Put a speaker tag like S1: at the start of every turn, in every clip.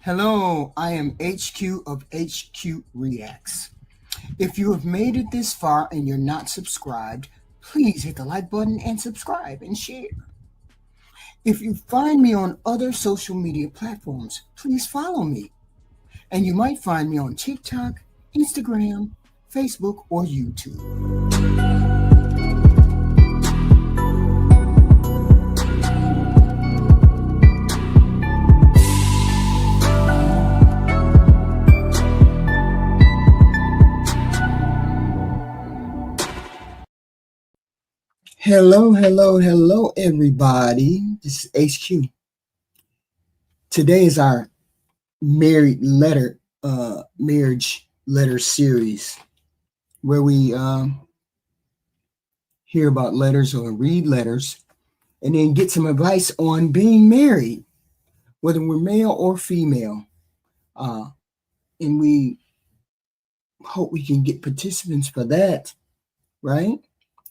S1: Hello, I am HQ of HQ Reacts. If you have made it this far and you're not subscribed, please hit the like button and subscribe and share. If you find me on other social media platforms, please follow me. And you might find me on TikTok, Instagram, Facebook, or YouTube. Hello, everybody. This is HQ. Today is our marriage letter series, where we hear about letters or read letters, and then get some advice on being married, whether we're male or female. And we hope we can get participants for that, right?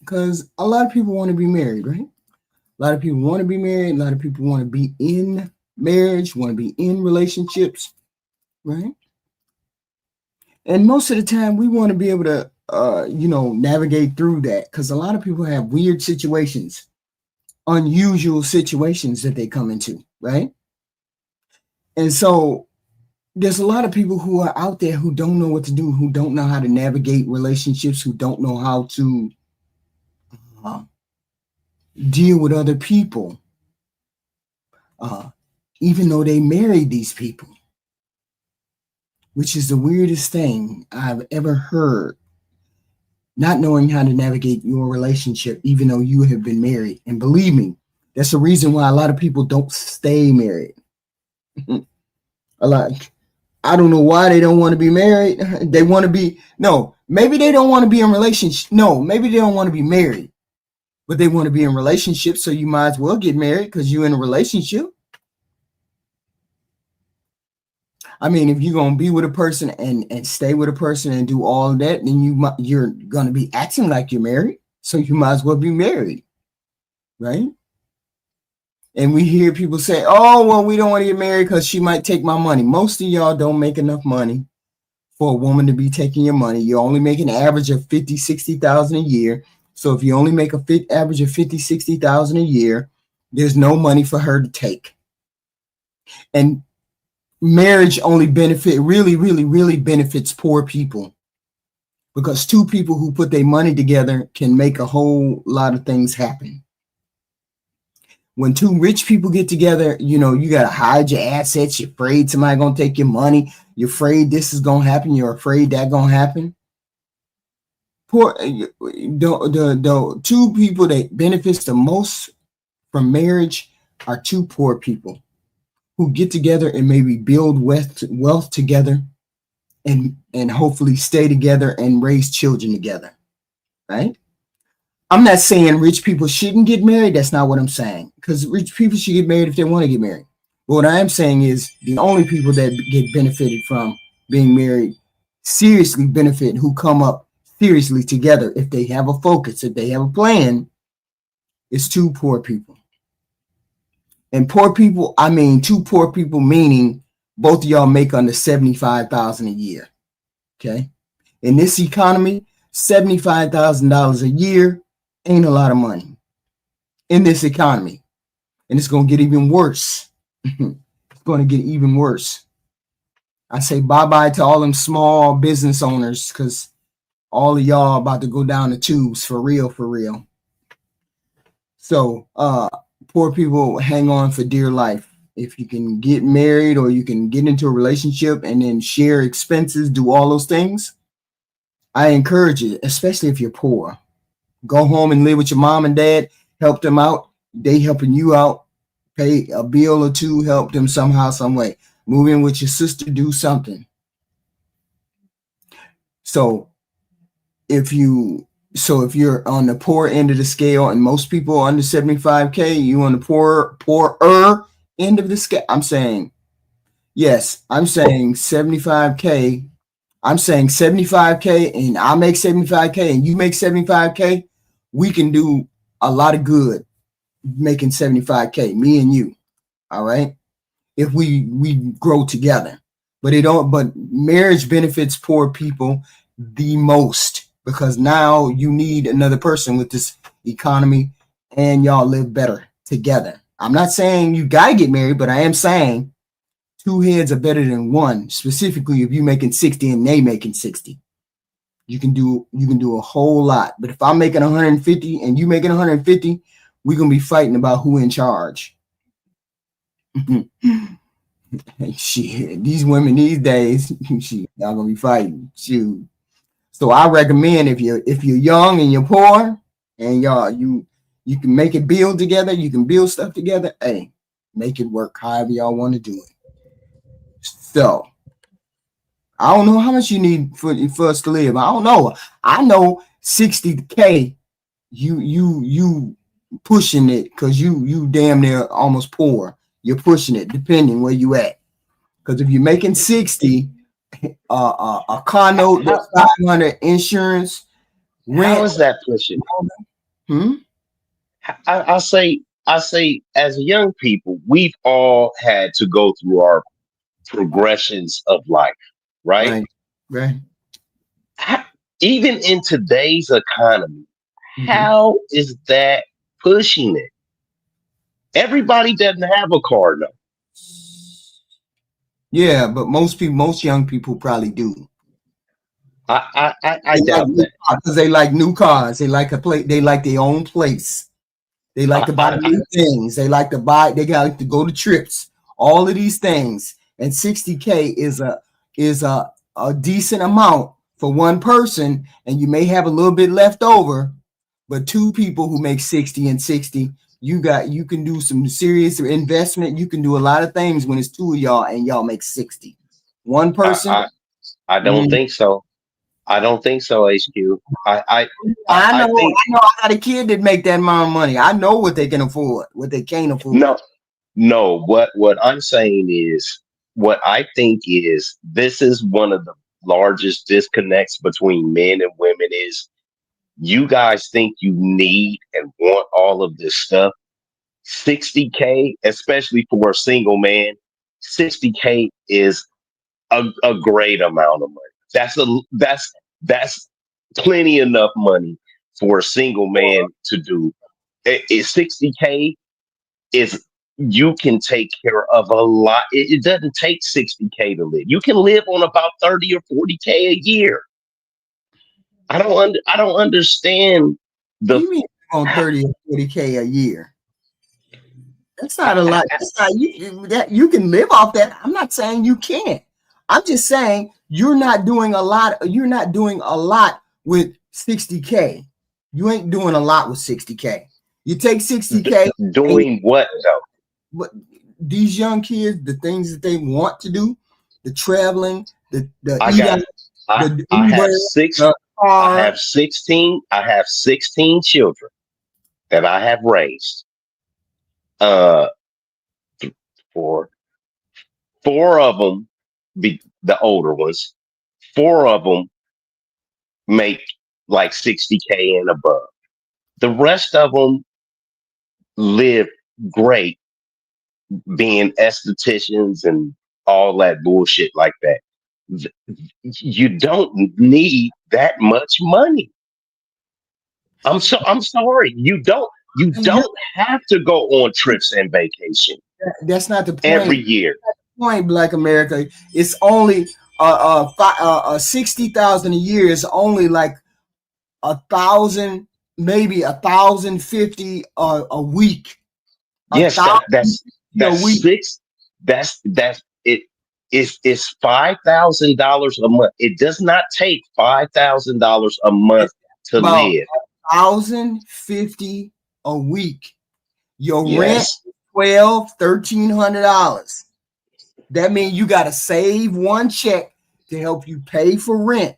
S1: Because a lot of people want to be married, right? A lot of people want to be married. A lot of people want to be in marriage, want to be in relationships, right? And most of the time, we want to be able to, navigate through that, because a lot of people have weird situations, unusual situations that they come into, right? And so there's a lot of people who are out there who don't know what to do, who don't know how to navigate relationships, who don't know how to deal with other people, even though they married these people, which is the weirdest thing I've ever heard. Not knowing how to navigate your relationship, even though you have been married. And believe me, that's the reason why a lot of people don't stay married. A lot. I don't know why they don't want to be married. They want to be, no, maybe they don't want to be in relationship. No, maybe they don't want to be married, but they want to be in relationship. So you might as well get married because you're in a relationship. I mean, if you're going to be with a person and stay with a person and do all of that, then you're going to be acting like you're married. So you might as well be married, right? And we hear people say, oh, well, we don't want to get married because she might take my money. Most of y'all don't make enough money for a woman to be taking your money. You only make an average of $50,000, $60,000 a year. So if you only make a average of $50,000, $60,000 a year, there's no money for her to take. And marriage only really benefits poor people, because two people who put their money together can make a whole lot of things happen. When two rich people get together, you got to hide your assets. You're afraid somebody's going to take your money. You're afraid this is going to happen. You're afraid that going to happen. The two people that benefits the most from marriage are two poor people who get together and maybe build wealth together, and hopefully stay together and raise children together, right? I'm not saying rich people shouldn't get married. That's not what I'm saying, because rich people should get married if they want to get married. But what I am saying is the only people that get benefited from being married, seriously benefit, who come up seriously together, if they have a focus, if they have a plan, is two poor people. And poor people, I mean two poor people, meaning both of y'all make under $75,000 a year. Okay. In this economy, $75,000 a year ain't a lot of money in this economy. And it's going to get even worse. It's going to get even worse. I say bye-bye to all them small business owners, because all of y'all about to go down the tubes for real. So poor people hang on for dear life. If you can get married or you can get into a relationship and then share expenses, do all those things, I encourage it, especially if you're poor. Go home and live with your mom and dad, help them out. They helping you out, pay a bill or two, help them somehow, some way. Move in with your sister, do something. So if you if you're on the poor end of the scale and most people are under 75K, you on the poorer end of the scale. I'm saying, yes, I'm saying 75K. I'm saying 75K and I make 75K and you make 75K. We can do a lot of good making 75K, me and you. All right. If we grow together. But marriage benefits poor people the most because now you need another person with this economy and y'all live better together. I'm not saying you gotta get married, but I am saying two heads are better than one, specifically if you making 60 and they making 60. You can do a whole lot. But if I'm making 150 and you making 150, we're gonna be fighting about who in charge. Shit, these women these days, shit, y'all gonna be fighting. Shoot. So I recommend if you're young and you're poor and you can make it build together, you can build stuff together. Hey, make it work however y'all want to do it. So I don't know how much you need for us to live. I don't know. I know 60K. You pushing it because you damn near almost poor. You're pushing it depending where you at. Because if you're making 60, a car note
S2: How,
S1: that's 500, insurance,
S2: how
S1: rent.
S2: is that pushing it?
S1: Hmm?
S2: I say, as young people, we've all had to go through our progressions of life, right?
S1: Right, right.
S2: How, even in today's economy,
S1: Hmm.
S2: how is that pushing it? Everybody doesn't have a car, no.
S1: Yeah, but most young people probably do.
S2: I
S1: They like
S2: doubt
S1: new
S2: that.
S1: cars because they like new cars. They like a place. They like their own place. They like
S2: I,
S1: to buy
S2: I,
S1: new things. They like to buy. They got to go to trips. All of these things. And 60K is a decent amount for one person, and you may have a little bit left over. But two people who make 60 and 60, you can do some serious investment. You can do a lot of things when it's two of y'all and y'all make 60. One
S2: I,
S1: person.
S2: I, I don't
S1: mm,
S2: think so. I don't think so, HQ.
S1: I know,
S2: I think
S1: I got a kid that make that amount of money. I know what they can afford, what they can't afford.
S2: no, no. What I'm saying is, what I think is, this is one of the largest disconnects between men and women is you guys think you need and want all of this stuff. 60K, especially for a single man, 60K is a great amount of money. That's plenty enough money for a single man to do. 60K is you can take care of a lot. It doesn't take 60K to live. You can live on about 30 or 40K a year. I don't understand
S1: What do
S2: the
S1: you mean on 30 or 40K a year? That's not a
S2: I,
S1: lot. That's not that you can live off that. I'm not saying you can't. I'm just saying you're not doing a lot. You're not doing a lot with 60K. You ain't doing a lot with 60K. You take 60K and
S2: doing what though?
S1: but these young kids, the things that they want to do, the traveling, the
S2: I
S1: eat out,
S2: got I
S1: the
S2: I
S1: Uber,
S2: have six
S1: the car.
S2: 16 children that I have raised. Uh four four of them be the older ones. Four of them make like 60K and above. The rest of them live great being estheticians and all that bullshit like that. You don't need that much money. I'm sorry.
S1: You,
S2: You don't have to go on trips and vacation
S1: that's not the
S2: every
S1: point.
S2: year.
S1: Point, Black America. It's only 60,000 a year. Is only like 1,000, maybe 1,050 a week. A
S2: Yes,
S1: thousand a
S2: that's
S1: week.
S2: six. That's it. Is $5,000 a month. It does not take $5,000 a month
S1: It's
S2: to
S1: about
S2: live.
S1: 1,050 a week. Your rent,
S2: Yes.
S1: $1,300. That means you got to save one check to help you pay for rent.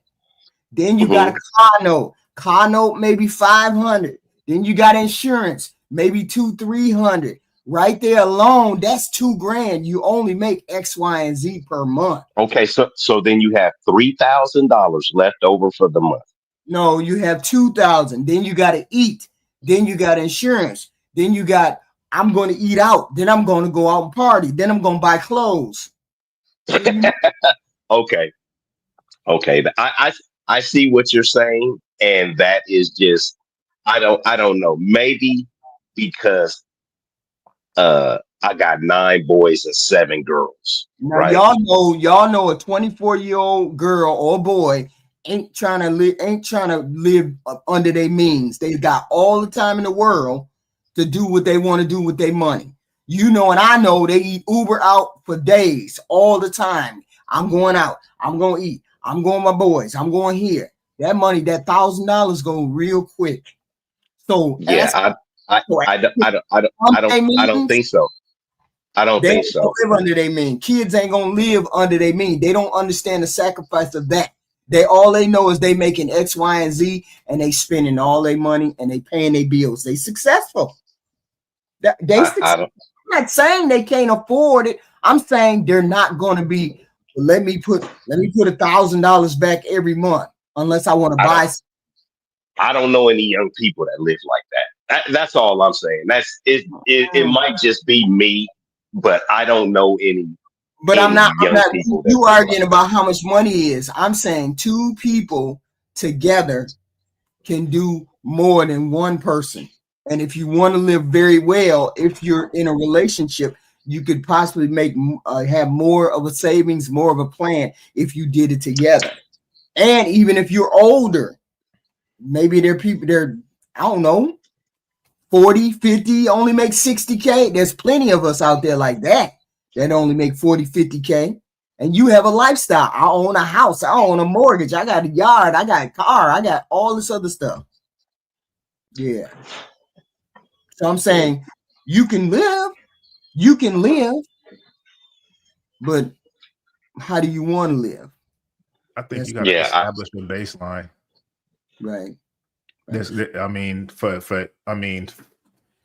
S1: Then you got a
S2: Hmm.
S1: car note. Car note maybe 500. Then you got insurance, maybe 200-300. Right there alone, that's $2,000. You only make X, Y, and Z per month.
S2: Okay, so then you have $3,000 left over for the month.
S1: No, you have 2,000. Then you got to eat. Then you got insurance. Then you got I'm going to eat out. Then I'm going to go out and party. Then I'm going to buy clothes.
S2: Okay, okay. I see what you're saying, and that is just I don't know. Maybe because I got 9 boys and 7 girls,
S1: Now
S2: right?
S1: y'all know a 24-year-old girl or boy ain't trying to live under their means. They got all the time in the world to do what they want to do with their money. You know, and I know they eat Uber out for days all the time. I'm going out. I'm going to eat. I'm going with my boys. I'm going here. That money, that $1,000 go real quick. So
S2: Yeah,
S1: ask for their
S2: I don't
S1: means.
S2: think so. I don't
S1: They
S2: think
S1: ain't gonna
S2: so.
S1: live under their mean. Kids ain't gonna live under their mean. They don't understand the sacrifice of that. They know is they making X, Y, and Z, and they spending all their money and they paying their bills. They successful. They
S2: I
S1: successful.
S2: don't.
S1: I'm not saying they can't afford it. I'm saying they're not gonna be. Let me put $1,000 back every month unless I want to
S2: I don't.
S1: buy.
S2: I don't know any young people that live like that. That's all I'm saying. That's it. It might just be me, but I don't know
S1: But I'm
S2: any
S1: not. I'm
S2: young
S1: not.
S2: people that
S1: You
S2: live like
S1: arguing
S2: that.
S1: about how much money is? I'm saying two people together can do more than one person. And if you want to live very well, if you're in a relationship, you could possibly have more of a savings, more of a plan if you did it together. And even if you're older, maybe there are people there, I don't know, 40, 50, only make 60K. There's plenty of us out there like that only make 40, 50K. And you have a lifestyle. I own a house. I own a mortgage. I got a yard. I got a car. I got all this other stuff. Yeah. So I'm
S2: Mm.
S1: saying you can live, but how do you want to live?
S3: I think
S1: That's
S3: you got to
S2: Yeah,
S3: establish the baseline.
S1: right. Right.
S3: This, I mean,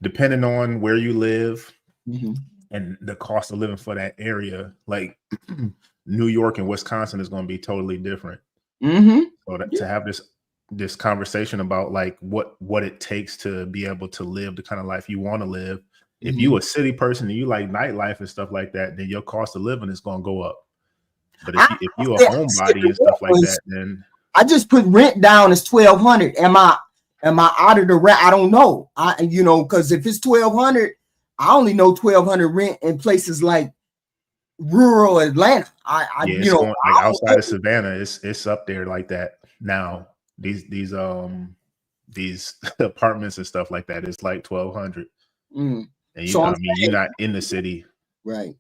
S3: depending on where you live
S1: Mm-hmm.
S3: and the cost of living for that area, like New York and Wisconsin is going to be totally different.
S1: Mm-hmm.
S3: So to have this conversation about like what it takes to be able to live the kind of life you want to live. If you a city person and you like nightlife and stuff like that, then your cost of living is going to go up. But
S1: I,
S3: if you a
S1: I said
S3: homebody
S1: the
S3: and stuff like
S1: was
S3: that, then
S1: I just put rent down as 1,200. Am I out of the rent? I don't know. Because if it's 1,200, I only know 1,200 rent in places like rural Atlanta. I
S3: yeah,
S1: you
S3: it's
S1: know
S3: going like
S1: I don't
S3: outside
S1: know.
S3: of Savannah, it's up there like that now. These apartments and stuff like that, it's like 1,200.
S1: Mm.
S3: And
S1: So I'm
S3: I mean, you're
S1: saying,
S3: not in the city,
S1: right.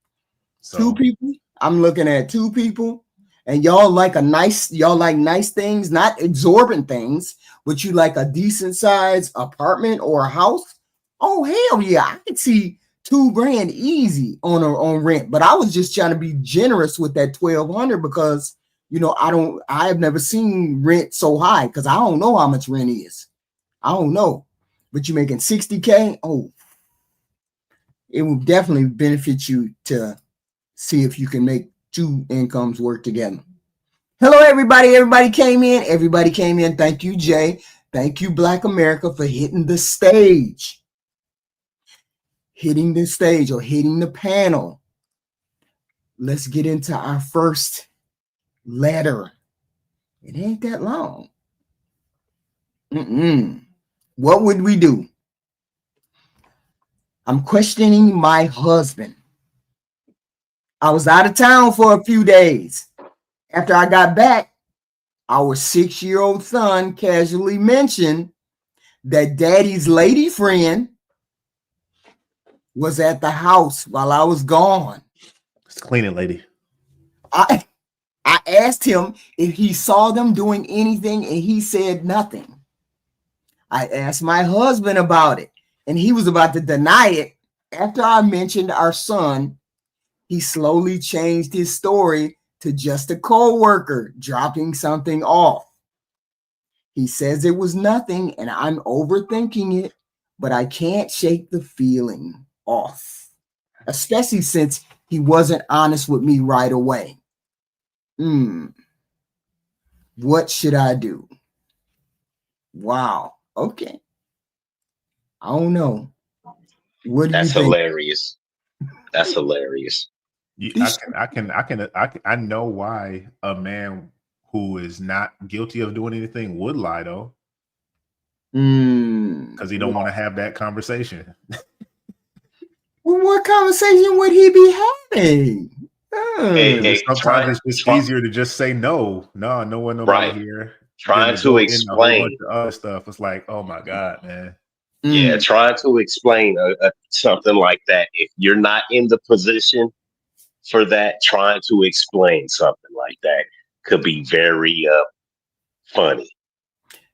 S1: Two
S3: so
S1: people. I'm looking at two people, and y'all like nice things, not exorbitant things, but you like a decent size apartment or a house. Oh hell yeah, I could see $2,000 easy on rent. But I was just trying to be generous with that 1,200 because I have never seen rent so high because I don't know how much rent is. I don't know, but you making 60K. Oh, it will definitely benefit you to see if you can make two incomes work together. Hello, everybody. Everybody came in. Everybody came in. Thank you, Jay. Thank you, Black America, for hitting the stage. Hitting the stage or hitting the panel. Let's get into our first letter. It ain't that long. What would we do? I'm questioning my husband. I was out of town for a few days. After I got back, our 6-year-old son casually mentioned that daddy's lady friend was at the house while I was gone.
S3: It's the cleaning lady.
S1: I asked him if he saw them doing anything, and he said nothing. I asked my husband about it, and he was about to deny it. After I mentioned our son, he slowly changed his story to just a co-worker dropping something off. He says it was nothing, and I'm overthinking it, but I can't shake the feeling off, especially since he wasn't honest with me right away. What should I do? Wow. Okay. I don't know. What do you
S2: That's
S1: think?
S2: hilarious. That's hilarious.
S3: I know why a man who is not guilty of doing anything would lie, though. Because he don't want to have that conversation.
S1: Well, what conversation would he be having?
S3: Sometimes it's just easier to just say no. No, no one, nobody here.
S2: Trying to explain
S3: a whole bunch of other stuff. It's like, oh my God, man.
S2: Yeah, trying to explain something like that. If you're not in the position for that, trying to explain something like that could be very funny.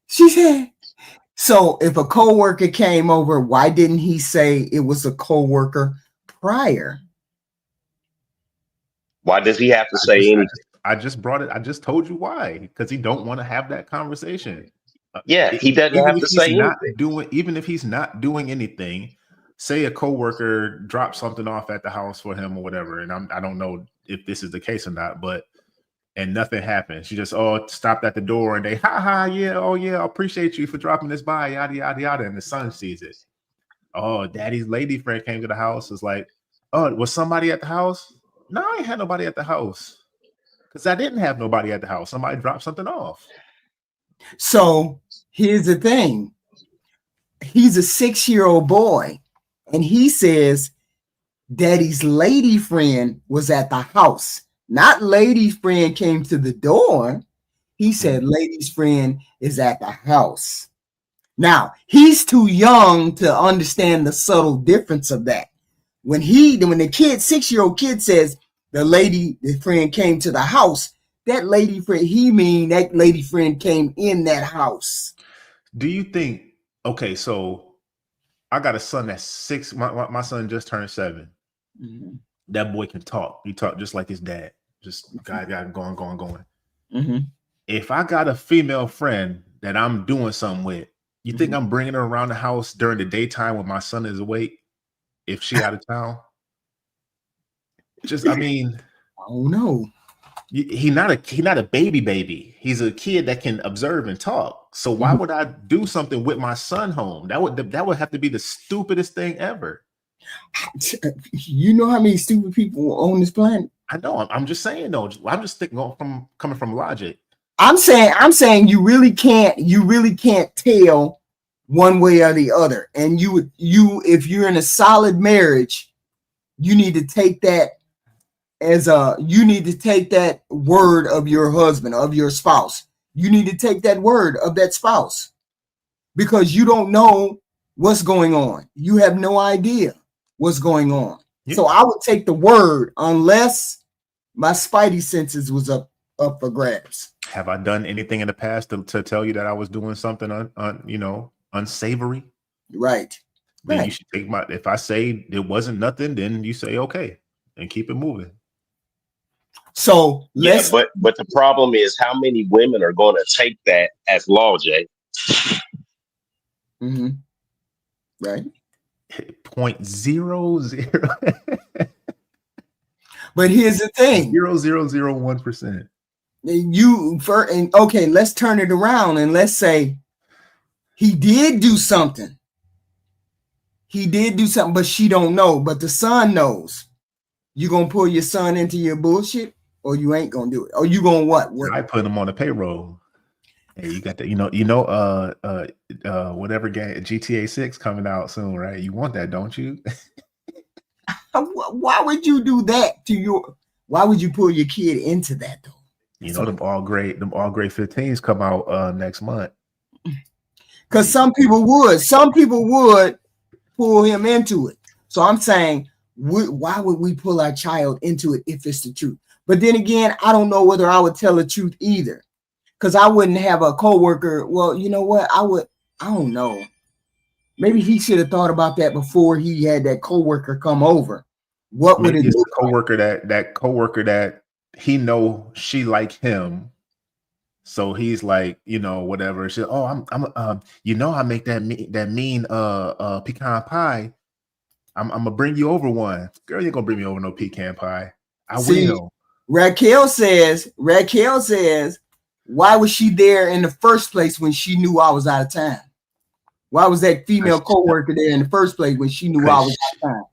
S1: She said, so if a coworker came over, why didn't he say it was a coworker prior?
S2: Why does he have to say anything?
S3: I just brought it. I just told you why. Because he don't want to have that conversation.
S2: Yeah, he doesn't have to say anything.
S3: Even if he's not doing anything, say a coworker dropped something off at the house for him or whatever, and I don't know if this is the case or not, and nothing happened. She just stopped at the door and they yeah, I appreciate you for dropping this by, yada yada yada, and the son sees it. Oh, daddy's lady friend came to the house. Is like, oh, was somebody at the house? No, I ain't had nobody at the house because I didn't have nobody at the house. Somebody dropped something off.
S1: So here's the thing. He's a 6-year-old boy, and he says daddy's lady friend was at the house. Not lady's friend came to the door. He said lady's friend is at the house. Now, he's too young to understand the subtle difference of that. When the 6-year-old kid says the friend came to the house, that lady friend, that lady friend came in that house.
S3: Do you think, okay, so I got a son that's 6. My son just turned 7. Mm-hmm. That boy can talk. He talk just like his dad. Just guy going.
S1: Mm-hmm.
S3: If I got a female friend that I'm doing something with, you think I'm bringing her around the house during the daytime when my son is awake? If she out of town? I
S1: don't know.
S3: He not a baby. He's a kid that can observe and talk. So why would I do something with my son home? That would have to be the stupidest thing ever.
S1: You know how many stupid people on this planet?
S3: I know. I'm just saying though. I'm just coming from logic.
S1: I'm saying you really can't tell one way or the other. And if you're in a solid marriage, you need to take that word of your husband, of your spouse. You need to take that word of that spouse, because you don't know what's going on. You have no idea what's going on. Yeah. So I would take the word unless my spidey senses was up for grabs.
S3: Have I done anything in the past to tell you that I was doing something unsavory?
S1: Right.
S3: Then you should take if I say it wasn't nothing, then you say okay and keep it moving.
S1: So
S2: but the problem is how many women are going to take that as law, Jay?
S1: Mm-hmm. Right.
S3: 0.00.
S1: But here's the thing:
S3: 0.0001%.
S1: Okay, let's turn it around and let's say he did do something. But she don't know. But the son knows. You gonna pull your son into your bullshit, or you ain't gonna do it? Or you gonna what?
S3: I put him on the payroll. Hey, you got that? Whatever game, GTA 6 coming out soon, right? You want that, don't you?
S1: Why would you do that why would you pull your kid into that though?
S3: Them all grade 15s come out next month.
S1: Because some people would pull him into it. So I'm saying, why would we pull our child into it if it's the truth? But then again, I don't know whether I would tell the truth either, because I wouldn't have a coworker. Well, you know what? I don't know. Maybe he should have thought about that before he had that coworker come over. What would it
S3: Maybe it's
S1: look
S3: the coworker that coworker that he know she like him. So he's like, whatever. She, oh, I'm I make that mean pecan pie. I'm gonna bring you over one. Girl, you're gonna bring me over no pecan pie. I will.
S1: Raquel says, why was she there in the first place when she knew I was out of town? Why was that female coworker there in the first place when she knew I was out of town?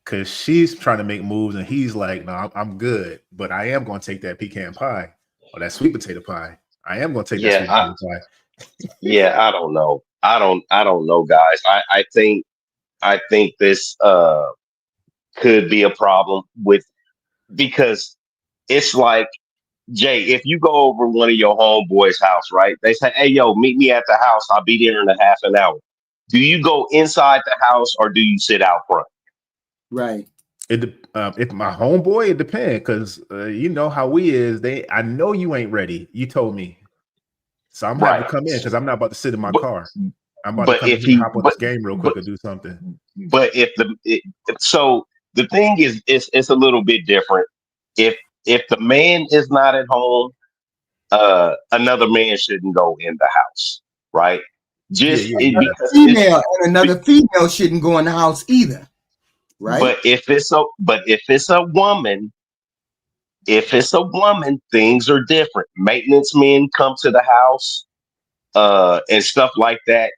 S3: Because she's trying to make moves and he's like, no, I'm good, but I am going to take that pecan pie or that sweet potato pie. I am going to take that sweet potato pie.
S2: Yeah, I don't know. I don't know, guys. I think this could be a problem because it's like, Jay, if you go over one of your homeboys' house, right? They say, hey, yo, meet me at the house. I'll be there in a half an hour. Do you go inside the house or do you sit out front?
S1: Right.
S3: If my homeboy, it depends, because you know how we is. I know you ain't ready. You told me, so I'm having to come in because I'm not about to sit in my car. I'm about to come in and hop on this game real quick or do something.
S2: But so the thing is, it's a little bit different. If the man is not at home, another man shouldn't go in the house, right? Just because
S1: female and another female shouldn't go in the house either. Right.
S2: But if it's a woman, things are different. Maintenance men come to the house, and stuff like that.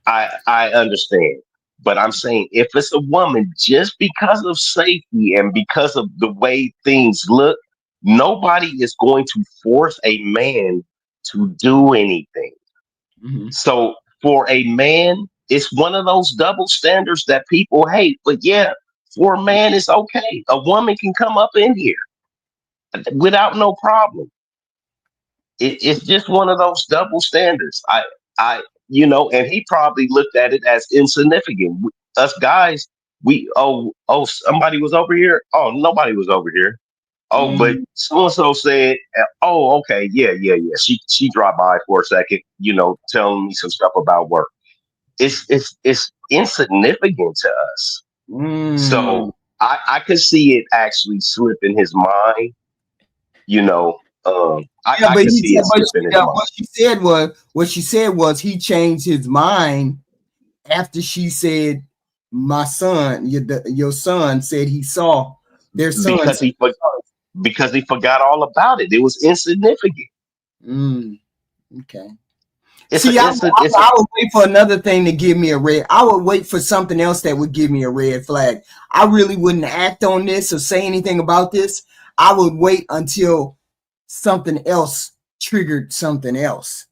S2: I understand, but I'm saying if it's a woman, just because of safety and because of the way things look, nobody is going to force a man to do anything. Mm-hmm. So for a man, it's one of those double standards that people hate. But yeah, for a man, it's okay. A woman can come up in here without no problem. It's just one of those double standards. And he probably looked at it as insignificant. Us guys, somebody was over here. Oh, nobody was over here. Oh, but so and so said, oh, okay, yeah. She dropped by for a second, telling me some stuff about work. It's insignificant to us. So I could see it actually slip in his mind. I could see it slip in his mind.
S1: What she said was he changed his mind after she said, my son, your son said he saw their son.
S2: Because he forgot all about it. It was insignificant.
S1: Okay. I would wait for another thing to give me a red. I would wait for something else that would give me a red flag. I really wouldn't act on this or say anything about this. I would wait until something else triggered something else.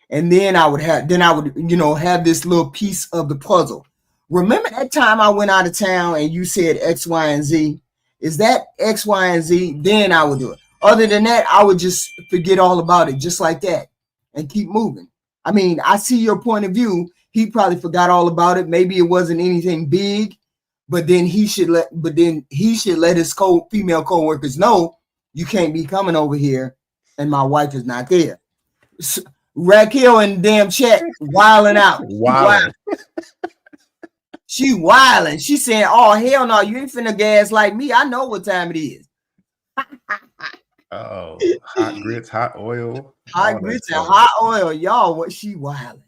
S1: And then I would have have this little piece of the puzzle. Remember that time I went out of town and you said X, Y, and Z? Is that X, Y, and Z? Then I would do it. Other than that, I would just forget all about it, just like that, and keep moving. I mean, I see your point of view. He probably forgot all about it. Maybe it wasn't anything big, but then he should let his female coworkers know you can't be coming over here, and my wife is not there. So, Raquel and damn chat wilding out. She wilding. She saying, "Oh hell no, you ain't finna gas like me. I know what time it is."
S3: Oh, hot grits, hot oil.
S1: Hot grits and hot oil. Y'all, what she wilding.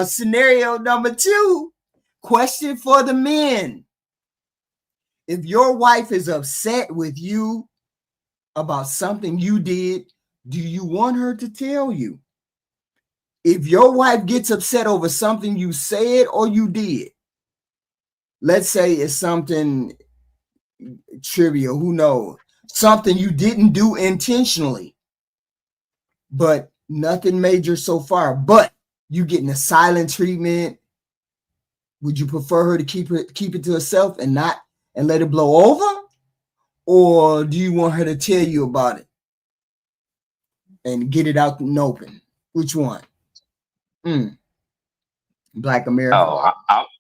S1: Scenario number 2. Question for the men. If your wife is upset with you about something you did, do you want her to tell you? If your wife gets upset over something you said or you did, let's say it's something trivial, who knows, something you didn't do intentionally, but nothing major so far, but you getting a silent treatment, would you prefer her to keep it to herself and let it blow over? Or do you want her to tell you about it and get it out in open? Which one? Black America.
S2: Oh,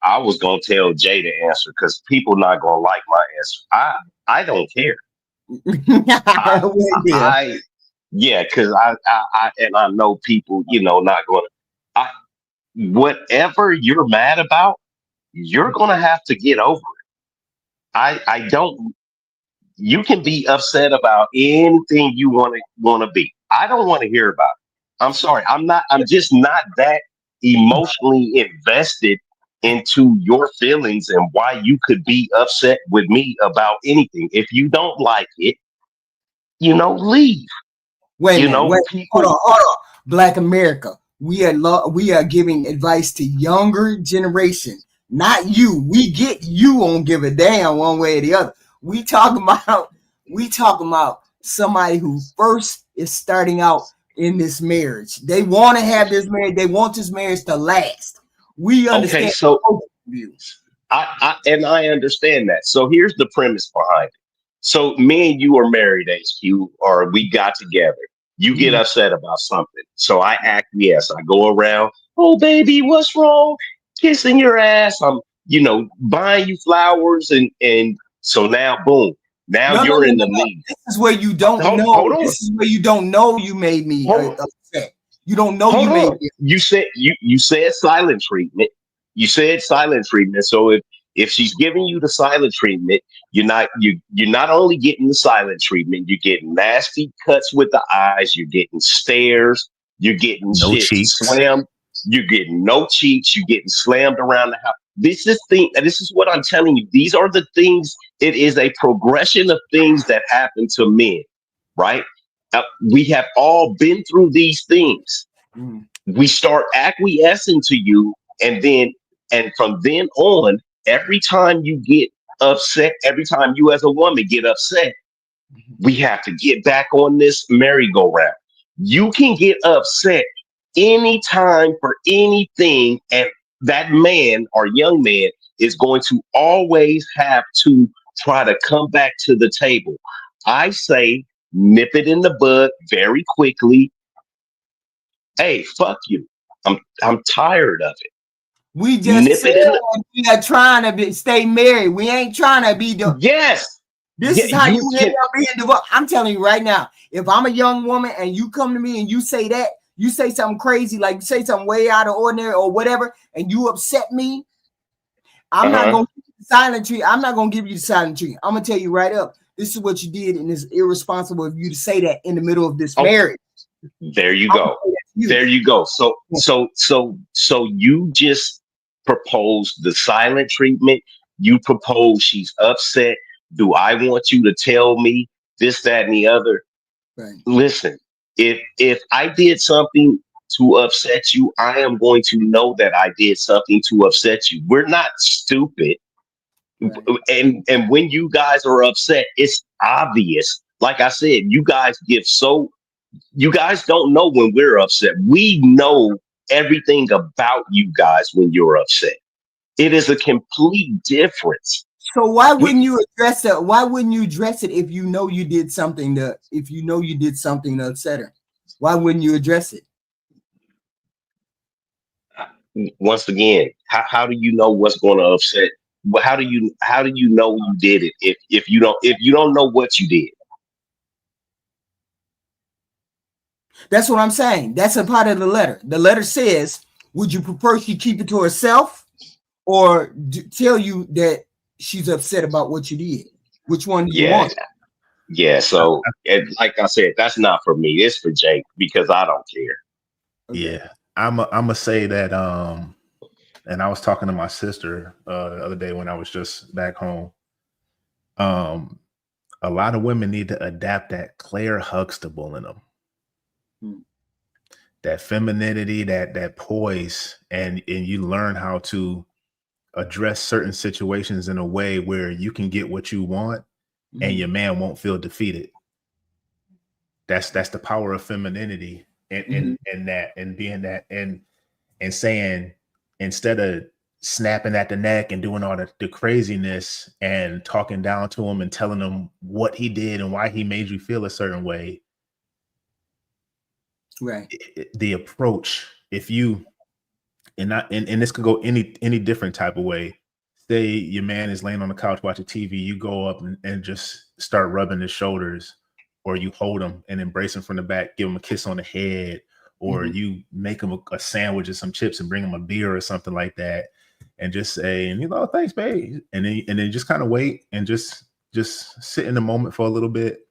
S2: I was gonna tell Jay to answer because people not gonna like my answer. I don't care. I
S1: Well, yeah.
S2: I yeah, because I and I know people, not gonna. I Whatever you're mad about, you're gonna have to get over it. I don't. You can be upset about anything you want to be. I don't want to hear about it. I'm sorry. I'm not. I'm just not that emotionally invested into your feelings and why you could be upset with me about anything. If you don't like it, leave.
S1: Wait a minute. Wait. Hold
S2: People.
S1: on. Hold on. Black America. We are giving advice to younger generation, not you. We get you won't give a damn one way or the other. We talking about somebody who first is starting out in this marriage. They want to have this marriage. They want this marriage to last. We
S2: Okay,
S1: understand
S2: so
S1: both of you.
S2: I understand that. So here's the premise behind it. So me and you are married, HQ, or we got together. You get
S1: Mhm.
S2: upset about something. So I acquiesce. I go around, oh baby, what's wrong? Kissing your ass. I'm, buying you flowers and so now boom. Now
S1: No, no,
S2: you're
S1: no,
S2: in
S1: no,
S2: the
S1: no.
S2: lead.
S1: This is where you don't
S2: Hold
S1: know.
S2: on.
S1: This is where you don't know you made me
S2: Hold
S1: upset. You don't know
S2: Hold
S1: you made
S2: on.
S1: me.
S2: You said silent treatment. You said silent treatment. So if she's giving you the silent treatment, you're not only getting the silent treatment, you're getting nasty cuts with the eyes, you're getting stares, you're getting
S3: No
S2: shit
S3: cheeks.
S2: slammed, you're getting no cheeks, you're getting slammed around the house. This is what I'm telling you. These are the things. It is a progression of things that happen to men, right? We have all been through these things.
S1: Mm.
S2: We start acquiescing to you, and from then on, every time you get upset, every time you as a woman get upset, we have to get back on this merry-go-round. You can get upset anytime for anything, and that man or young man is going to always have to try to come back to the table. I say nip it in the bud very quickly. Hey, fuck you. I'm tired of it.
S1: We just
S2: Nip
S1: said
S2: it in the
S1: we are trying to stay married. We ain't trying to be.
S2: Yes.
S1: This
S2: Yeah,
S1: is how
S2: you
S1: you end
S2: can.
S1: up being divorced. I'm telling you right now. If I'm a young woman and you come to me and you say that, you say something crazy, like you say something way out of ordinary or whatever, and you upset me, I'm not
S2: Uh-huh.
S1: gonna give you the silent treatment. I'm not gonna give you the silent treatment. I'm gonna tell you right up. This is what you did, and it's irresponsible of you to say that in the middle of this
S2: Oh,
S1: marriage.
S2: there you
S1: I'm gonna
S2: go.
S1: say that to you.
S2: There you go. So you just proposed the silent treatment. You propose she's upset. Do I want you to tell me this, that, and the other?
S1: Right.
S2: Listen, if I did something to upset you, I am going to know that I did something to upset you. We're not stupid.
S1: Right.
S2: And when you guys are upset, it's obvious. Like I said, you guys don't know when we're upset. We know everything about you guys when you're upset. It is a complete difference.
S1: So why
S2: We
S1: wouldn't you address it? Why wouldn't you address it if you know you did something to if you know you did something to upset her? Why wouldn't you address it?
S2: Once again, how do you know what's going to upset? How do you know you did it if you don't know what you did?
S1: That's what I'm saying. That's a part of the letter. The letter says, would you prefer she keep it to herself or tell you that she's upset about what you did? Which one do you
S2: Yeah,
S1: want?
S2: yeah. So, and like I said, that's not for me. It's for Jake because I don't care.
S1: Okay.
S3: Yeah. I'm gonna say that and I was talking to my sister the other day when I was just back home. Um a lot of women need to adapt that Claire Huxtable in them.
S1: Hmm.
S3: That femininity, that poise, and you learn how to address certain situations in a way where you can get what you want and your man won't feel defeated. That's the power of femininity and
S1: Mm-hmm.
S3: that and being that and saying instead of snapping at the neck and doing all the craziness and talking down to him and telling him what he did and why he made you feel a certain way,
S1: Right.
S3: the approach, if you and this could go any different type of way. Say your man is laying on the couch watching TV, you go up and just start rubbing his shoulders, or you hold him and embrace him from the back, give him a kiss on the head, or you make him a sandwich and some chips and bring him a beer or something like that, and just say, and oh, thanks, babe, and then just kind of wait and just sit in the moment for a little bit,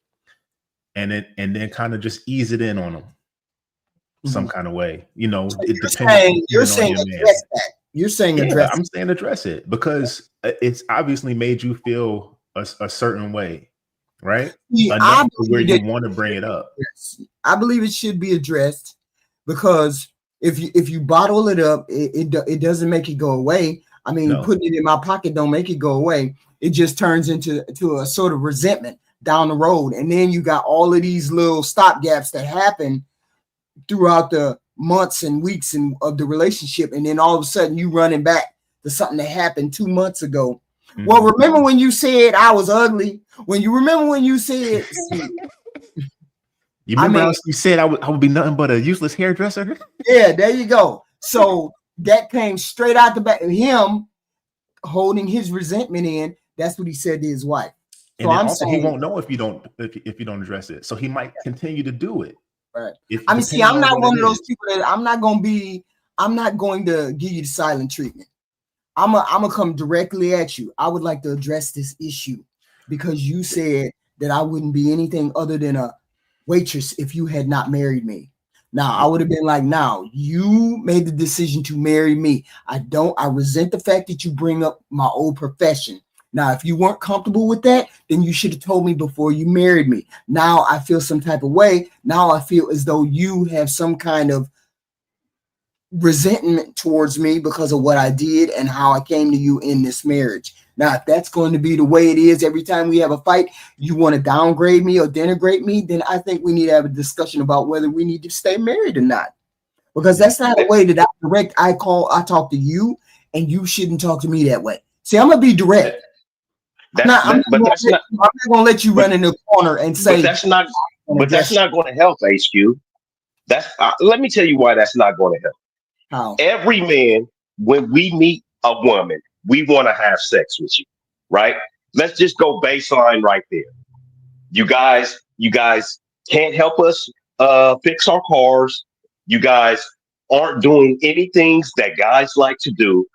S3: and then kind of just ease it in on him some kind of way,
S1: So
S3: it depends.
S1: you're saying address that. You're saying address.
S3: I'm saying address it because it's obviously made you feel a certain way, right? Enough to where you want to bring it up.
S1: I believe it should be addressed, because if you bottle it up, it doesn't make it go away. I mean, putting it in my pocket don't make it go away. It just turns into a sort of resentment down the road, and then you got all of these little stopgaps that happen throughout the months and weeks of the relationship, and then all of a sudden you running back to something that happened 2 months ago. Well, remember when you said I was ugly? Remember when you said
S3: you remember how you said I would be nothing but a useless hairdresser?
S1: Yeah, there you go. So that came straight out the back of him holding his resentment in. That's what he said to his wife. So
S3: and I'm saying he won't know if you don't address it. So he might continue to do it.
S1: Right. I mean, see, I'm not one of those people that I'm not going to give you the silent treatment. I'm gonna come directly at you. I would like to address this issue because you said that I wouldn't be anything other than a waitress if you had not married me. Now, I would have been like, now you made the decision to marry me. I resent the fact that you bring up my old profession. Now, if you weren't comfortable with that, then you should have told me before you married me. Now I feel some type of way. Now I feel as though you have some kind of resentment towards me because of what I did and how I came to you in this marriage. Now, if that's going to be the way it is every time we have a fight, you want to downgrade me or denigrate me, then I think we need to have a discussion about whether we need to stay married or not. Because that's not a way that I talk to you, and you shouldn't talk to me that way. See, I'm going to be direct. I'm not going to let you run in the corner and say.
S2: But that's not going to help, HQ. Let me tell you why that's not going to help.
S1: How?
S2: Every man, when we meet a woman, we want to have sex with you, right? Let's just go baseline right there. You guys can't help us fix our cars. You guys aren't doing anything that guys like to do.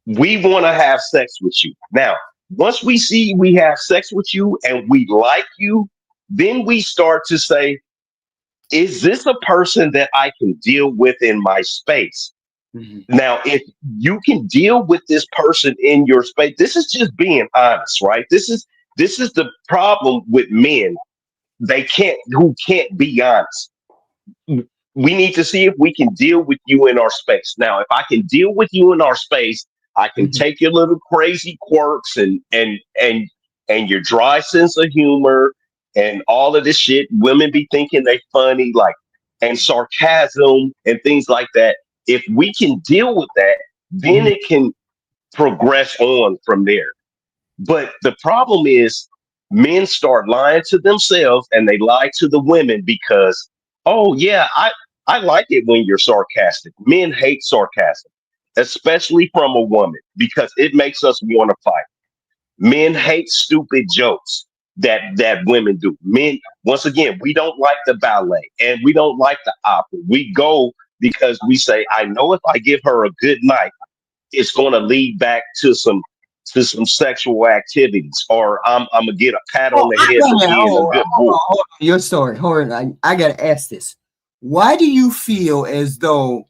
S2: We want to have sex with you. Now, once we see we have sex with you and we like you, then we start to say, is this a person that I can deal with in my space? Now, if you can deal with this person in your space, this is just being honest, right? This is the problem with men. Who can't be honest. We need to see if we can deal with you in our space. Now, if I can deal with you in our space, I can take your little crazy quirks and your dry sense of humor and all of this shit. Women be thinking they funny, and sarcasm and things like that. If we can deal with that, then it can progress on from there. But the problem is men start lying to themselves and they lie to the women because, oh yeah, I like it when you're sarcastic. Men hate sarcasm, especially from a woman, because it makes us want to fight. Men hate stupid jokes that women do. Men, once again, we don't like the ballet and we don't like the opera. We go because we say, I know if I give her a good night, it's going to lead back to some sexual activities, or I'm gonna get a pat on the head for being a good boy.
S1: Hold on. Your story. Hold on. I gotta ask this. Why do you feel as though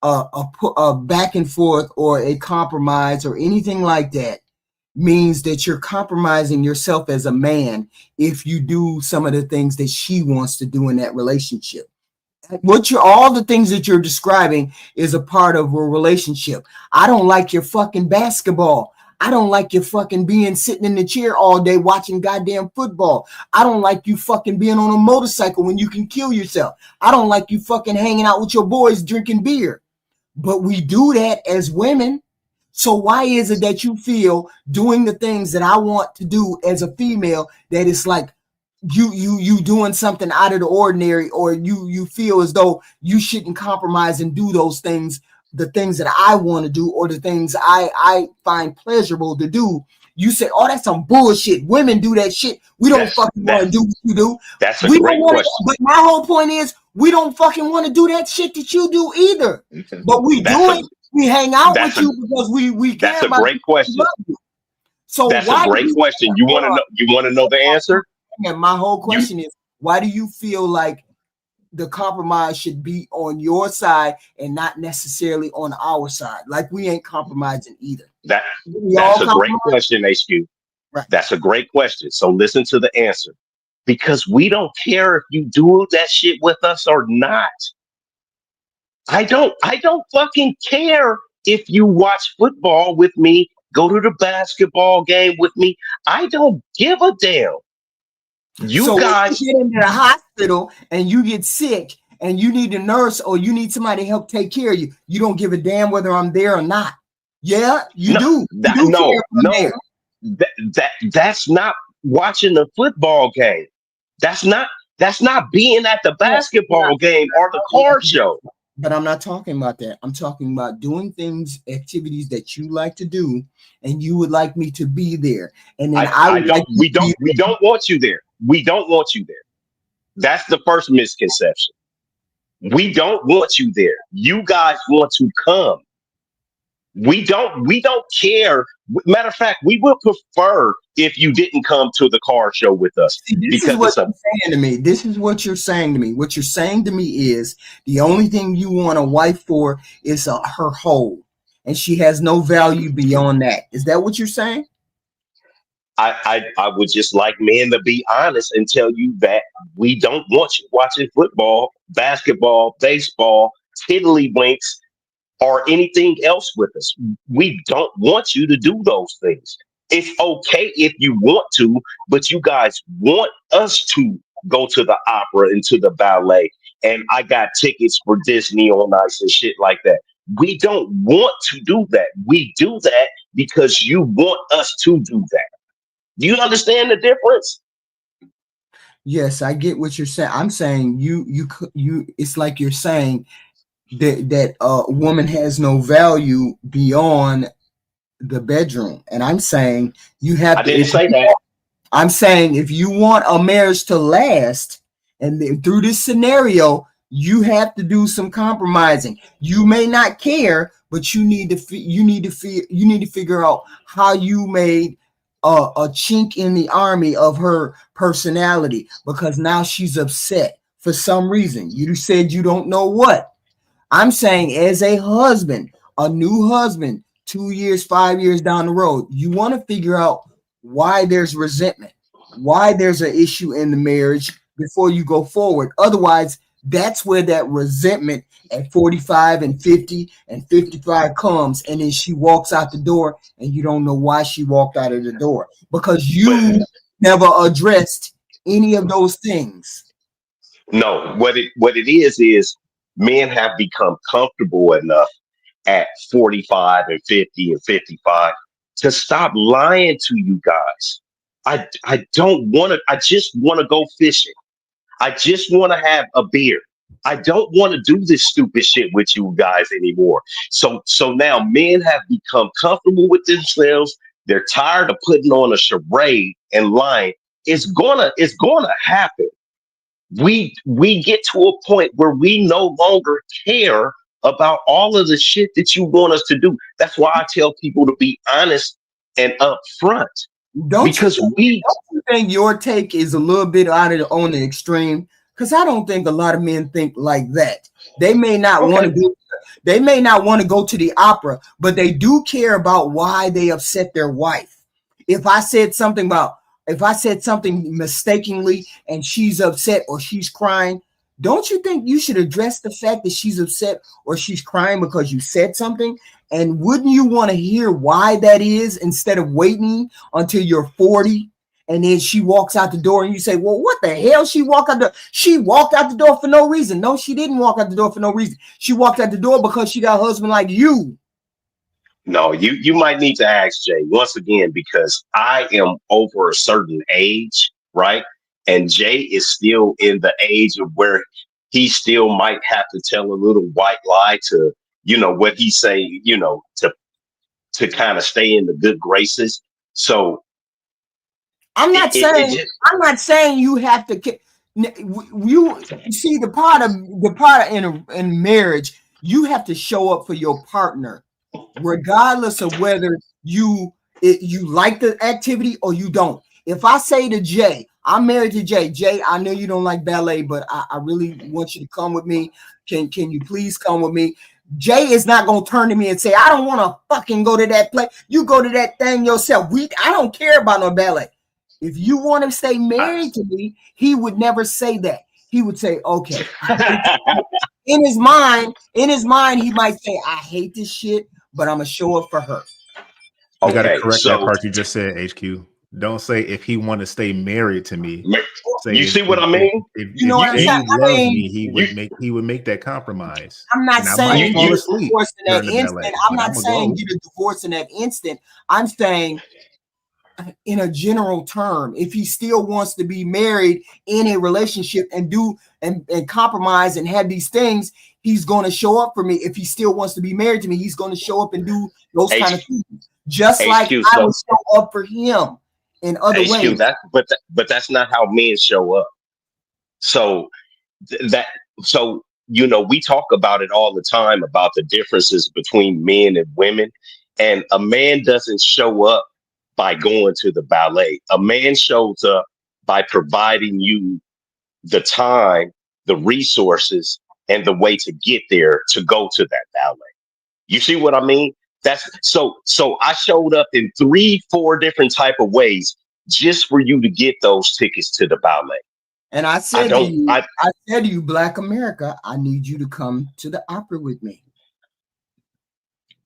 S1: a back and forth or a compromise or anything like that means that you're compromising yourself as a man if you do some of the things that she wants to do in that relationship? All the things that you're describing is a part of a relationship. I don't like your fucking basketball. I don't like you fucking being sitting in the chair all day watching goddamn football. I don't like you fucking being on a motorcycle when you can kill yourself. I don't like you fucking hanging out with your boys drinking beer. But we do that as women. So why is it that you feel doing the things that I want to do as a female that it's like you doing something out of the ordinary, or you feel as though you shouldn't compromise and do those things the things that I want to do or the things I find pleasurable to do, you say, oh, that's some bullshit. Women do that shit. We don't
S2: That's
S1: fucking want to do what you do.
S2: that's a
S1: We don't
S2: great
S1: want to,
S2: question.
S1: but my whole point is we don't fucking want to do that shit that you do either. But we
S2: That's
S1: do it.
S2: a
S1: We hang out
S2: that's
S1: with
S2: a
S1: you because we
S2: that's
S1: care
S2: a
S1: about
S2: great
S1: you. We
S2: question.
S1: love you. So
S2: That's a
S1: why do
S2: great
S1: you,
S2: question. You want
S1: hold
S2: to
S1: on.
S2: know? You want to know the answer?
S1: And my whole
S2: You
S1: question is, why do you feel like the compromise should be on your side and not necessarily on our side? Like we ain't compromising either.
S2: that
S1: We all
S2: that's a great
S1: compromise,
S2: question, HQ.
S1: right?
S2: That's a great question. So listen to the answer. Because we don't care if you do that shit with us or not. I don't fucking care if you watch football with me, go to the basketball game with me. I don't give a damn. You
S1: So when you
S2: guys,
S1: get into the hospital and you get sick and you need a nurse or you need somebody to help take care of you, you don't give a damn whether I'm there or not. Yeah, you
S2: no,
S1: do. You
S2: that,
S1: do care
S2: no,
S1: if I'm
S2: no,
S1: there.
S2: that's not watching a football game. That's not that's not being at the
S1: Yeah, yeah.
S2: basketball game or the car show.
S1: But I'm not talking about that. I'm talking about doing things, activities that you like to do, and you would like me to be there. And then I
S2: I
S1: would like
S2: don't
S1: you to be
S2: we
S1: there.
S2: don't want you there. We don't want you there. That's the first misconception. We don't want you there. You guys want to come. We don't care. Matter of fact, we would prefer if you didn't come to the car show with us
S1: See, this is
S2: because
S1: what
S2: it's a
S1: you're saying to me. This is what you're saying to me. What you're saying to me is the only thing you want a wife for is her whole, and she has no value beyond that. Is that what you're saying?
S2: I would just like men to be honest and tell you that we don't want you watching football, basketball, baseball, tiddlywinks, or anything else with us. We don't want you to do those things. It's okay if you want to, but you guys want us to go to the opera and to the ballet. And I got tickets for Disney on Ice and shit like that. We don't want to do that. We do that because you want us to do that. Do you understand the difference?
S1: Yes, I get what you're saying. I'm saying you. It's like you're saying that a woman has no value beyond the bedroom, and I'm saying you
S2: I
S1: have to.
S2: didn't
S1: If
S2: say that.
S1: I'm saying if you want a marriage to last, and through this scenario, you have to do some compromising. You may not care, but you need to figure out how you made a chink in the army of her personality because now she's upset for some reason. You said you don't know what. I'm saying as a husband, a new husband, 2 years, 5 years down the road, you want to figure out why there's resentment, why there's an issue in the marriage before you go forward. Otherwise, that's where that resentment at 45 and 50 and 55 comes. And then she walks out the door and you don't know why she walked out of the door because
S2: But
S1: you never addressed any of those things.
S2: no, what it is men have become comfortable enough at 45 and 50 and 55 to stop lying to you guys. I don't want to, I just want to go fishing. I just want to have a beer. I don't want to do this stupid shit with you guys anymore. So now men have become comfortable with themselves. They're tired of putting on a charade and lying. It's gonna happen. We get to a point where we no longer care about all of the shit that you want us to do. That's why I tell people to be honest and upfront
S1: Don't you
S2: because we
S1: don't you think your take is a little bit out of on the extreme? Because I don't think a lot of men think like that. They may not want to
S2: okay.
S1: do they may not want to go to the opera, but they do care about why they upset their wife. If I said something about if I said something mistakenly and she's upset or she's crying, don't you think you should address the fact that she's upset or she's crying because you said something? And wouldn't you want to hear why that is instead of waiting until you're 40 and then she walks out the door and you say, well, what the hell? She walked out the door for no reason. No, she didn't walk out the door for no reason. She walked out the door because she got a husband like you.
S2: No, you might need to ask Jay once again because I am over a certain age, right? And Jay is still in the age of where he still might have to tell a little white lie to, what he say, to kind of stay in the good graces. So
S1: I'm not saying you have to. You see the part in marriage, you have to show up for your partner, regardless of whether you like the activity or you don't. If I say to Jay, I'm married to Jay. Jay, I know you don't like ballet, but I really want you to come with me. Can you please come with me? Jay is not gonna turn to me and say, I don't want to fucking go to that place. You go to that thing yourself. I don't care about no ballet. If you want to stay married to me, he would never say that. He would say, okay. In his mind, he might say, I hate this shit, but I'm gonna show up for her.
S3: You got to correct that part you just said, HQ. Don't say if he want to stay married to me. Say
S2: you see what I mean?
S3: If you know what I'm saying? Loves me, he would make that compromise.
S1: I'm not saying
S3: fall asleep
S1: in that instant. I'm not saying get a divorce in that instant. I'm saying in a general term, if he still wants to be married in a relationship and do and compromise and have these things, he's going to show up for me. If he still wants to be married to me, he's going to show up and do those kind of things, just like I would show up for him in other ways.
S2: But that's not how men show up. So we talk about it all the time about the differences between men and women, and a man doesn't show up by going to the ballet. A man shows up by providing you the time, the resources, and the way to get there to go to that ballet. You see what I mean? That's so I showed up in 3-4 different type of ways just for you to get those tickets to the ballet.
S1: And I said to you, Black America, I need you to come to the opera with me.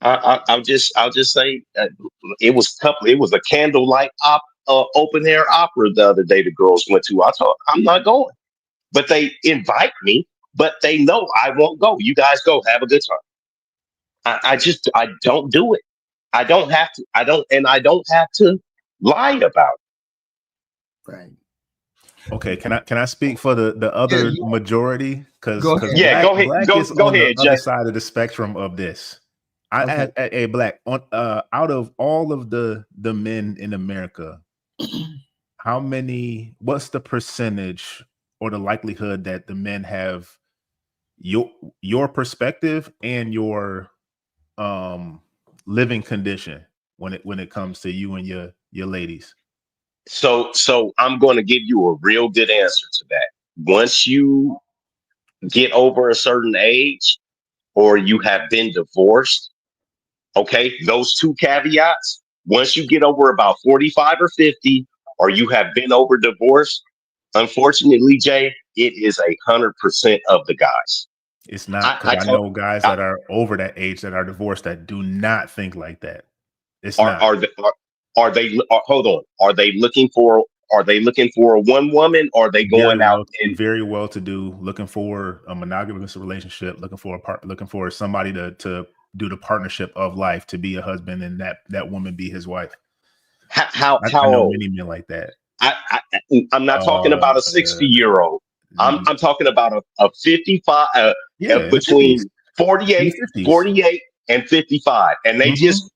S2: I'll just say it was a candlelight open air opera the other day the girls went to. I thought I'm not going, but they invite me, but they know I won't go. You guys go, have a good time. I don't do it. I don't have to. I don't have to lie about it.
S1: Right.
S3: Okay, can I speak for the other majority? Because
S2: go ahead.
S3: Black is on the other side of the spectrum of this. A Black on out of all of the men in America, what's the percentage or the likelihood that the men have your perspective and your living condition when it comes to you and your ladies?
S2: So I'm going to give you a real good answer to that. Once you get over a certain age or you have been divorced, okay, those two caveats, once you get over about 45 or 50, or you have been over divorce, unfortunately, Jay, it is 100% of the guys.
S3: It's not, because I know guys that are over that age that are divorced that do not think like that. It's not. Hold on. Are they looking for a one woman, or are they going out and very well to do, looking for a monogamous relationship, looking for somebody to do the partnership of life, to be a husband, and that woman be his wife?
S2: How
S3: I know many men like that.
S2: I'm not talking about a 60-year-old. I'm talking about a 55 between 48 and 55, and they just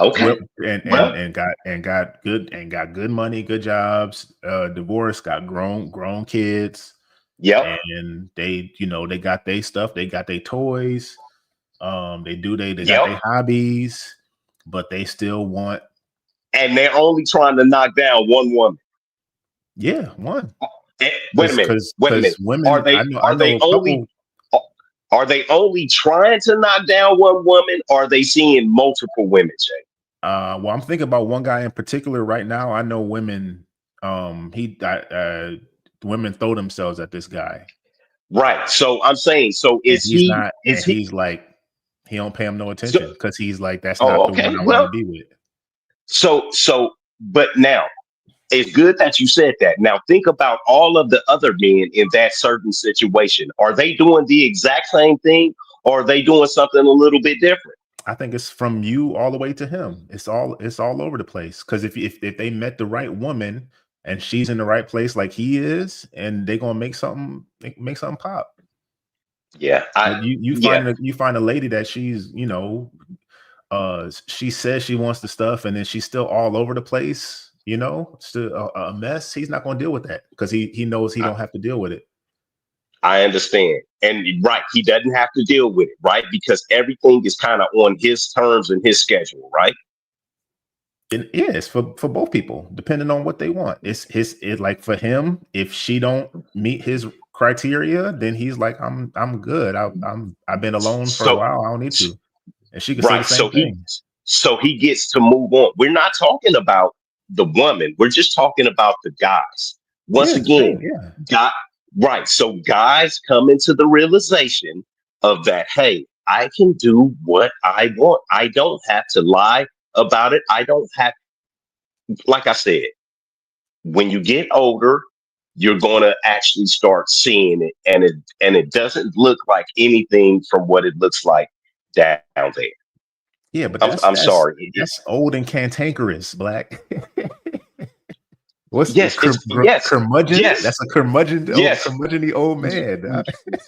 S3: and got good money, good jobs, divorced, got grown kids.
S2: Yeah,
S3: and they got their stuff, they got their toys, they got their hobbies, but they still want,
S2: and they're only trying to knock down one woman.
S3: Yeah, one.
S2: Wait a minute.
S3: Women,
S2: are they only trying to knock down one woman, or are they seeing multiple women, Jay?
S3: Well, I'm thinking about one guy in particular right now. I know women, women throw themselves at this guy.
S2: Right. So I'm saying,
S3: he's like, he don't pay him no attention, because he's like, that's not the one I want to be with.
S2: But now, it's good that you said that. Now think about all of the other men in that certain situation. Are they doing the exact same thing, or are they doing something a little bit different?
S3: I think it's from you all the way to him. It's all over the place. Because if they met the right woman and she's in the right place like he is, and they're gonna make something pop.
S2: Yeah,
S3: But you find a lady that she's, you know, she says she wants the stuff, and then she's still all over the place, you know, still a mess. He's not going to deal with that because he knows he don't have to deal with it.
S2: I understand. And right, he doesn't have to deal with it, right? Because everything is kind of on his terms and his schedule, right?
S3: And yeah, it's for both people, depending on what they want. It like for him, if she don't meet his criteria, then he's like, I'm good. I've been alone for a
S2: So
S3: while. I don't need to. And she could say the
S2: right,
S3: same thing.
S2: so he gets to move on. We're not talking about the woman. We're just talking about the guys.
S3: Yeah,
S2: Once
S3: it's the same.
S2: again,
S3: Yeah.
S2: got right. So guys come into the realization of that, hey, I can do what I want. I don't have to lie about it. I don't have, like I said, when you get older, you're going to actually start seeing it, and it doesn't look like anything from what it looks like down there.
S3: Yeah, but
S2: I'm sorry.
S3: that's old and cantankerous, Black. What's
S2: Yes, it's
S3: curmudgeon?
S2: yes,
S3: That's a curmudgeon,
S2: yes,
S3: curmudgeon-y old man.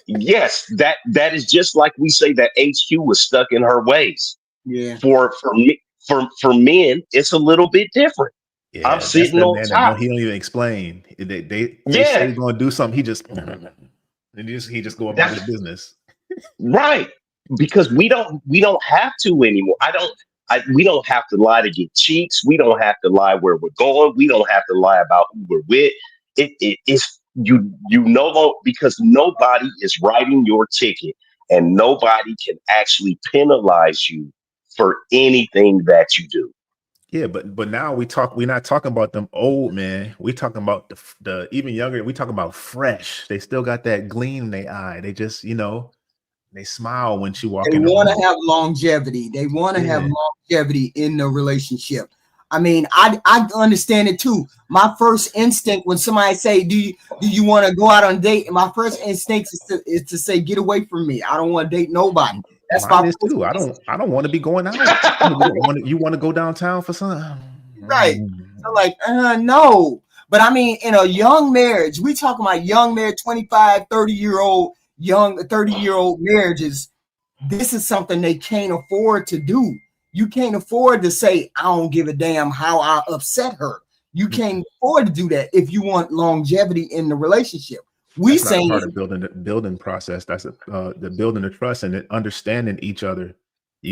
S2: yes. That is just like we say that HQ was stuck in her ways.
S1: Yeah.
S2: For me, for men, it's a little bit different. I'm
S3: Yeah, that's
S2: sitting
S3: the
S2: on
S3: man that
S2: top.
S3: he don't even explain. They say
S2: Yeah,
S3: he's going to do something. He just he just go about his
S2: that's
S3: business.
S2: right. Because we don't have to anymore. We don't have to lie to get cheeks. We don't have to lie where we're going. We don't have to lie about who we're with. It's you know, because nobody is writing your ticket, and nobody can actually penalize you for anything that you do.
S3: Yeah, but now we're not talking about them old man. We talking about the even younger. We talking about fresh. They still got that gleam in their eye. They just, you know, they smile when she walk
S1: They
S3: in the
S1: want
S3: room.
S1: to have longevity. They want to have
S3: Yeah.
S1: longevity in the relationship. I mean, I understand it too. My first instinct when somebody say, "Do you want to go out on a date?" My first instinct is to say, "Get away from me. I don't want to date nobody." That's
S3: Mine
S1: my
S3: is
S1: first
S3: too. I
S1: instinct.
S3: don't want to be going out. You want to go downtown for something?
S1: Right. So like, no. But I mean, in a young marriage, we talking about young marriage, 25, 30-year-old, young 30-year-old marriages. This is something they can't afford to do. You can't afford to say, I don't give a damn how I upset her. You can't afford to do that if you want longevity in the relationship. We
S3: That's not
S1: saying
S3: part of building the building process. That's the building the trust and understanding each other.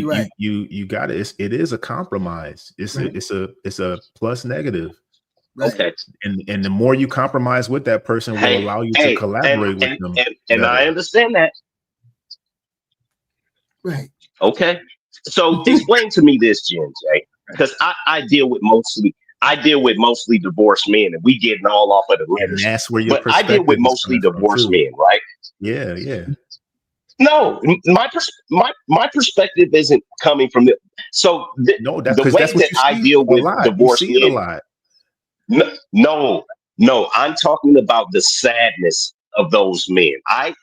S1: right.
S3: You got it. It is a compromise.
S1: Right.
S3: It's a plus negative.
S1: Right.
S2: Okay.
S3: And the more you compromise with that person will allow you to
S2: Hey,
S3: collaborate with them
S2: and I
S3: better.
S2: understand that.
S1: Right.
S2: Okay. So explain to me this, Jen J, because I deal with mostly divorced men, and we getting all off of the
S3: And
S2: letters.
S3: that's where your
S2: But I deal with
S3: perspective is
S2: mostly
S3: coming from
S2: divorced
S3: too.
S2: men, right?
S3: Yeah, yeah.
S2: No, my perspective isn't coming from the. So
S3: No, that's
S2: the
S3: because
S2: way
S3: that's what
S2: that
S3: you
S2: I
S3: see
S2: deal
S3: a
S2: with
S3: lot. You
S2: divorced
S3: see it a
S2: men,
S3: lot.
S2: no, no, I'm talking about the sadness of those men. I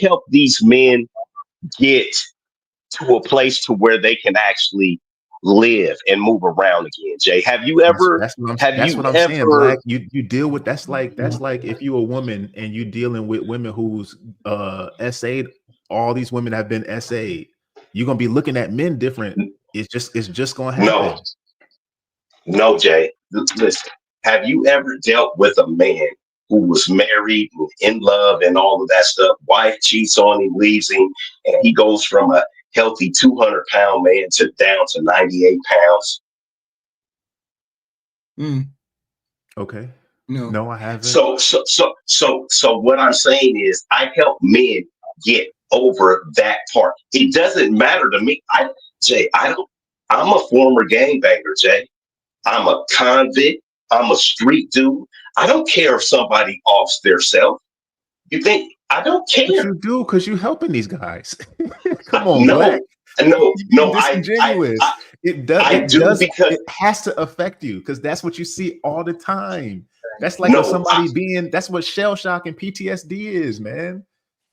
S2: help these men get to a place to where they can actually live and move around again. Jay,
S3: That's what I'm saying, Black. You deal with that's like if you a woman and you dealing with women who's SA'd, all these women have been SA'd. You're gonna be looking at men different. It's just gonna
S2: no,
S3: happen.
S2: no, Jay. Listen, have you ever dealt with a man who was married and in love and all of that stuff? Wife cheats on him, leaves him, and he goes from a healthy 200-pound man to down to 98 pounds.
S3: Okay.
S1: No.
S3: No, I haven't.
S2: So what I'm saying is I help men get over that part. It doesn't matter to me. I'm a former gangbanger, Jay. I'm a convict. I'm a street dude. I don't care if somebody offs their self. You think I don't
S3: But
S2: care?
S3: you do because you helping these guys. Come on, Black.
S2: No, no,
S3: You being
S2: no.
S3: disingenuous.
S2: I do because
S3: It has to affect you because that's what you see all the time. That's like when
S2: no.
S3: somebody that's what shell shock and PTSD is, man.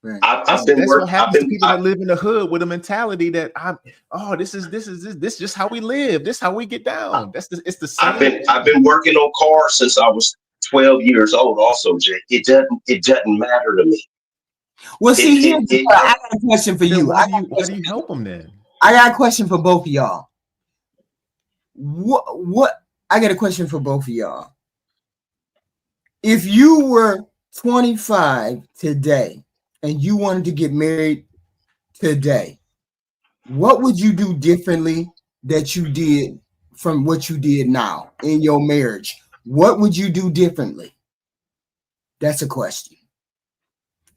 S1: Right.
S3: That's what happens to people that live in the hood with a mentality that this just how we live. This how we get down. It's the same.
S2: I've been working on cars since I was 12 years old. Also, Jay, it doesn't matter to me.
S1: Well, see,
S2: It, it,
S1: I got a question for
S3: Then
S1: you.
S3: why do you help them then?
S1: I got a question for both of y'all. What I got a question for both of y'all. If you were 25 today and you wanted to get married today, what would you do differently that you did from what you did now in your marriage? What would you do differently? That's a question.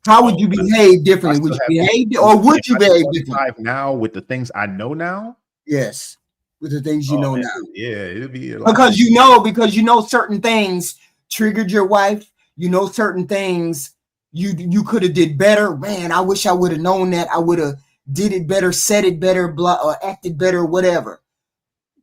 S1: How would you behave
S3: I
S1: differently? Would
S3: still
S1: you
S3: have
S1: behave or would
S3: if
S1: you
S3: I was
S1: behave differently?
S3: 25 now with the things I know now,
S1: Yes, with the things you
S3: oh
S1: know
S3: man,
S1: now.
S3: yeah, it'd be a lot.
S1: Because you know certain things triggered your wife. You know certain things you could have did better. Man, I wish I would have known that. I would have did it better, said it better, blah, or acted better, whatever.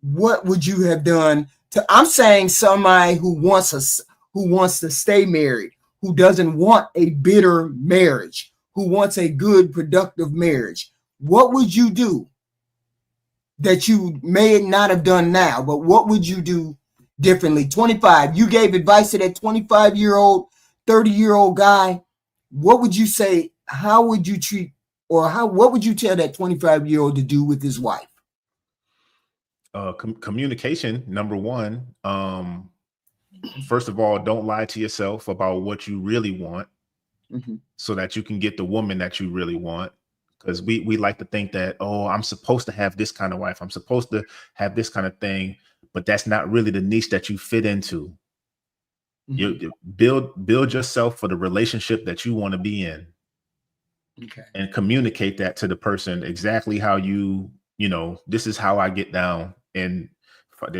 S1: What would you have done to I'm saying somebody who wants to stay married, who doesn't want a bitter marriage, who wants a good, productive marriage. What would you do that you may not have done now, but what would you do differently? 25, you gave advice to that 25-year-old, 30-year-old guy. What would you say? How would you treat what would you tell that 25-year-old to do with his wife?
S3: Communication, number one. First of all, don't lie to yourself about what you really want, so that you can get the woman that you really want. Because we like to think that, oh, I'm supposed to have this kind of wife, I'm supposed to have this kind of thing, but that's not really the niche that you fit into. You build yourself for the relationship that you want to be in. Okay. And communicate that to the person exactly how this is how I get down. And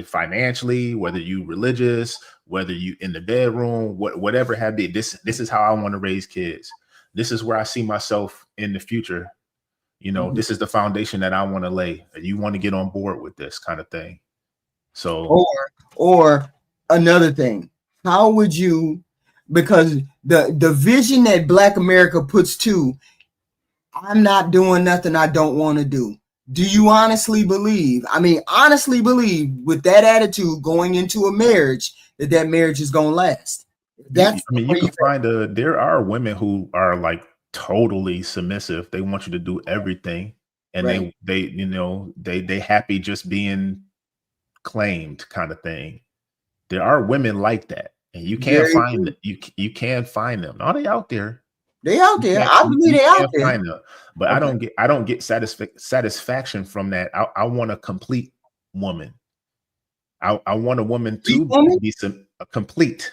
S3: financially, whether you religious, whether you in the bedroom, whatever have be, this is how I want to raise kids. This is where I see myself in the future. This is the foundation that I want to lay. You want to get on board with this kind of thing. So,
S1: or another thing, how would you, because the vision that Black America puts to, I'm not doing nothing I don't want to do. Do you honestly believe with that attitude going into a marriage that marriage is going to last?
S3: you can find there are women who are like totally submissive. They want you to do everything. And right. they happy just being claimed kind of thing. There are women like that. And you can't find them. You can't find them. Are they out there?
S1: They out there. I believe they out there.
S3: Find them. But okay. I don't get satisfaction from that. I want a complete woman. I want a woman to be complete.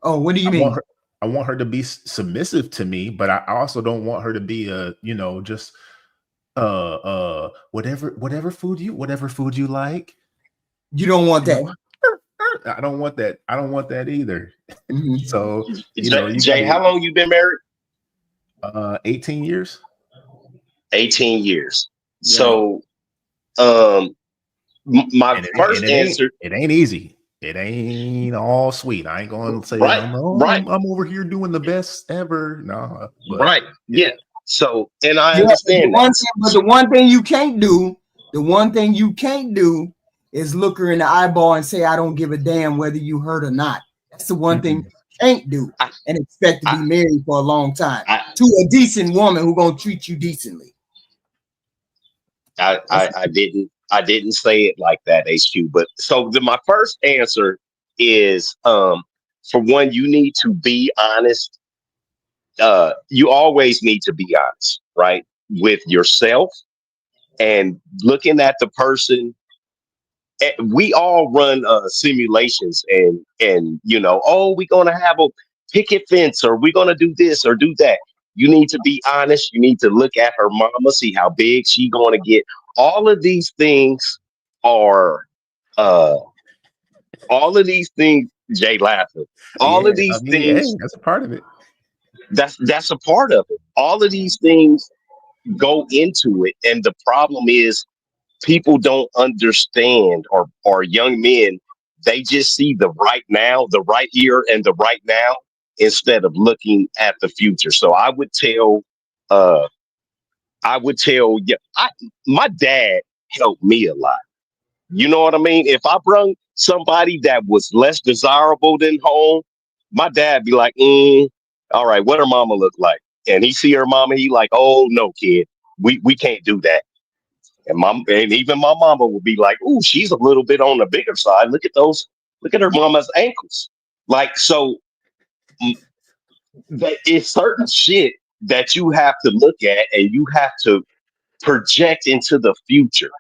S1: Oh, what do you mean?
S3: I want her to be submissive to me, but I also don't want her to be just whatever food you like.
S1: You don't want that.
S3: I don't want that. I don't want that either. So
S2: Jay, how long you been married?
S3: 18 years.
S2: 18 years. Yeah. So my first answer,
S3: it ain't easy. It ain't all sweet. I ain't going to say I'm over here doing the best ever. No.
S2: Right. Yeah. So, and I understand
S1: that. But the one thing you can't do is look her in the eyeball and say, I don't give a damn whether you hurt or not. That's the one thing you can't do and expect to be married for a long time to a decent woman who's going to treat you decently.
S2: I didn't say it like that, HQ. But so my first answer is, for one, you need to be honest. You always need to be honest, right? With yourself and looking at the person. We all run simulations and we're going to have a picket fence or we're going to do this or do that. You need to be honest. You need to look at her mama, see how big she going to get. All of these things are, Jay laughing. All of these things.
S3: That's a part of it.
S2: That's a part of it. All of these things go into it. And the problem is people don't understand or young men, they just see the right now, the right here and the right now instead of looking at the future. So I would tell my dad helped me a lot. You know what I mean? If I brought somebody that was less desirable than home, my dad be like, all right, what her mama look like? and he see her mama, he like, oh no, kid, we can't do that. And even my mama would be like, ooh, she's a little bit on the bigger side. Look at her mama's ankles. Like, so that it's certain shit that you have to look at and you have to project into the future.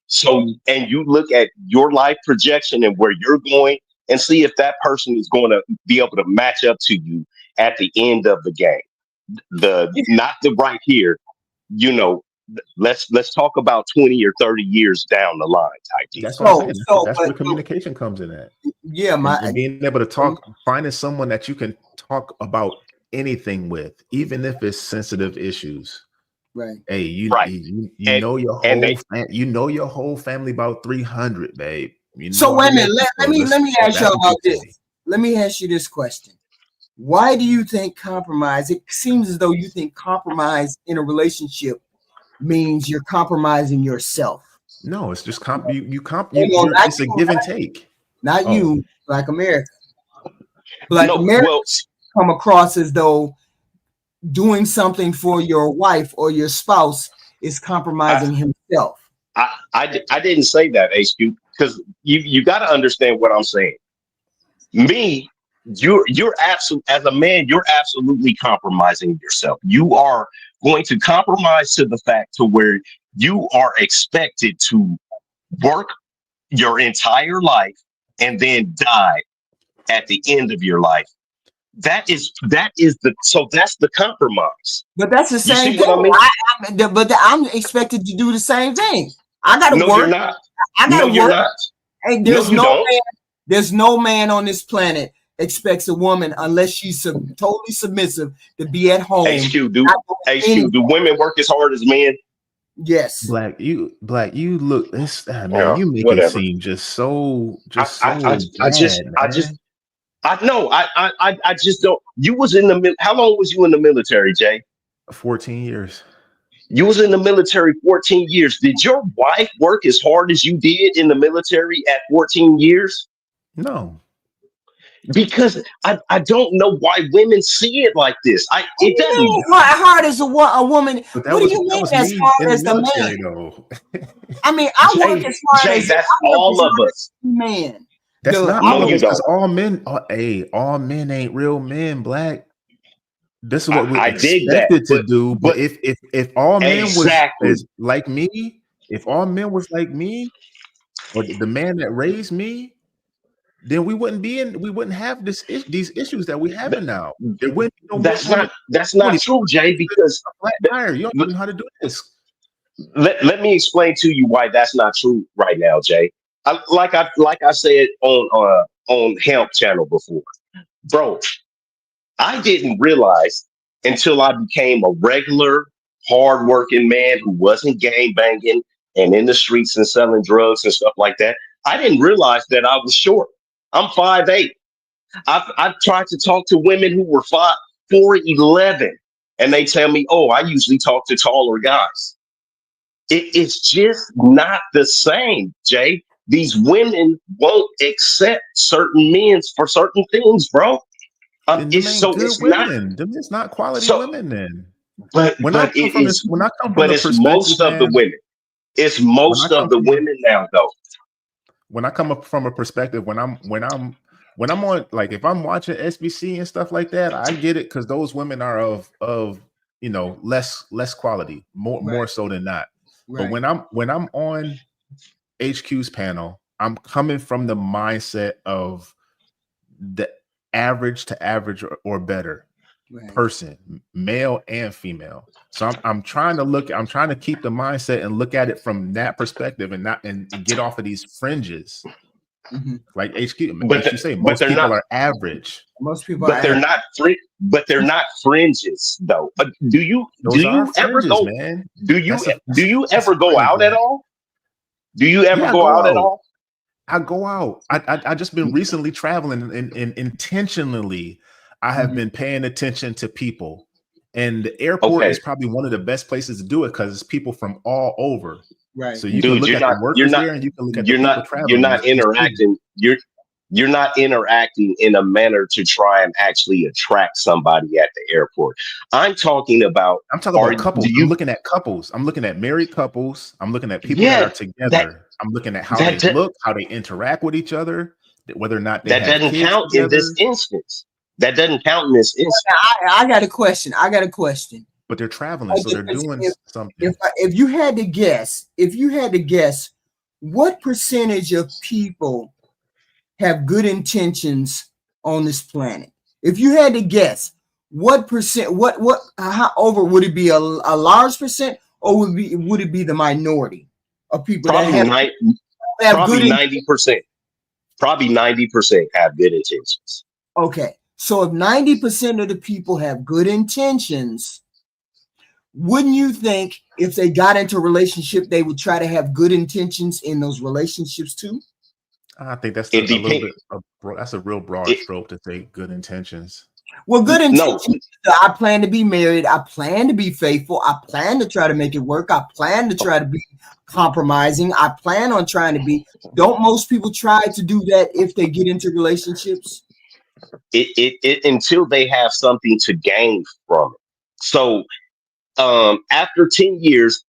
S2: So, and you look at your life projection and where you're going and see if that person is going to be able to match up to you at the end of the game. Not the right here, you know, let's talk about 20 or 30 years down the line type deal.
S3: That's what I'm saying. That's where the communication comes in at.
S1: Yeah,
S3: and being able to talk, finding someone that you can talk about anything with, even if it's sensitive issues.
S1: Right.
S3: Hey, you know your whole family about 300, babe.
S1: So wait a minute. Let me ask you about this. Let me ask you this question. Why do you think compromise? It seems as though you think compromise in a relationship means you're compromising yourself.
S3: No, it's just it's a give and take.
S1: Not you, Black America. Black Americans come across as though doing something for your wife or your spouse is compromising himself.
S2: I didn't say that, HQ, because you got to understand what I'm saying. Me, you're absolutely, as a man, you're absolutely compromising yourself. You are going to compromise to the fact to where you are expected to work your entire life and then die at the end of your life. That's the compromise.
S1: But that's the same thing. I mean? But I'm expected to do the same thing. I gotta work.
S2: You're not.
S1: I gotta work.
S2: You're not.
S1: Hey, there's no man on this planet expects a woman unless she's totally submissive to be at home.
S2: HQ, do women work as hard as men?
S1: Yes.
S3: Black, you look this man. You make it seem just so I
S2: just don't. You was in the. How long was you in the military, Jay?
S3: 14 years.
S2: You was in the military 14 years. Did your wife work as hard as you did in the military at 14 years?
S3: No.
S2: Because I don't know why women see it like this. It doesn't.
S1: Hard as a woman. What do you mean as hard as the man?
S3: Though.
S1: I mean, I work as hard as
S2: that's all of us.
S1: Man.
S3: That's not all of us, because all men ain't real men, Black. This is what we expected to do. But if all men was like me, if all men was like me, or the man that raised me, then we wouldn't have these issues that we have now.
S2: That's not true, Jay, because
S3: you don't know how to do this.
S2: Let me explain to you why that's not true right now, Jay. Like I said on Hemp Channel before, bro. I didn't realize until I became a regular, hardworking man who wasn't gang banging and in the streets and selling drugs and stuff like that. I didn't realize that I was short. I'm 5'8". I've tried to talk to women who were 4'11", and they tell me, "Oh, I usually talk to taller guys." It's just not the same, Jay. These women won't accept certain men for certain things, bro. It's
S3: not quality women then.
S2: But it's most of the women. It's most of the women now, though.
S3: When I come up from a perspective, when I'm on, like, if I'm watching SBC and stuff like that, I get it, because those women are of less quality, more so than not. Right. But when I'm on HQ's panel, I'm coming from the mindset of the average to average or better person, male and female. So I'm trying to keep the mindset and look at it from that perspective, and get off of these fringes. Mm-hmm. Like HQ say, most people are average.
S1: Most people,
S2: but they're not free. But they're not fringes, though. Do you ever go? Man. Do you ever go out at all? Do you ever go out at all?
S3: I go out. I just been recently traveling, and intentionally, I have been paying attention to people. And the airport is probably one of the best places to do it, because it's people from all over.
S1: Right.
S3: So you can look at the workers there, and you can look at the people traveling.
S2: You're not interacting. You're not interacting in a manner to try and actually attract somebody at the airport. I'm talking about,
S3: I'm talking about couples.
S2: do
S3: I'm
S2: you,
S3: looking at couples. I'm looking at married couples. I'm looking at people that
S2: yeah,
S3: are
S2: that,
S3: together. I'm looking at how they
S2: that,
S3: look, how they interact with each other, whether or not they
S2: that
S3: have
S2: doesn't
S3: kids
S2: count in this
S3: together.
S2: instance. That doesn't count in this instance.
S1: I got a question. I got a question.
S3: But they're traveling, so they're doing something.
S1: If you had to guess, what percentage of people have good intentions on this planet? If you had to guess, what percent? How over would it be a large percent, or would it be the minority of people that
S2: Probably
S1: have good?
S2: 90%. Probably 90% have good intentions.
S1: Okay, so if 90% of the people have good intentions, wouldn't you think if they got into a relationship, they would try to have good intentions in those relationships too?
S3: I think that's
S2: It
S3: a little
S2: depends.
S3: bit. That's a real broad stroke to say good intentions.
S1: Well, good
S2: No,
S1: intentions. I plan to be married. I plan to be faithful. I plan to try to make it work. I plan to try to be compromising. I plan on trying to be. Don't most people try to do that if they get into relationships?
S2: it until they have something to gain from it. So after 10 years,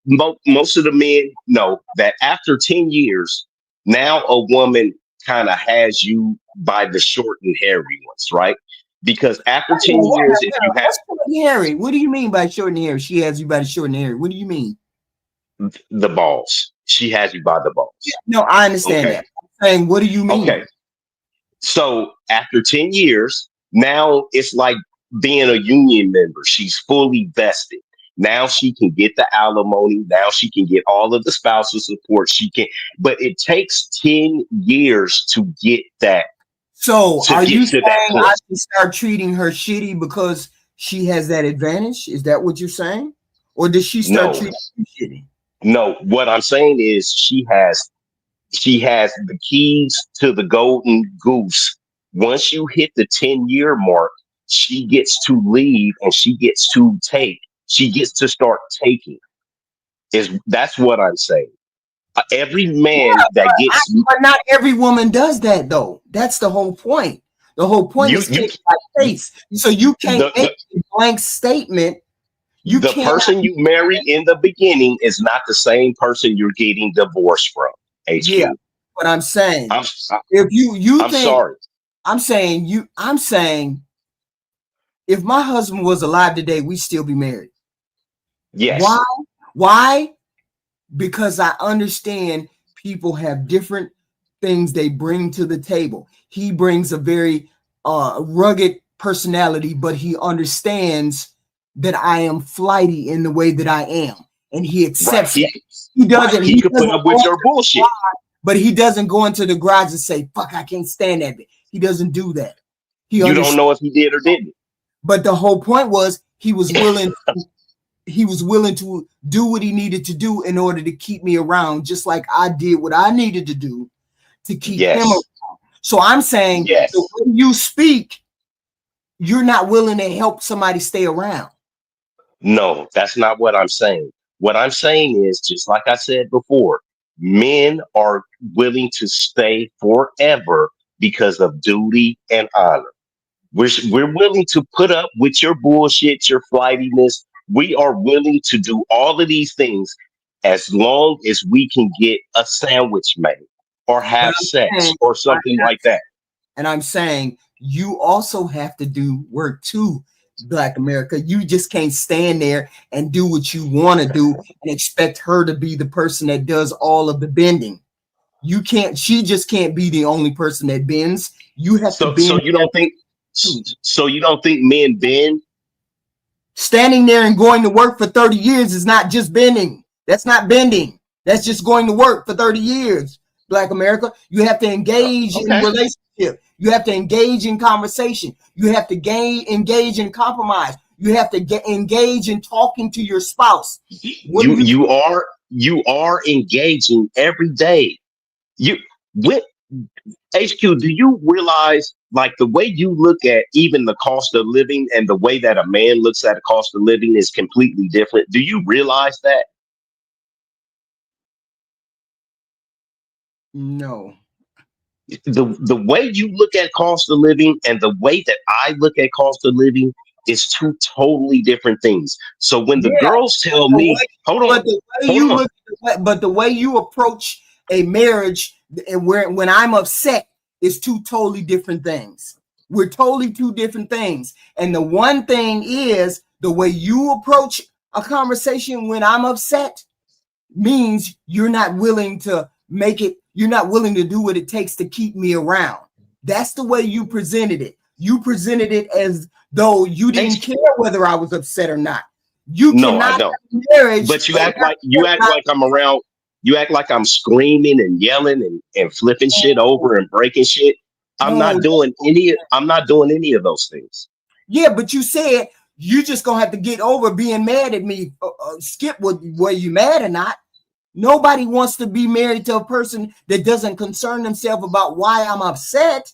S2: most of the men know that after 10 years, now a woman kind of has you by the short and hairy ones, right? Because after 10 years, if you have
S1: What's short and hairy? What do you mean by short and hairy? She has you by the short and hairy. What do you mean?
S2: the balls, she has you by the balls.
S1: Yeah, no, I understand
S2: Okay.
S1: that. I'm saying, what do you mean?
S2: Okay. So after 10 years, now it's like being a union member. She's fully vested. Now she can get the alimony. Now she can get all of the spousal support. She can, but it takes 10 years to get that.
S1: So
S2: To
S1: are you
S2: get to that
S1: saying I
S2: point.
S1: should start treating her shitty because she has that advantage? Is that what you're saying? Or did she start
S2: No,
S1: treating you shitty?
S2: no. What I'm saying is she has the keys to the golden goose. Once you hit the 10-year mark, she gets to leave and she gets to take. She gets to start taking. That's what I'm saying. Every man that gets
S1: But not every woman does that, though. That's the whole point. The whole point
S2: you,
S1: is case by case. So you can't
S2: the
S1: make a blank statement. You
S2: the
S1: can't.
S2: person you marry in the beginning is not the same person you're getting divorced from.
S1: Yeah,
S2: HQ.
S1: but I'm saying
S2: I'm
S1: if you
S2: I'm
S1: think
S2: sorry.
S1: I'm saying if my husband was alive today, we'd still be married.
S2: Yes.
S1: Why? Why? Because I understand people have different things they bring to the table. He brings a very rugged personality, but he understands that I am flighty in the way that I am, and he
S2: Right.
S1: accepts that. He doesn't.
S2: He could put up with your bullshit.
S1: But he doesn't go into the garage and say, "Fuck, I can't stand that bitch." He doesn't do that. He
S2: You don't
S1: understands.
S2: know if he did or didn't.
S1: But the whole point was he was willing to do what he needed to do in order to keep me around, just like I did what I needed to do to keep him around.
S2: Yes.
S1: So I'm saying
S2: Yes.
S1: the way you speak, you're not willing to help somebody stay around.
S2: No, that's not what I'm saying. What I'm saying is, just like I said before, men are willing to stay forever because of duty and honor. We're willing to put up with your bullshit, your flightiness. We are willing to do all of these things as long as we can get a sandwich made or have sex
S1: saying,
S2: or something like that.
S1: And I'm saying you also have to do work too, Black America. You just can't stand there and do what you want to do and expect her to be the person that does all of the bending. You can't, she just can't be the only person that bends. You have to
S2: So
S1: bend.
S2: so you don't think men bend?
S1: Standing there and going to work for 30 years is not just bending. That's not bending. That's just going to work for 30 years, Black America. You have to engage in
S2: Okay.
S1: relationship. You have to engage in conversation. You have to engage in compromise. You have to engage in talking to your spouse.
S2: You are engaging every day. You with HQ, do you realize like the way you look at even the cost of living and the way that a man looks at the cost of living is completely different? Do you realize that?
S1: No.
S2: the way you look at cost of living and the way that I look at cost of living is two totally different things. So when the
S1: Yeah,
S2: girls tell
S1: the
S2: me,
S1: way,
S2: hold on,
S1: but the way
S2: hold
S1: you
S2: on.
S1: look, but the way you approach a marriage and when I'm upset is two totally different things. We're totally two different things. And the one thing is the way you approach a conversation when I'm upset means you're not willing to make it, you're not willing to do what it takes to keep me around. That's the way you presented it. You presented it as though you didn't care whether I was upset or not. You
S2: No, I
S1: cannot
S2: don't.
S1: have a marriage
S2: But
S1: and
S2: you act like I'm around. You act like I'm screaming and yelling and flipping shit over and breaking shit.
S1: no,
S2: I'm not doing any of those things.
S1: yeah, but you said you just gonna have to get over being mad at me. Skip, were you mad or not? Nobody wants to be married to a person that doesn't concern themselves about why I'm upset.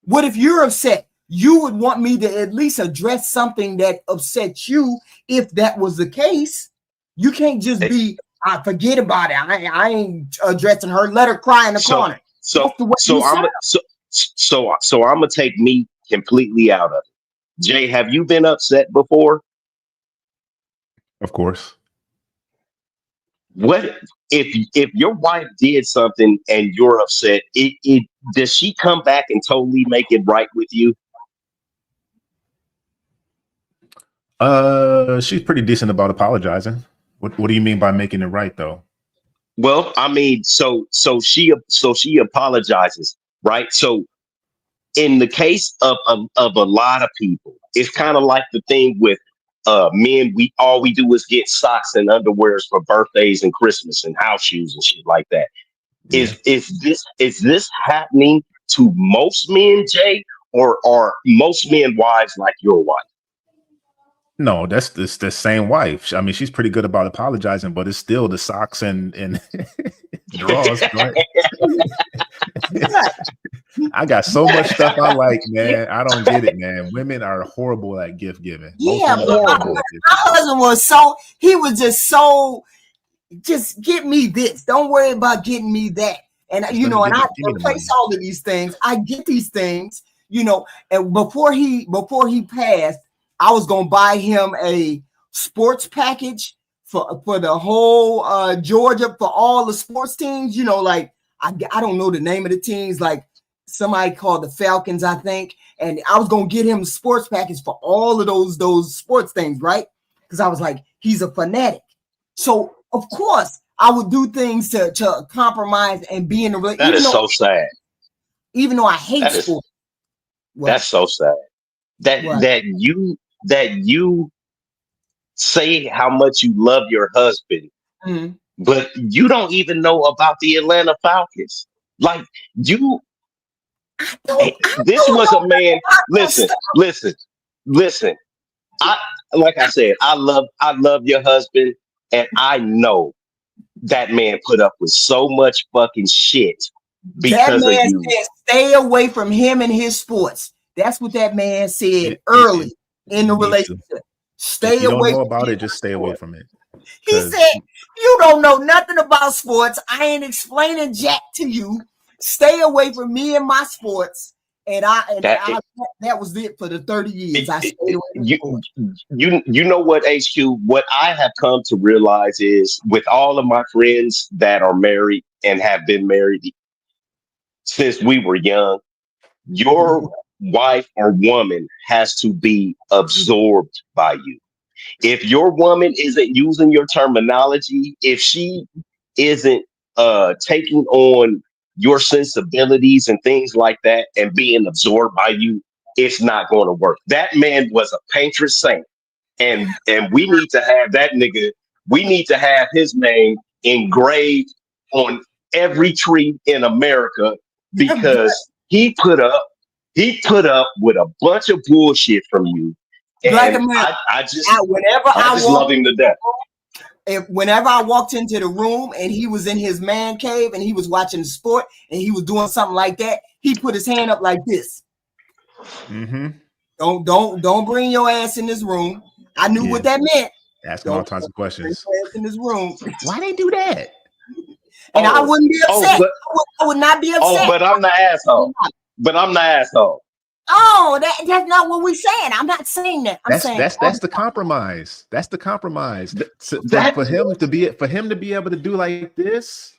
S1: What if you're upset? You would want me to at least address something that upsets you. If that was the case, you can't just be, I forget about it. I ain't addressing her. Let her cry in the
S2: So
S1: corner.
S2: so
S1: That's the way you
S2: so I'm
S1: sound.
S2: so I'm gonna take me completely out of it. Jay, have you been upset before?
S3: Of course.
S2: What if your wife did something and you're upset? It does she come back and totally make it right with you?
S3: She's pretty decent about apologizing. What do you mean by making it right, though?
S2: Well, I mean, so she apologizes, right? So in the case of a lot of people, it's kind of like the thing with men. We do is get socks and underwears for birthdays and Christmas and house shoes and shit like that.
S3: Yeah.
S2: Is this happening to most men, Jay, or are most men wives like your wife?
S3: No, that's the same wife. I mean, she's pretty good about apologizing, but it's still the socks and drawers. Right? I got so much stuff I like, man. I don't get it, man. Women are horrible at gift giving. Most
S1: Yeah,
S3: women
S1: but
S3: are
S1: my
S3: horrible at gift
S1: husband was he was just get me this. Don't worry about getting me that. And
S3: giving.
S1: and I
S3: Give me the money.
S1: replace all of these things. I get these things, and before he passed, I was gonna buy him a sports package for the whole Georgia, for all the sports teams. Like I don't know the name of the teams, like somebody called the Falcons, I think. And I was gonna get him a sports package for all of those sports things, right? Because I was like, he's a fanatic. So of course I would do things to compromise and be in the
S2: That is so sad.
S1: even though I hate
S2: That is
S1: sports.
S2: that's so sad. That
S1: What?
S2: that you say how much you love your husband,
S1: Mm-hmm.
S2: but you don't even know about the Atlanta Falcons. Like you,
S1: I
S2: this
S1: don't
S2: was
S1: know
S2: a man.
S1: that
S2: Listen,
S1: stuff.
S2: listen. I like I said, I love your husband, and I know that man put up with so much fucking shit
S1: That
S2: because of
S1: man
S2: you.
S1: said, "Stay away from him and his sports." That's what that man said early in the
S3: You need to.
S1: relationship.
S3: If
S1: Stay
S3: you don't
S1: away
S3: know
S1: from
S3: about
S1: him
S3: it, just stay away from it.
S1: He said, "You don't know nothing about sports. I ain't explaining jack to you. Stay away from me and my sports." And that was it for the 30 years. I stayed away from
S2: you
S1: sports.
S2: you know what, HQ, what I have come to realize is with all of my friends that are married and have been married since we were young, your wife or woman has to be absorbed by you. If your woman isn't using your terminology, if she isn't taking on your sensibilities and things like that and being absorbed by you, it's not going to work. That man was a patron saint, and we need to have that nigga. We need to have his name engraved on every tree in America because he put up with a bunch of bullshit from you,
S1: Black
S2: and
S1: America.
S2: I just
S1: Whenever
S2: I just love him to death.
S1: whenever I walked into the room and he was in his man cave and he was watching the sport and he was doing something like that, he put his hand up like this.
S3: Mm-hmm.
S1: Don't bring your ass in this room. I knew what that meant.
S3: Asking all kinds of questions.
S1: In this room.
S3: Why they do that?
S1: and I wouldn't be
S2: oh,
S1: upset.
S2: but
S1: I would not be
S2: oh,
S1: upset.
S2: but I'm the asshole. But I'm the asshole.
S1: Oh, that's not what we're saying. I'm not saying that. I'm saying
S3: That's the compromise. That's the compromise. So
S2: That
S3: for him to be able to do like this,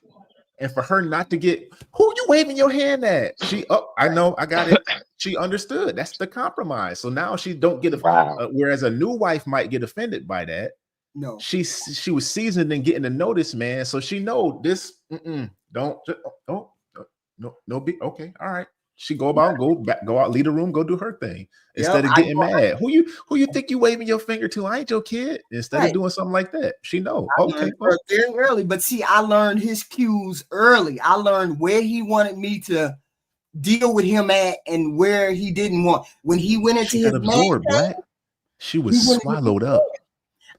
S3: and for her not to get, who you waving your hand at? I know, I got it. She understood. That's the compromise. So now she don't get
S2: wow.
S3: whereas a new wife might get offended by that.
S1: no.
S3: She was seasoned in getting to know this man, so she know this. Don't no be okay. All right. She go out, leave the room, go do her thing instead of getting mad. Who you think you waving your finger to? I ain't your kid. Instead of doing something like that, she know. Okay,
S1: very early. But see, I learned his cues early. I learned where he wanted me to deal with him at and where he didn't want. When he went into his
S3: absorbed, Black. She was swallowed up.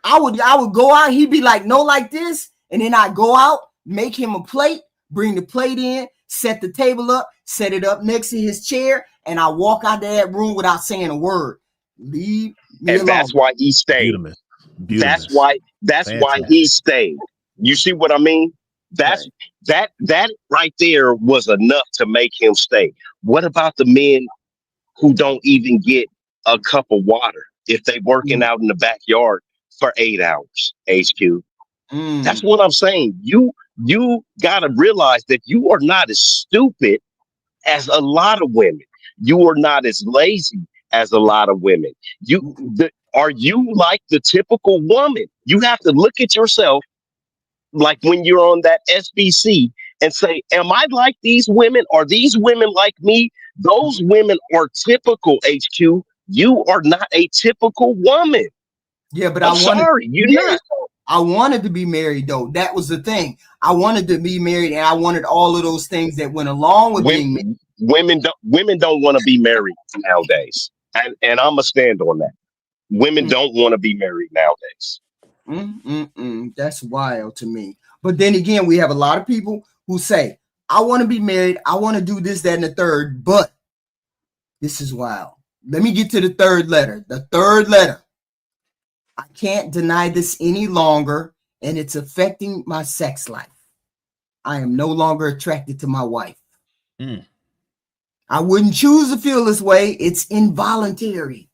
S1: I would go out. He'd be like, no, like this, and then I go out, make him a plate, bring the plate in, set the table up, set it up next to his chair, and I walk out of that room without saying a word. Leave me alone.
S2: That's why he stayed. That's why he stayed. You see what I mean? That right there was enough to make him stay. What about the men who don't even get a cup of water if they working out in the backyard for 8 hours? HQ. That's what I'm saying. You gotta realize that you are not as stupid as a lot of women. You are not as lazy as a lot of women. Are you like the typical woman? You have to look at yourself like when you're on that SBC and say, am I like these women? Are these women like me? Those women are typical, HQ. You are not a typical woman.
S1: Yeah, but
S2: I'm sorry, you're not.
S1: I wanted to be married, though. That was the thing. I wanted to be married, and I wanted all of those things that went along with being married.
S2: Women don't want to be married nowadays, and I'm gonna stand on that. Women don't want to be married nowadays.
S1: That's wild to me. But then again, we have a lot of people who say, I want to be married. I want to do this, that, and the third. But this is wild. Let me get to the third letter. The third letter. I can't deny this any longer, and it's affecting my sex life. I am no longer attracted to my wife. I wouldn't choose to feel this way. It's involuntary.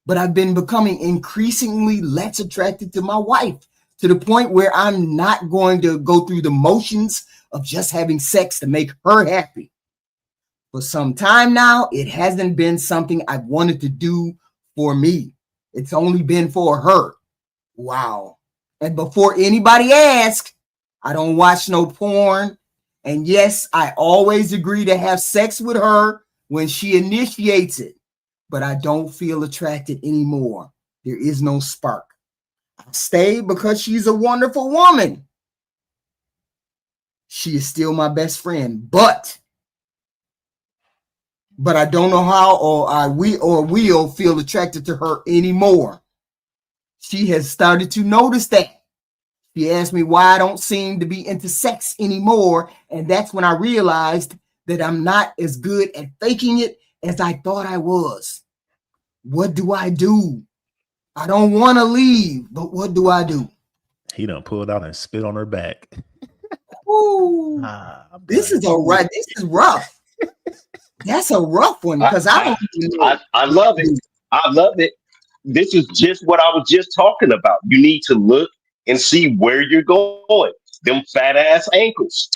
S1: But I've been becoming increasingly less attracted to my wife, to the point where I'm not going to go through the motions of just having sex to make her happy. For some time now, it hasn't been something I've wanted to do for me. It's only been for her. Wow. And before anybody asks, I don't watch no porn. And yes, I always agree to have sex with her when she initiates it. But I don't feel attracted anymore. There is no spark. I stay because she's a wonderful woman. She is still my best friend, but I don't know how we will feel attracted to her anymore. She has started to notice that. She asked me why I don't seem to be into sex anymore, and that's when I realized that I'm not as good at faking it as I thought I was. What do I do? I don't want to leave, but what do I do?
S3: He done pulled out and spit on her back.
S1: Ooh, this is right. This is rough. That's a rough one because I
S2: love it. I love it. This is just what I was just talking about. You need to look and see where you're going. Them fat ass ankles.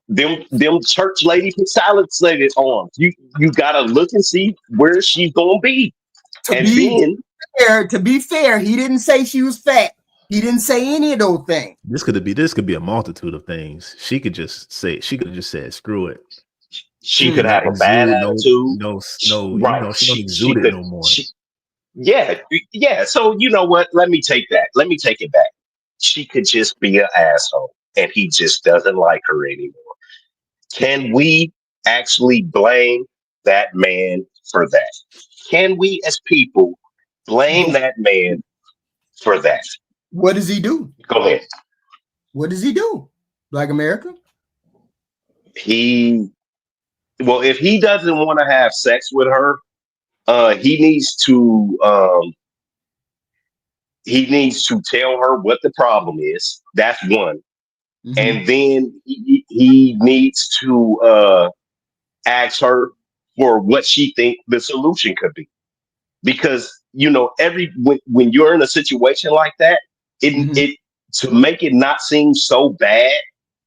S2: Them church lady with salad-slated arms. You gotta look and see where she's gonna be. To
S1: be fair, he didn't say she was fat. He didn't say any of those things.
S3: This could be a multitude of things. She could have just said, screw it.
S2: She could have a bad attitude.
S3: Right. She don't exude it no more.
S2: Yeah. So you know what? Let me take that. Let me take it back. She could just be an asshole, and he just doesn't like her anymore. Can we actually blame that man for that? Can we, as people, blame that man for that?
S1: What does he do?
S2: Go ahead.
S1: What does he do? Black America?
S2: If he doesn't want to have sex with her, he needs to tell her what the problem is. That's one. and then he needs to ask her for what she think the solution could be. Because when you're in a situation like that, it to make it not seem so bad,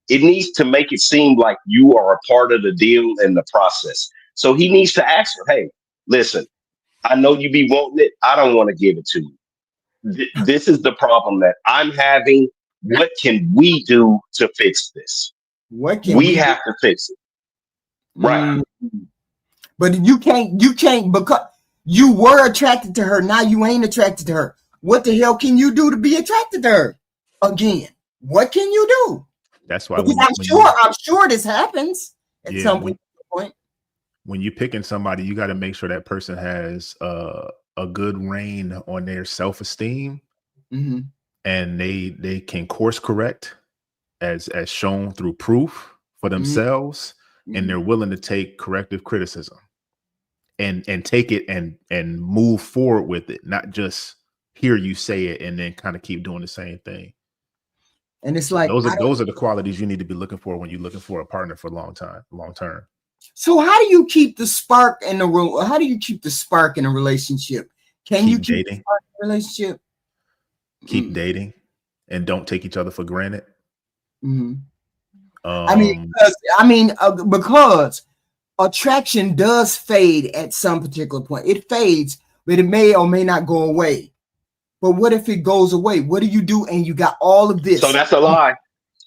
S2: it needs to make it seem like you are a part of the deal and the process. So he needs to ask her, hey, listen, I know you be wanting it. I don't want to give it to you. This is the problem that I'm having. What can we do to fix this?
S1: What can
S2: We
S1: we
S2: have to fix it. Right.
S1: But you can't because you were attracted to her. Now you ain't attracted to her. What the hell can you do to be attracted to her again? What can you do?
S3: That's why
S1: I'm sure this happens at some point.
S3: When you're picking somebody, you got to make sure that person has a good reign on their self-esteem, and they can course correct as shown through proof for themselves, and they're willing to take corrective criticism and take it and move forward with it, not just hear you say it and then kind of keep doing the same thing.
S1: And it's like
S3: those are the qualities you need to be looking for when you're looking for a partner for long term.
S1: So how do you keep the spark in the room? How do you keep the spark in a relationship? Can you keep the spark in a relationship?
S3: Keep dating and don't take each other for granted.
S1: Because attraction does fade at some particular point. It fades, but it may or may not go away. But what if it goes away? What do you do? And you got all of this.
S2: So that's a lie.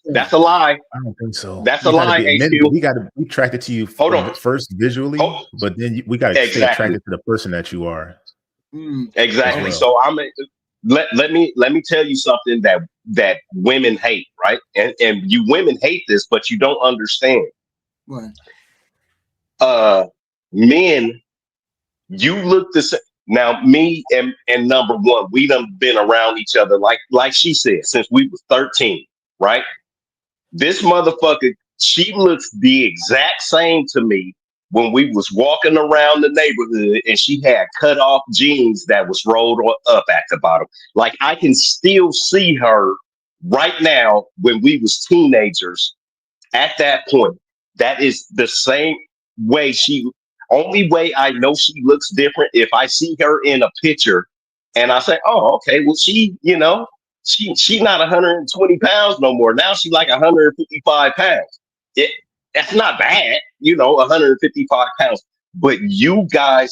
S2: That's a lie.
S3: I don't think so.
S2: That's a lie.
S3: We got to be attracted to you first visually, but then we got to stay attracted to the person that you are.
S2: Exactly. Well. So let me tell you something that women hate, right? And you women hate this, but you don't understand.
S1: What?
S2: Men, you look the same. Now, me and number one, we done been around each other, like she said, since we was 13, right? This motherfucker, she looks the exact same to me when we was walking around the neighborhood and she had cut off jeans that was rolled up at the bottom. Like, I can still see her right now when we was teenagers at that point. That is the same way only way I know she looks different if I see her in a picture and I say, oh, okay, well, she not 120 pounds no more. Now she's like 155 pounds. That's not bad, 155 pounds. But you guys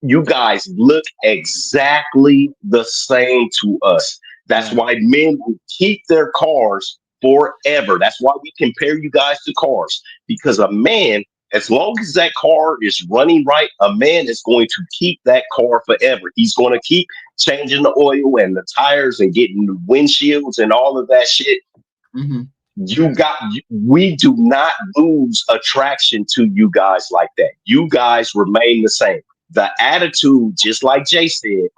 S2: look exactly the same to us. That's why men will keep their cars forever. That's why we compare you guys to cars, because a man, as long as that car is running right, a man is going to keep that car forever. He's going to keep changing the oil and the tires and getting the windshields and all of that shit. We do not lose attraction to you guys like that. You guys remain the same. The attitude, just like Jay said,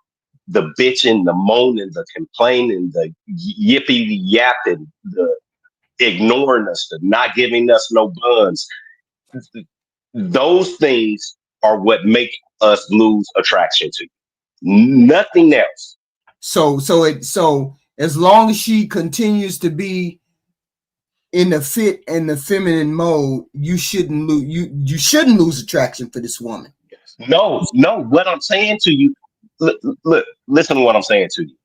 S2: the bitching, the moaning, the complaining, the yippee yapping, the ignoring us, the not giving us no buns. Those things are what make us lose attraction to you. Nothing else.
S1: So as long as she continues to be in the fit and the feminine mode, you shouldn't lose attraction for this woman.
S2: No. What I'm saying to you, look, listen to what I'm saying to you.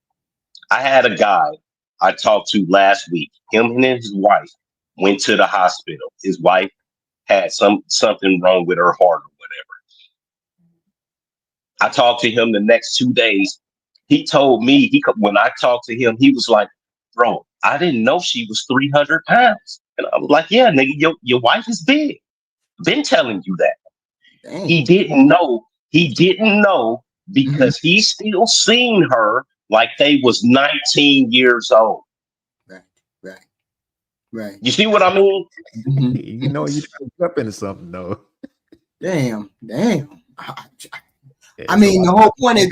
S2: I had a guy I talked to last week. Him and his wife went to the hospital. His wife had something wrong with her heart or whatever. I talked to him the next 2 days. He told me, when I talked to him, he was like, bro, I didn't know she was 300 pounds. And I was like, yeah, nigga, your wife is big. Been telling you that. Dang. He didn't know because he's still seen her like they was 19 years old.
S1: Right.
S2: You see what I mean?
S3: You up into something though.
S1: Damn. I mean, the whole point is,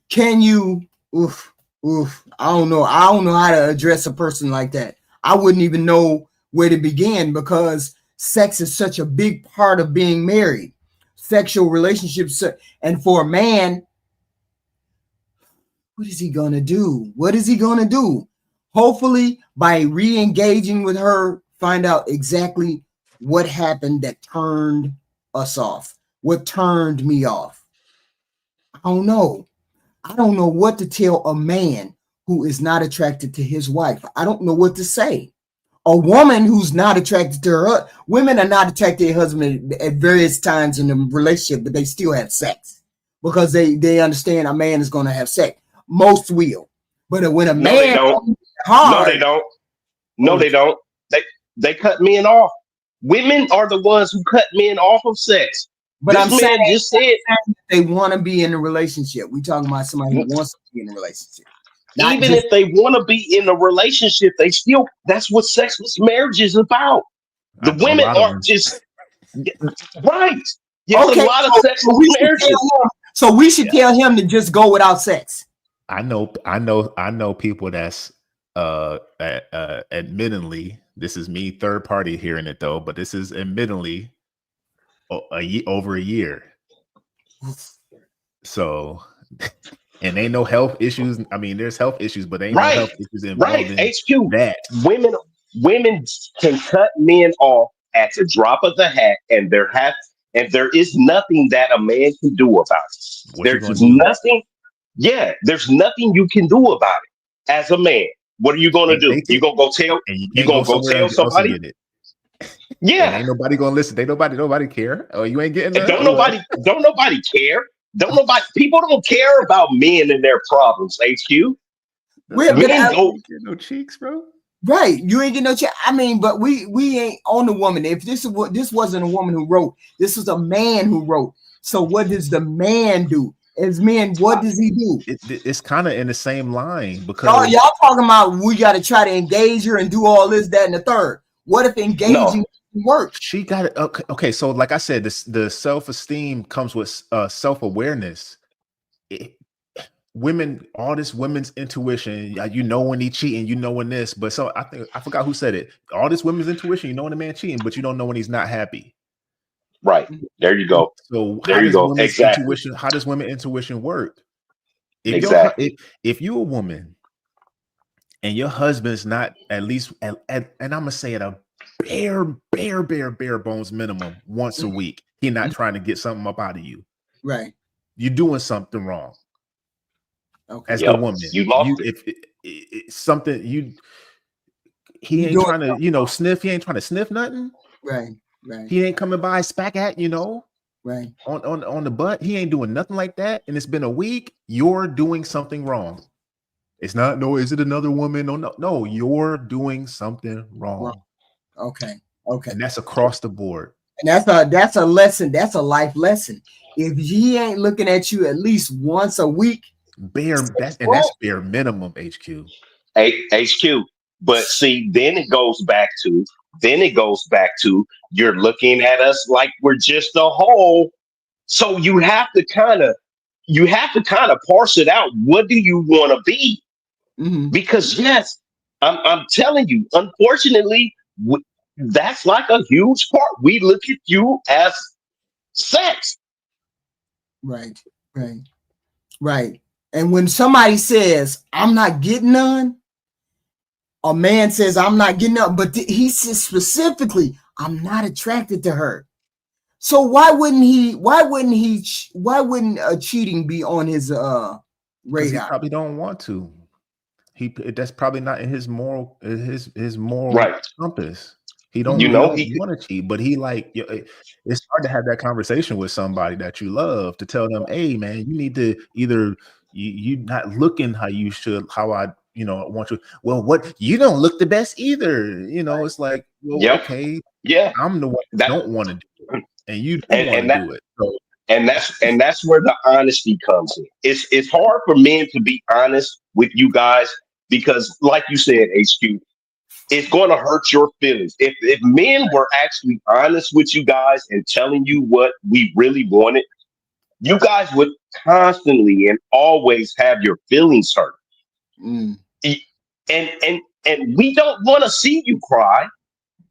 S1: can you? I don't know how to address a person like that. I wouldn't even know where to begin, because sex is such a big part of being married. Sexual relationships, and for a man, what is he gonna do? Hopefully, by re-engaging with her, find out exactly what happened that turned us off. What turned me off? I don't know. I don't know what to tell a man who is not attracted to his wife. I don't know what to say. A woman who's not attracted to her, women are not attracted to their husband at various times in the relationship, but they still have sex because they understand a man is going to have sex. Most will, but when a
S2: No, they
S1: man
S2: don't. No, they
S1: hard,
S2: don't. No,
S1: oh,
S2: they don't. They they cut men off. Women are the ones who cut men off of sex.
S1: but
S2: This
S1: I'm saying
S2: man just said,
S1: they want to be in a relationship. We talking about somebody who wants to be in a relationship, not
S2: even
S1: just
S2: if they want to be in a relationship, they still, that's what sexless marriage is about. The
S3: I know a
S2: women
S3: lot of
S2: aren't
S3: them.
S2: just right. There's a
S1: okay.
S2: lot of
S1: So
S2: sexless
S1: we should
S2: marriages.
S1: tell him. So we should
S3: Yeah.
S1: tell him to just go without sex.
S3: I know people that's admittedly, this is me third party hearing it though, but this is admittedly over a year. So and ain't no health issues. I mean, there's health issues, but ain't no
S2: Right,
S3: health issues
S2: right.
S3: involved in
S2: HQ.
S3: that.
S2: Women can cut men off at the drop of the hat, and there is nothing that a man can do about it.
S3: What you
S2: There's
S3: gonna do?
S2: nothing. Yeah, there's nothing you can do about it as a man. What are you gonna
S3: Can't
S2: do?
S3: take it, and you
S2: You
S3: can't go
S2: gonna go
S3: somewhere
S2: tell
S3: else and
S2: somebody?
S3: get it. And
S2: Yeah.
S3: ain't nobody gonna listen. Ain't nobody care. Oh, you ain't getting
S2: And
S3: none. Oh well.
S2: don't nobody care. Don't nobody people don't care about men and their problems, HQ.
S1: We're, but
S2: Men go
S3: Ain't getting no cheeks, bro.
S1: right, you ain't get no chance. I mean, but we ain't on the woman. If this is what this wasn't a woman who wrote, this was a man who wrote. So what does the man do? As men, what does he do?
S3: It's kind of in the same line
S1: Y'all,
S3: because
S1: y'all talking about we got to try to engage her and do all this, that, and the third. What if
S2: no.
S1: engaging doesn't work?
S3: she got it. Okay, so like I said, the self-esteem comes with self-awareness. Women, all this women's intuition, you know when he cheating, you know when this, but so I think I forgot who said it. All this women's intuition, you know when a man cheating, but you don't know when he's not happy.
S2: Right. There you go.
S3: So
S2: There you go. Exactly.
S3: how does women intuition work?
S2: Exactly.
S3: If you're a woman and your husband's not at least and I'm gonna say at a bare bones minimum once a week, he not trying to get something up out of you.
S1: Right.
S3: You're doing something wrong.
S1: Okay.
S3: As the woman,
S2: You lost it.
S3: if something he
S1: You
S3: ain't
S1: doing
S3: trying to sniff. He ain't trying to sniff nothing.
S1: right. Right.
S3: He ain't coming by spack at
S1: Right.
S3: on the butt. He ain't doing nothing like that. And it's been a week. You're doing something wrong. It's not no. Is it another woman? No. You're doing something wrong.
S1: Okay. Okay.
S3: And that's across the board.
S1: And that's a lesson. That's a life lesson. If he ain't looking at you at least once a week,
S3: That's bare minimum. HQ.
S2: HQ. But see, then it goes back to you're looking at us like we're just a whole. So you have to kind of parse it out. What do you want to be?
S1: mm-hmm.
S2: Because yes, I'm telling you, unfortunately, that's like a huge part. We look at you as sex.
S1: Right. Right. Right. And when somebody says, I'm not getting none, a man says, I'm not getting none, but he says specifically, I'm not attracted to her. So why wouldn't cheating be on his
S3: Because he
S1: radar?
S3: probably don't want to. That's probably not in his moral
S2: Right.
S3: compass. He don't
S2: He
S3: want to cheat, but it's hard to have that conversation with somebody that you love to tell them, hey man, you need to either you not looking how you should, how I want you. Well, what you don't look the best either. It's like, well,
S2: Yep.
S3: okay,
S2: Yeah.
S3: I'm the one that don't want to do it, and you do want to do it. So,
S2: and that's where the honesty comes in. It's hard for men to be honest with you guys because, like you said, HQ, it's going to hurt your feelings. If men were actually honest with you guys and telling you what we really wanted, you guys would constantly and always have your feelings hurt.
S1: Mm.
S2: And we don't want to see you cry,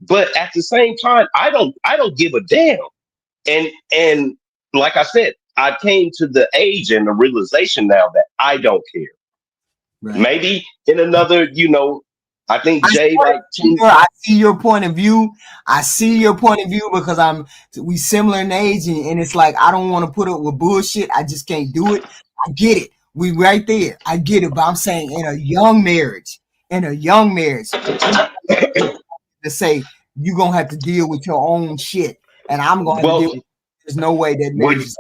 S2: but at the same time, I don't give a damn. And like I said, I came to the age and the realization now that I don't care.
S1: Right.
S2: Maybe in another, I think Jay like
S1: I see your point of view. I see your point of view because we similar in age, and it's like I don't want to put up with bullshit. I just can't do it. I get it. We right there. I get it. But I'm saying in a young marriage, to say you're gonna have to deal with your own shit, and I'm gonna have to deal with. There's no way that marriage is.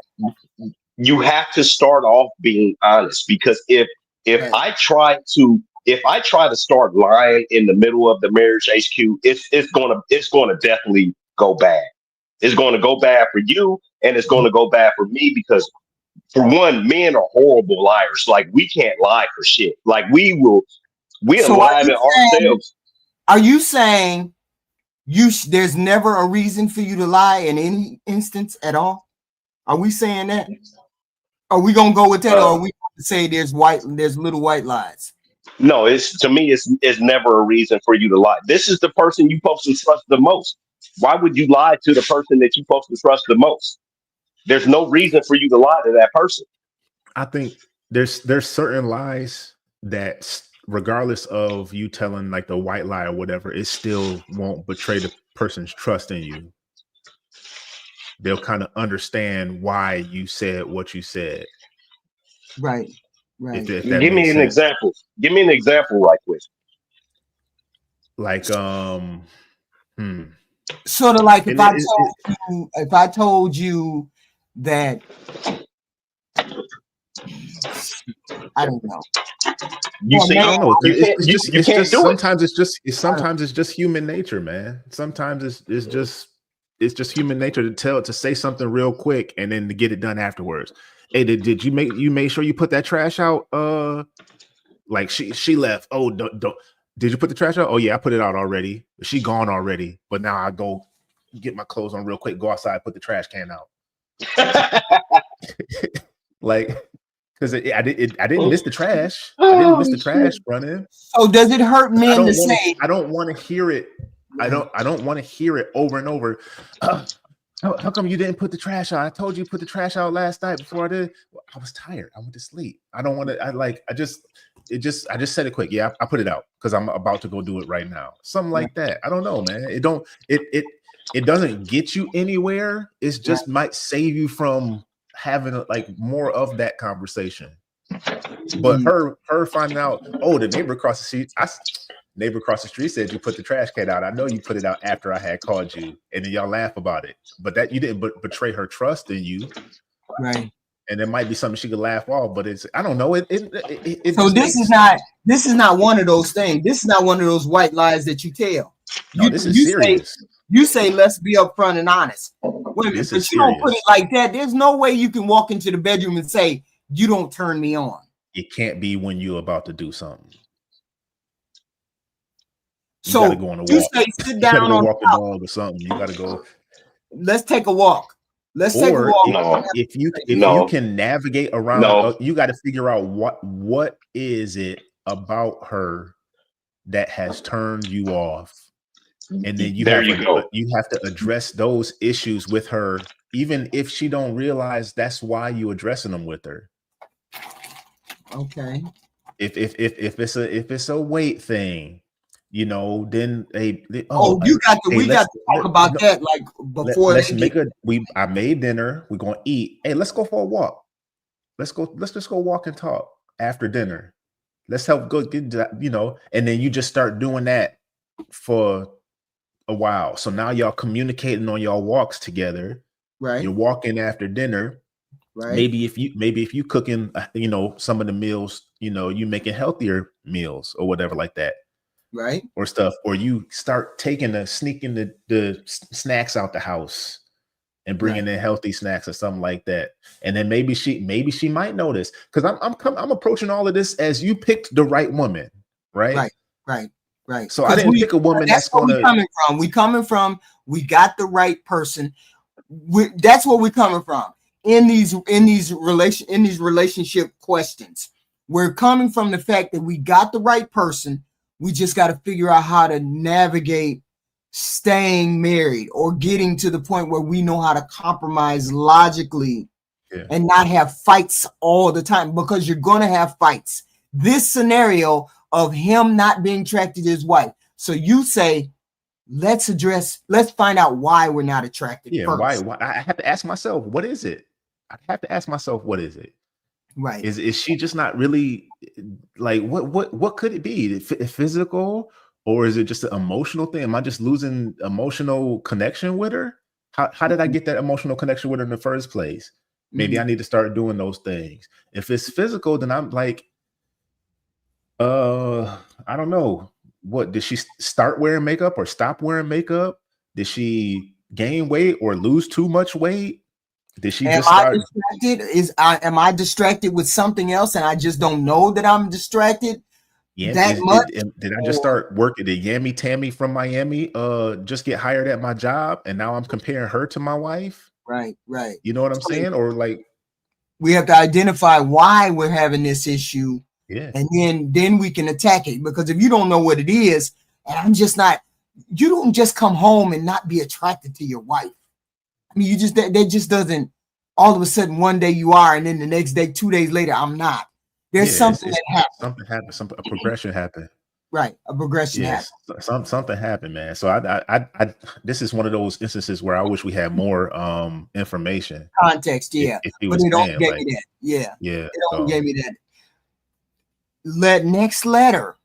S2: You have to start off being honest, because if
S1: Right.
S2: I try to start lying in the middle of the marriage HQ, it's gonna definitely go bad. It's gonna go bad for you, and it's gonna go bad for me, because for one, men are horrible liars. Like, we can't lie for shit. Like, we'll
S1: So
S2: lie to ourselves.
S1: Are you saying there's never a reason for you to lie in any instance at all? Are we saying that? Are we gonna go with that, or are we gonna say there's little white lies?
S2: No, to me, it's never a reason for you to lie. This is the person you're supposed to trust the most. Why would you lie to the person that you're supposed to trust the most? There's no reason for you to lie to that person.
S3: I think there's certain lies that, regardless of you telling like the white lie or whatever, it still won't betray the person's trust in you. They'll kind of understand why you said what you said.
S1: Right.
S3: If
S2: Give me an example. Give me an example right quick.
S3: Like,
S1: sort of like if I told you that, I don't know.
S2: You see, I don't know.
S3: Sometimes it's just human nature, man. Sometimes it's just human nature to say something real quick and then to get it done afterwards. Hey, did you make sure you put that trash out? Like she left. Oh, don't. Did you put the trash out? Oh yeah, I put it out already. She gone already. But now I go get my clothes on real quick, go outside, put the trash can out. Like, because I didn't miss the trash. I didn't miss the trash running.
S1: So does it hurt men to say?
S3: I don't want to hear it. I don't want to hear it over and over. How come you didn't put the trash out? I told you to put the trash out last night before I did. I was tired. I went to sleep. I don't want to. I just said it quick. Yeah, I put it out because I'm about to go do it right now. Something like that. I don't know, man. It doesn't get you anywhere. It's just might save you from having like more of that conversation. But her finding out, oh, the neighbor across the street, neighbor across the street said you put the trash can out. I know you put it out after I had called you, and then y'all laugh about it. But that you didn't betray her trust in you,
S1: right?
S3: And there might be something she could laugh off, but it's, I don't know. So
S1: this is not one of those things. This is not one of those white lies that you tell.
S3: No, this is serious.
S1: You say let's be upfront and honest. Wait a minute, but you don't put it like that. There's no way you can walk into the bedroom and say you don't turn me on.
S3: It can't be when you're about to do something.
S1: So you gotta go on a walk. Say sit down on
S3: walk the dog or something. You gotta go.
S1: Let's take a walk. Take a walk.
S3: If you can navigate around, you got to figure out what is it about her that has turned you off, and then you have to address those issues with her, even if she don't realize that's why you addressing them with her.
S1: Okay.
S3: If it's a weight thing, you know, then we
S1: got to talk about that like before.
S3: I made dinner. We're gonna eat. Hey, let's go for a walk. Let's just go walk and talk after dinner. Let's help go get that, you know, and then you just start doing that for a while. So now y'all communicating on y'all walks together.
S1: Right.
S3: You're walking after dinner. Right. Maybe if you cooking, you know, some of the meals, you know, you making healthier meals or whatever like that.
S1: Right.
S3: Or stuff, or you start sneaking the snacks out the house and bringing in healthy snacks or something like that. And then maybe she might notice, because I'm approaching all of this as you picked the right woman, right?
S1: Right.
S3: So I didn't pick a woman that's gonna.
S1: We coming from. We got the right person. That's where we're coming from in these relationship questions. We're coming from the fact that we got the right person. We just got to figure out how to navigate staying married or getting to the point where we know how to compromise logically and not have fights all the time, because you're going to have fights. This scenario of him not being attracted to his wife. So you say, let's find out why we're not attracted first.
S3: Why? I have to ask myself, what is it? I have to ask myself, what is it?
S1: Right.
S3: Is she just not really like what could it be? Physical, or is it just an emotional thing? Am I just losing emotional connection with her? How did I get that emotional connection with her in the first place? Maybe I need to start doing those things. If it's physical, then I'm like, I don't know. What did she start wearing makeup or stop wearing makeup? Did she gain weight or lose too much weight? Did she just start?
S1: Am I distracted with something else and I just don't know that I'm distracted?
S3: Yeah, did I just start working? Did Yammy Tammy from Miami just get hired at my job and now I'm comparing her to my wife?
S1: Right.
S3: You know what I'm saying? Or like,
S1: we have to identify why we're having this issue.
S3: Yeah.
S1: And then we can attack it, because if you don't know what it is, and you don't just come home and not be attracted to your wife. I mean, that just doesn't, all of a sudden one day you are, and then the next day, 2 days later, I'm not. There's something that happened.
S3: Something happened. A progression happened.
S1: Right. A progression happened.
S3: Something happened, man. So I this is one of those instances where I wish we had more information.
S1: Context, yeah. But they don't give me that. Yeah.
S3: They
S1: don't give me that. Next letter.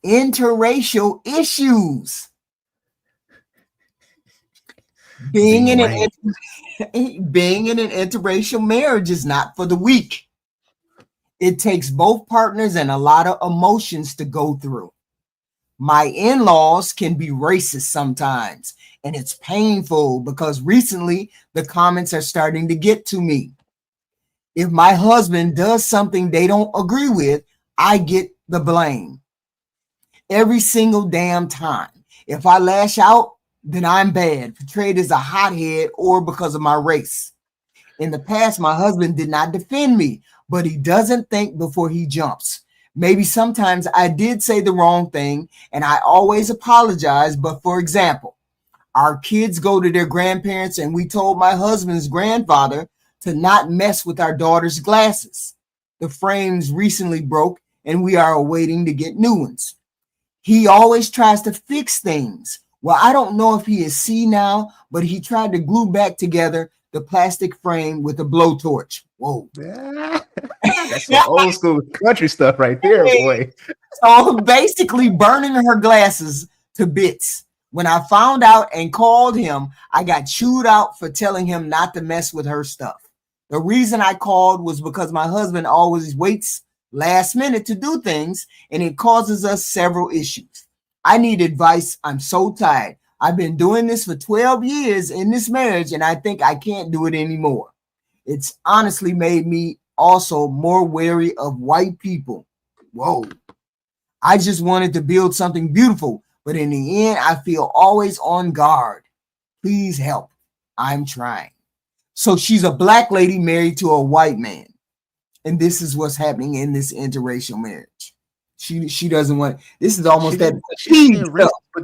S1: Interracial issues. Being in an interracial marriage is not for the weak. It takes both partners and a lot of emotions to go through. My in-laws can be racist sometimes, and it's painful because recently the comments are starting to get to me. If my husband does something they don't agree with, I get the blame every single damn time. If I lash out, then I'm bad, portrayed as a hothead or because of my race. In the past, my husband did not defend me, but he doesn't think before he jumps. Maybe sometimes I did say the wrong thing and I always apologize. But for example, our kids go to their grandparents and we told my husband's grandfather to not mess with our daughter's glasses. The frames recently broke and we are awaiting to get new ones. He always tries to fix things. Well, I don't know if he is senile, but he tried to glue back together the plastic frame with a blowtorch. Whoa.
S3: That's some old school country stuff right there, boy.
S1: So basically burning her glasses to bits. When I found out and called him, I got chewed out for telling him not to mess with her stuff. The reason I called was because my husband always waits last minute to do things, and it causes us several issues. I need advice. I'm so tired. I've been doing this for 12 years in this marriage, and I think I can't do it anymore. It's honestly made me also more wary of white people. Whoa. I just wanted to build something beautiful, but in the end, I feel always on guard. Please help. I'm trying. So she's a black lady married to a white man. And this is what's happening in this interracial marriage. She doesn't want, this is almost
S3: but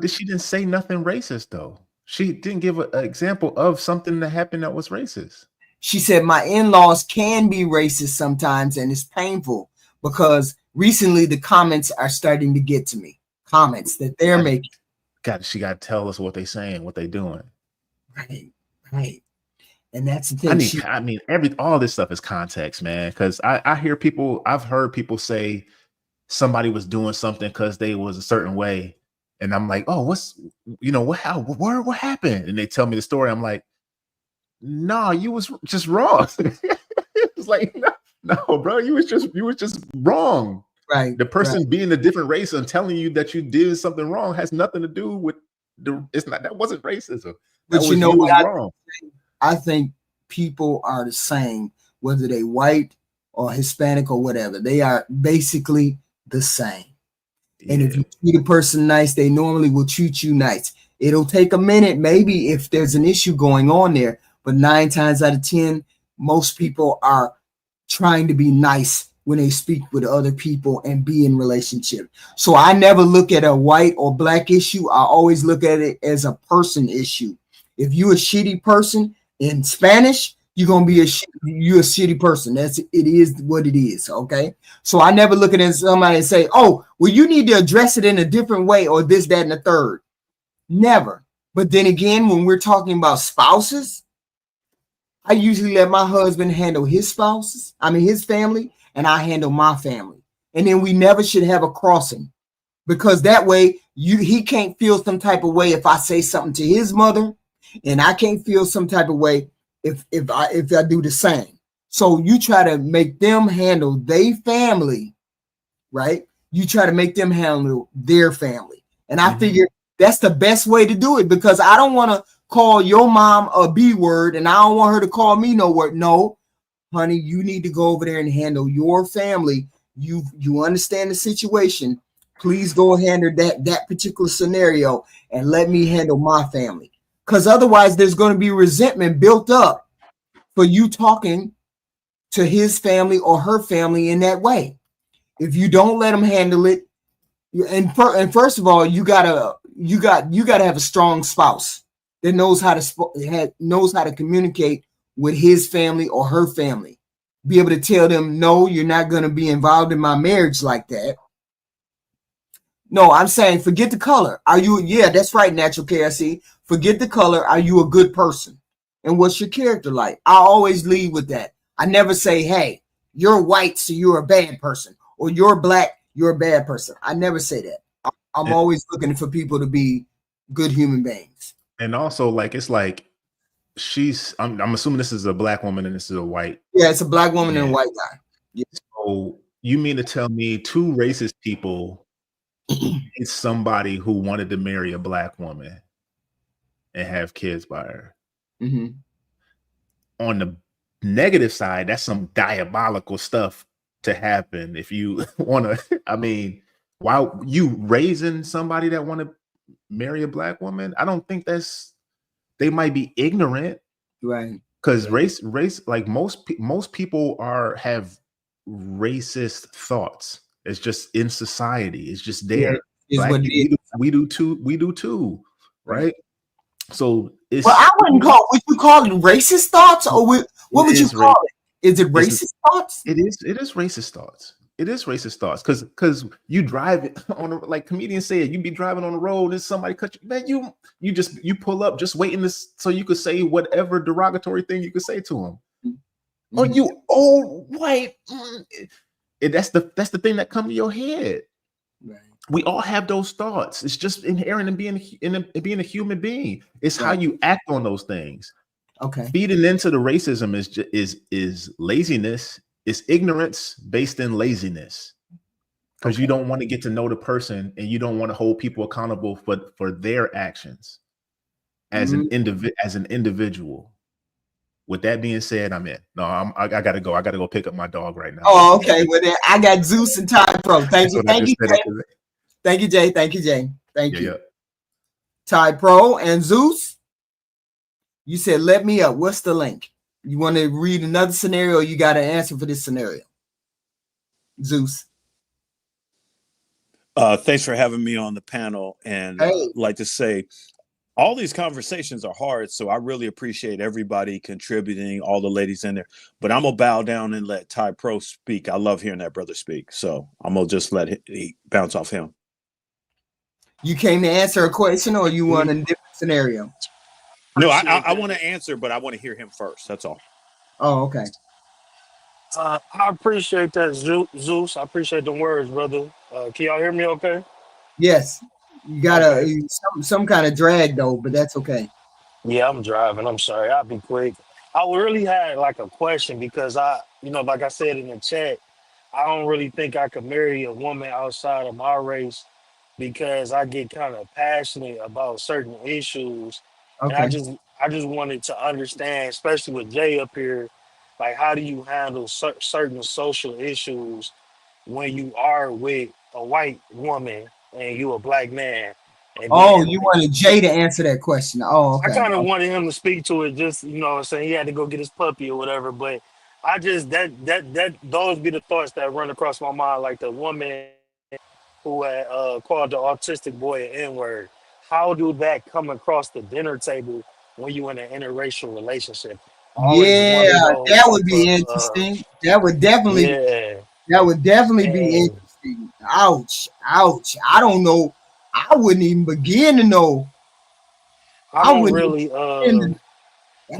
S3: she didn't say nothing racist though. She didn't give an example of something that happened that was racist.
S1: She said, my in-laws can be racist sometimes, and it's painful because recently the comments are starting to get to me. Comments that they're making.
S3: She got to tell us what they're saying, what they're doing.
S1: Right. And that's the thing.
S3: All this stuff is context, man. Because I've heard people say somebody was doing something because they was a certain way. And I'm like, oh, what happened? And they tell me the story. I'm like, no, you was just wrong. It's like, no, bro, you was just wrong.
S1: Right.
S3: The person being a different race and telling you that you did something wrong has nothing to do with that wasn't racism.
S1: But you know what? I think people are the same, whether they white or Hispanic or whatever. They are basically the same. Yeah. And if you treat a person nice, they normally will treat you nice. It'll take a minute, maybe if there's an issue going on there, but 9 times out of 10, most people are trying to be nice when they speak with other people and be in relationship. So I never look at a white or black issue. I always look at it as a person issue. If you're a shitty person in Spanish, you're gonna be you're a shitty person. It is what it is. Okay. So I never look at somebody and say, oh, well, you need to address it in a different way or this, that, and the third. Never. But then again, when we're talking about spouses, I usually let my husband handle his his family, and I handle my family. And then we never should have a crossing, because that way he can't feel some type of way if I say something to his mother, and I can't feel some type of way if I do the same. So you try to make them handle their family, right? You try to make them handle their family. And I figure that's the best way to do it, because I don't want to call your mom a B word and I don't want her to call me no word. No, honey, you need to go over there and handle your family. You understand the situation. Please go handle that particular scenario and let me handle my family. Because otherwise there's going to be resentment built up for you talking to his family or her family in that way. If you don't let them handle it, and first of all, you gotta have a strong spouse that knows how to communicate with his family or her family. Be able to tell them, no, you're not going to be involved in my marriage like that. No, I'm saying forget the color. Are you? Yeah, that's right, Natural KSC. Forget the color. Are you a good person? And what's your character like? I always lead with that. I never say, hey, you're white, so you're a bad person, or you're black, you're a bad person. I never say that. I'm always looking for people to be good human beings.
S3: And also, like, it's like I'm assuming this is a black woman and this is a white.
S1: Yeah, it's a black woman and a white guy.
S3: Yeah. So you mean to tell me two racist people is somebody who wanted to marry a black woman and have kids by her?
S1: Mm-hmm.
S3: On the negative side, that's some diabolical stuff to happen. If you want to, I mean, why you raising somebody that want to marry a black woman? I don't think they might be ignorant,
S1: right?
S3: Because race, like most people have racist thoughts. It's just in society. It's just there.
S1: Yeah,
S3: we do too, right? So it's.
S1: Well, I wouldn't call. Would you call it racist thoughts, or what would you call it? Is it racist thoughts?
S3: It is racist thoughts. It is racist thoughts because you drive on like comedians said, you be driving on the road and somebody cut you, man. You pull up just waiting so you could say whatever derogatory thing you could say to them. Mm-hmm. Oh, you old white. That's the thing that come to your head. Right. We all have those thoughts. It's just inherent in being a human being. It's how you act on those things.
S1: Okay.
S3: Feeding into the racism is laziness. It's ignorance based in laziness, because you don't want to get to know the person and you don't want to hold people accountable for their actions as an individual. With that being said, I'm in. No, I gotta go. I gotta go pick up my dog right now.
S1: Oh, okay. Well, then I got Zeus and Ty Pro. Thank you, Jay. Thank you, Jay. Thank you, Jay. Thank you. Yeah. Ty Pro and Zeus. You said let me up. What's the link? You want to read another scenario, or you got an answer for this scenario? Zeus.
S4: Thanks for having me on the panel. And like to say, all these conversations are hard, so I really appreciate everybody contributing, all the ladies in there. But I'm going to bow down and let Ty Pro speak. I love hearing that brother speak. So I'm going to just let it bounce off him.
S1: You came to answer a question, or you want a different scenario?
S4: No, I want to answer, but I want to hear him first. That's all.
S1: Oh, okay.
S5: I appreciate that, Zeus. I appreciate the words, brother. Can y'all hear me okay?
S1: Yes. You got some kind of drag, though, but that's okay.
S5: Yeah, I'm driving. I'm sorry. I'll be quick. I really had like a question because like I said in the chat, I don't really think I could marry a woman outside of my race because I get kind of passionate about certain issues. Okay. And I just wanted to understand, especially with Jay up here, like how do you handle certain social issues when you are with a white woman and you a black man? And
S1: you wanted Jay to answer that question. Oh, okay.
S5: I kind of wanted him to speak to it, just saying he had to go get his puppy or whatever. But I just those be the thoughts that run across my mind, like the woman who had called the autistic boy an N-word. How do that come across the dinner table when you in an interracial relationship? always
S1: Yeah,
S5: wanted
S1: that
S5: those.
S1: would be interesting. That would definitely
S5: Yeah,
S1: be
S5: and
S1: interesting. Ouch, ouch. I don't know. I wouldn't even begin to know.
S5: I
S1: I
S5: don't
S1: wouldn't even
S5: really
S1: begin to,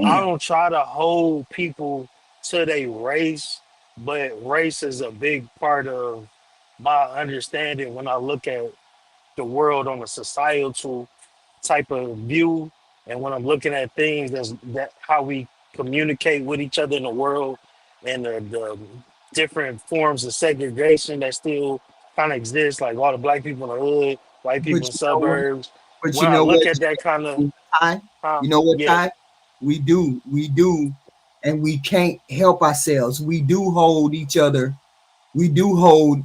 S5: I
S1: damn.
S5: don't try to hold people to their race, but race is a big part of my understanding when I look at the world on a societal type of view, and when I'm looking at things that how we communicate with each other in the world, and the different forms of segregation that still kind of exist, like all the black people in the hood, white
S1: But
S5: people in
S1: you know what?
S5: suburbs.
S1: But
S5: When
S1: you
S5: I
S1: know
S5: look
S1: what,
S5: at that kind of,
S1: Ty? You know what,
S5: yeah,
S1: Ty? We do, and we can't help ourselves. We do hold each other. We do hold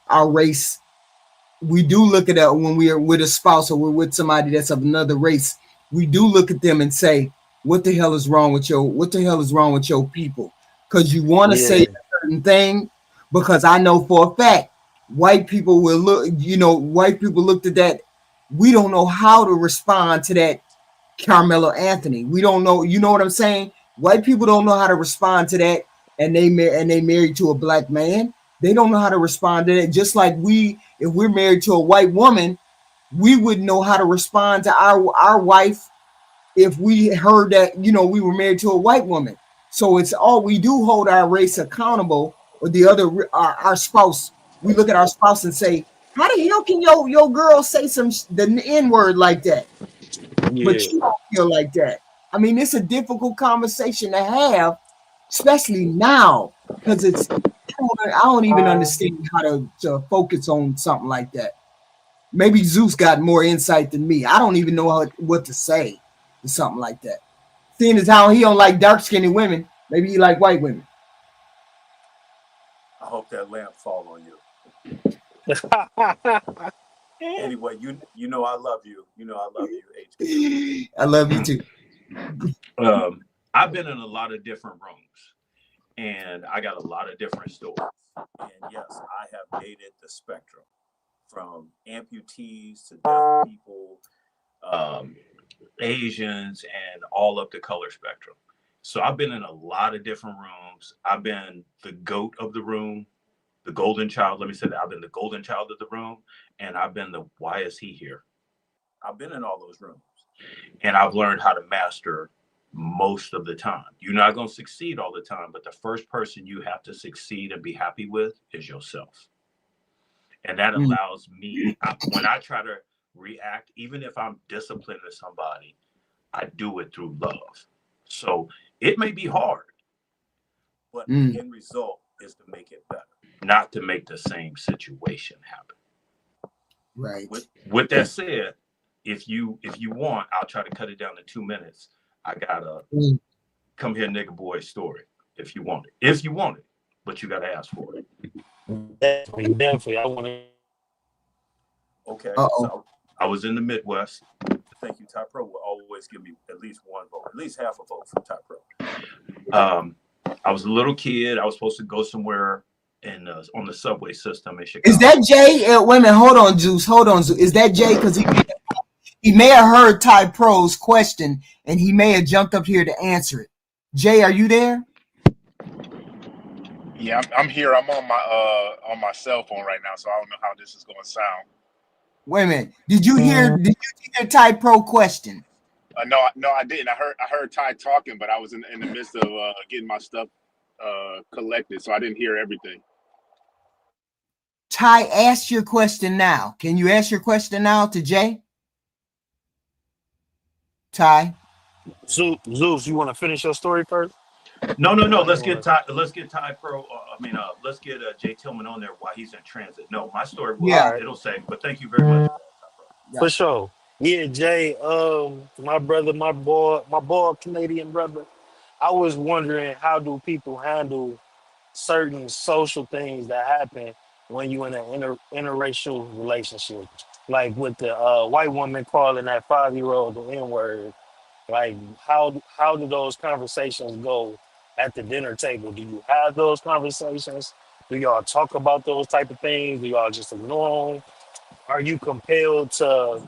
S1: our race. We do look at that when we are with a spouse or we're with somebody that's of another race. We do look at them and say, "What the hell is wrong with your? What the hell is wrong with your people?" Because you want to say
S5: yeah,
S1: a certain thing. Because I know for a fact, white people will look. You know, white people looked at that. We don't know how to respond to that Carmelo Anthony. We don't know. You know what I'm saying? White people don't know how to respond to that, and they married to a black man. They don't know how to respond to that. Just like we, if we're married to a white woman, we wouldn't know how to respond to our wife if we heard that we were married to a white woman. So it's all we do hold our race accountable, or the other our spouse. We look at our spouse and say, "How the hell can your girl say the N word like that?" But
S5: yeah.
S1: you don't feel like that. I mean, it's a difficult conversation to have, especially now, because I don't even understand how to focus on something like that. Maybe Zeus got more insight than me. I don't even know what to say to something like that. Seeing as how he don't like dark skinned women, maybe he like white women.
S4: I hope that lamp fall on you. Anyway, you know I love you. You know I love you, HQ.
S1: I love you too.
S4: I've been in a lot of different rooms, and I got a lot of different stories. And yes, I have dated the spectrum from amputees to deaf people, um, Asians, and all up the color spectrum. So I've been in a lot of different rooms. I've been the goat of the room, the golden child. Let me say that I've been the golden child of the room, and I've been the why is he here? I've been in all those rooms, and I've learned how to master most of the time. You're not going to succeed all the time, but the first person you have to succeed and be happy with is yourself. And that
S1: Mm,
S4: allows me, when I try to react, even if I'm disciplining somebody, I do it through love. So it may be hard, but
S1: mm,
S4: the end result is to make it better, not to make the same situation happen.
S1: right.
S4: With that said, if you want, I'll try to cut it down to 2 minutes. I got a
S1: Mm.
S4: come here nigga boy story if you want it. If you want it, but you gotta ask for it.
S5: Definitely, definitely. I want to.
S4: Okay,
S1: Uh-oh.
S4: so I was in the Midwest. Thank you, Ty Pro will always give me at least one vote, at least half a vote from Ty Pro. I was a little kid. I was supposed to go somewhere in on the subway system in
S1: Is
S4: Chicago.
S1: that Jay? Wait a minute. Hold on, Zeus. Hold on, Zeus. Is that Jay? Because he may have heard Ty Pro's question and he may have jumped up here to answer it. Jay, are you there?
S3: Yeah, I'm here. I'm on my cell phone right now, so I don't know how this is going to sound.
S1: Wait a minute. Did you hear Ty Pro question?
S3: No, I didn't. I heard Ty talking, but I was in the midst of getting my stuff collected, so I didn't hear everything.
S1: Ty, ask your question now. Can you ask your question now to Jay? Ty?
S5: Zeus, you want to finish your story first?
S4: No.
S5: I
S4: Let's
S5: ain't
S4: get
S5: want
S4: Ty. Let's get Ty Pro. Let's get Jay Tillman on there while he's in transit. No, my story
S5: to. All
S1: Yeah.
S4: will.
S5: right,
S4: It'll say. But thank you very much, Ty Pro.
S5: for
S1: Yeah.
S5: sure. Yeah, Jay. My brother, my boy, Canadian brother. I was wondering, how do people handle certain social things that happen when you in an interracial relationship, like with the white woman calling that 5 year old the N word. Like, how do those conversations go at the dinner table? Do you have those conversations? Do y'all talk about those type of things? Do y'all just ignore them? Are you compelled to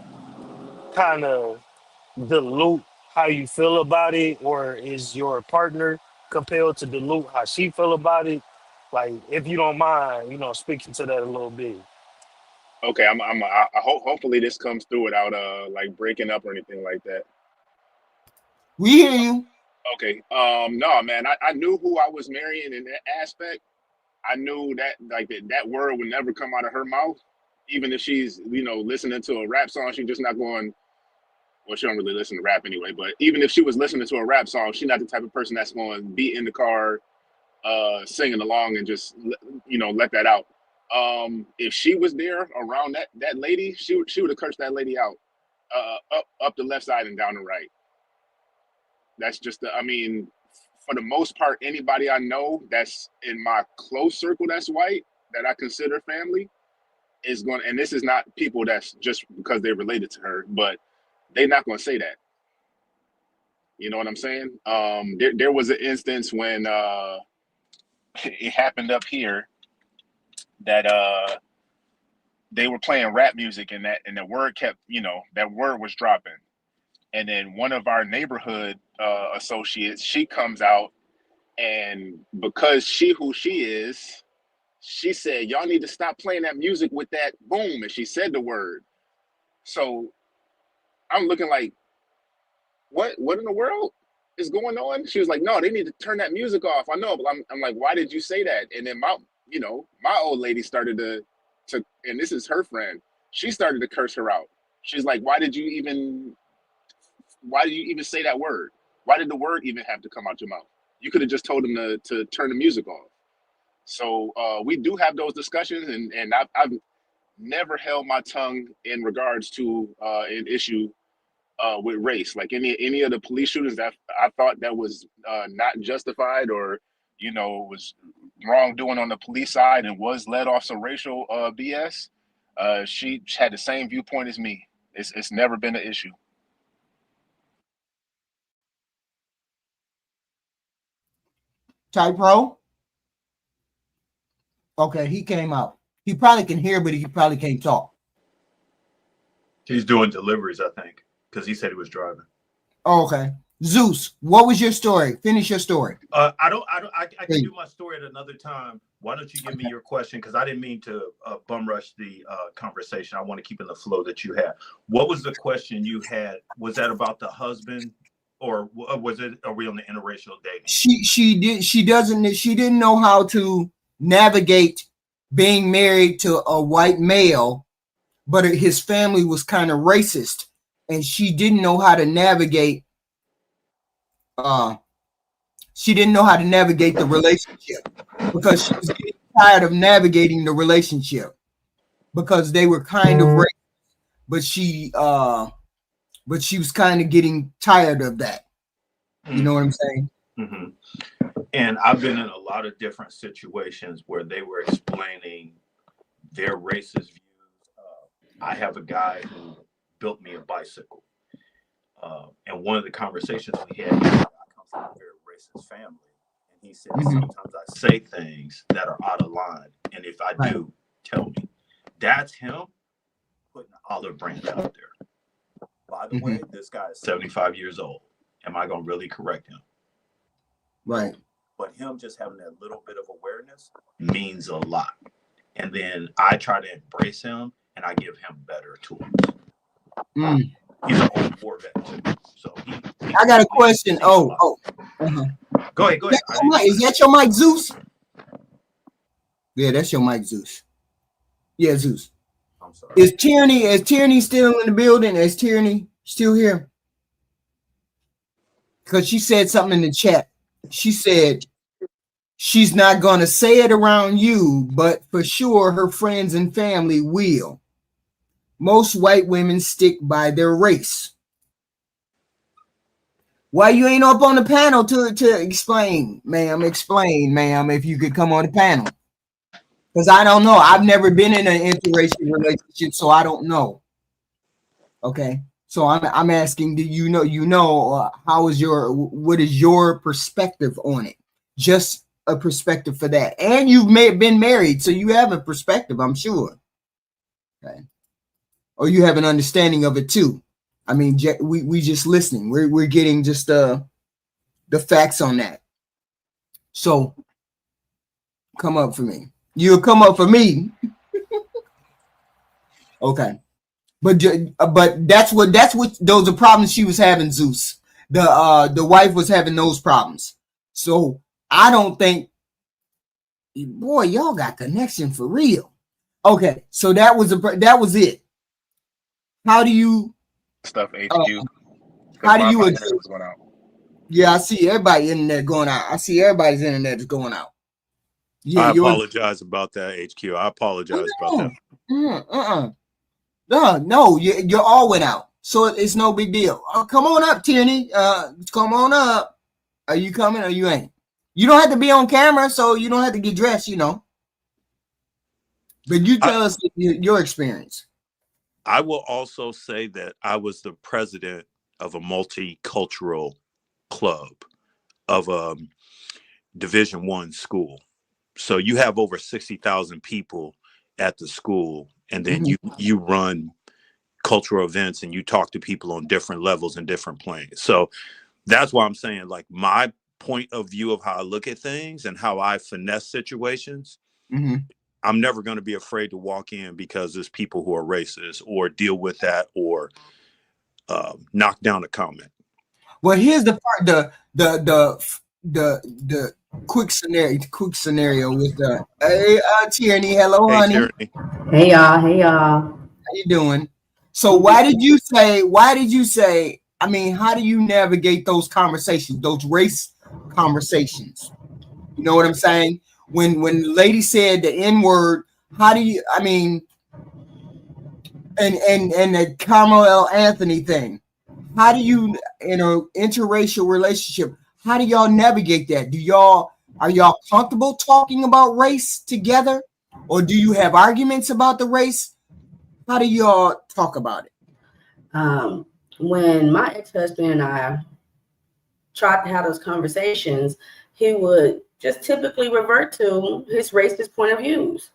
S5: kind of dilute how you feel about it, or is your partner compelled to dilute how she feel about it? Like, if you don't mind, speaking to that a little bit.
S6: Okay, I hope hopefully this comes through without like breaking up or anything like that.
S1: We hear you.
S6: Okay. No, man, I knew who I was marrying in that aspect. I knew that like that word would never come out of her mouth, even if she's listening to a rap song. She's just not going. Well, she don't really listen to rap anyway. But even if she was listening to a rap song, she's not the type of person that's going to be in the car, singing along and just let that out. If she was there around that lady, she would have cursed that lady out, up the left side and down the right. That's just I mean, for the most part, anybody I know that's in my close circle that's white that I consider family is going. And this is not people that's just because they're related to her, but they're not going to say that. You know what I'm saying? There was an instance when it happened up here that they were playing rap music and the word kept, that word was dropping. And then one of our neighborhood associates, she comes out, and because who she is, she said, y'all need to stop playing that music with that boom. And she said the word. So I'm looking like, what in the world is going on? She was like, no, they need to turn that music off. I know, but I'm like, why did you say that? And then my old lady started to, and this is her friend, she started to curse her out. She's like, why did you even say that word? Why did the word even have to come out your mouth? You could have just told them to turn the music off. So we do have those discussions, and I've never held my tongue in regards to an issue with race. Like any of the police shootings that I thought that was not justified or was wrongdoing on the police side and was led off some racial BS. She had the same viewpoint as me. It's never been an issue.
S1: Type Pro. Okay, he came out. He probably can hear, but he probably can't talk.
S4: He's doing deliveries, I think, because he said he was driving.
S1: Oh, okay. Zeus, what was your story? Finish your story.
S4: I can do my story at another time. Why don't you give me your question? Because I didn't mean to bum rush the conversation. I want to keep in the flow that you had. What was the question you had? Was that about the husband, or was it? Are we on the interracial dating?
S1: She didn't know how to navigate being married to a white male, but his family was kind of racist, and she didn't know how to navigate. She didn't know how to navigate the relationship because she was getting tired of navigating the relationship because they were kind of racist, but she was kind of getting tired of that. You know what I'm saying?
S4: Mm-hmm. And I've been in a lot of different situations where they were explaining their racist views. I have a guy who built me a bicycle. And one of the conversations we had, I come from a very racist family. And he said, sometimes I say things that are out of line. And if I do, tell me. That's him putting the olive branch out there. By the way, this guy is 75 years old. Am I going to really correct him?
S1: Right.
S4: But him just having that little bit of awareness means a lot. And then I try to embrace him and I give him better tools. He's an old war vet too. So
S1: I got a question. Go ahead. Is that your mic, Zeus? Yeah, that's your mic, Zeus. Yeah, Zeus.
S4: I'm sorry.
S1: Is Tierney still in the building? Is Tierney still here? Because she said something in the chat. She said she's not going to say it around you, but for sure her friends and family will. Most white women stick by their race. Why you ain't up on the panel to explain, ma'am? Explain, ma'am, if you could come on the panel. Because I don't know. I've never been in an interracial relationship, so I don't know. Okay. So I'm asking, do you know, what is your perspective on it? Just a perspective for that. And you've been married, so you have a perspective, I'm sure. Okay. Or you have an understanding of it too. I mean, we just listening. We're getting just the facts on that. So come up for me. You'll come up for me. Okay. But that's what those are problems she was having, Zeus. The wife was having those problems. So I don't think, boy, y'all got connection for real. Okay, so that was it. How do you
S6: Stuff HQ.
S1: How do you
S6: internet was going out.
S1: Yeah, I see everybody's internet going out. I see everybody's internet is going out. Yeah,
S4: I apologize about that, HQ. I apologize about that.
S1: No, you all went out, so it's no big deal. Come on up, Tierney. Come on up. Are you coming or you ain't? You don't have to be on camera, so you don't have to get dressed, But you tell us your experience.
S4: I will also say that I was the president of a multicultural club of a Division I school. So you have over 60,000 people at the school, and then you run cultural events and you talk to people on different levels and different planes. So that's why I'm saying, like, my point of view of how I look at things and how I finesse situations. I'm never going to be afraid to walk in because there's people who are racist or deal with that or knock down a comment.
S1: Well, here's the part, the quick scenario with hey, Tierney, hello, honey.
S4: Tierney.
S7: Hey y'all.
S1: How you doing? So why did you say, I mean, how do you navigate those conversations, those race conversations? You know what I'm saying? When the lady said the N-word, how do you, I mean, and the Carmel Anthony thing, how do you, in an interracial relationship, how do y'all navigate that? Are y'all comfortable talking about race together? Or do you have arguments about the race? How do y'all talk about it?
S7: When my ex-husband and I tried to have those conversations, he would just typically revert to his racist point of views.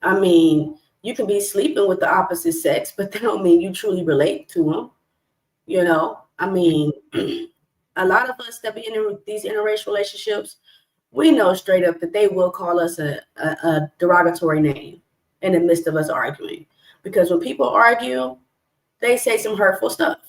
S7: I mean, you can be sleeping with the opposite sex, but that don't mean you truly relate to them. I mean, a lot of us that be in these interracial relationships, we know straight up that they will call us a derogatory name in the midst of us arguing. Because when people argue, they say some hurtful stuff.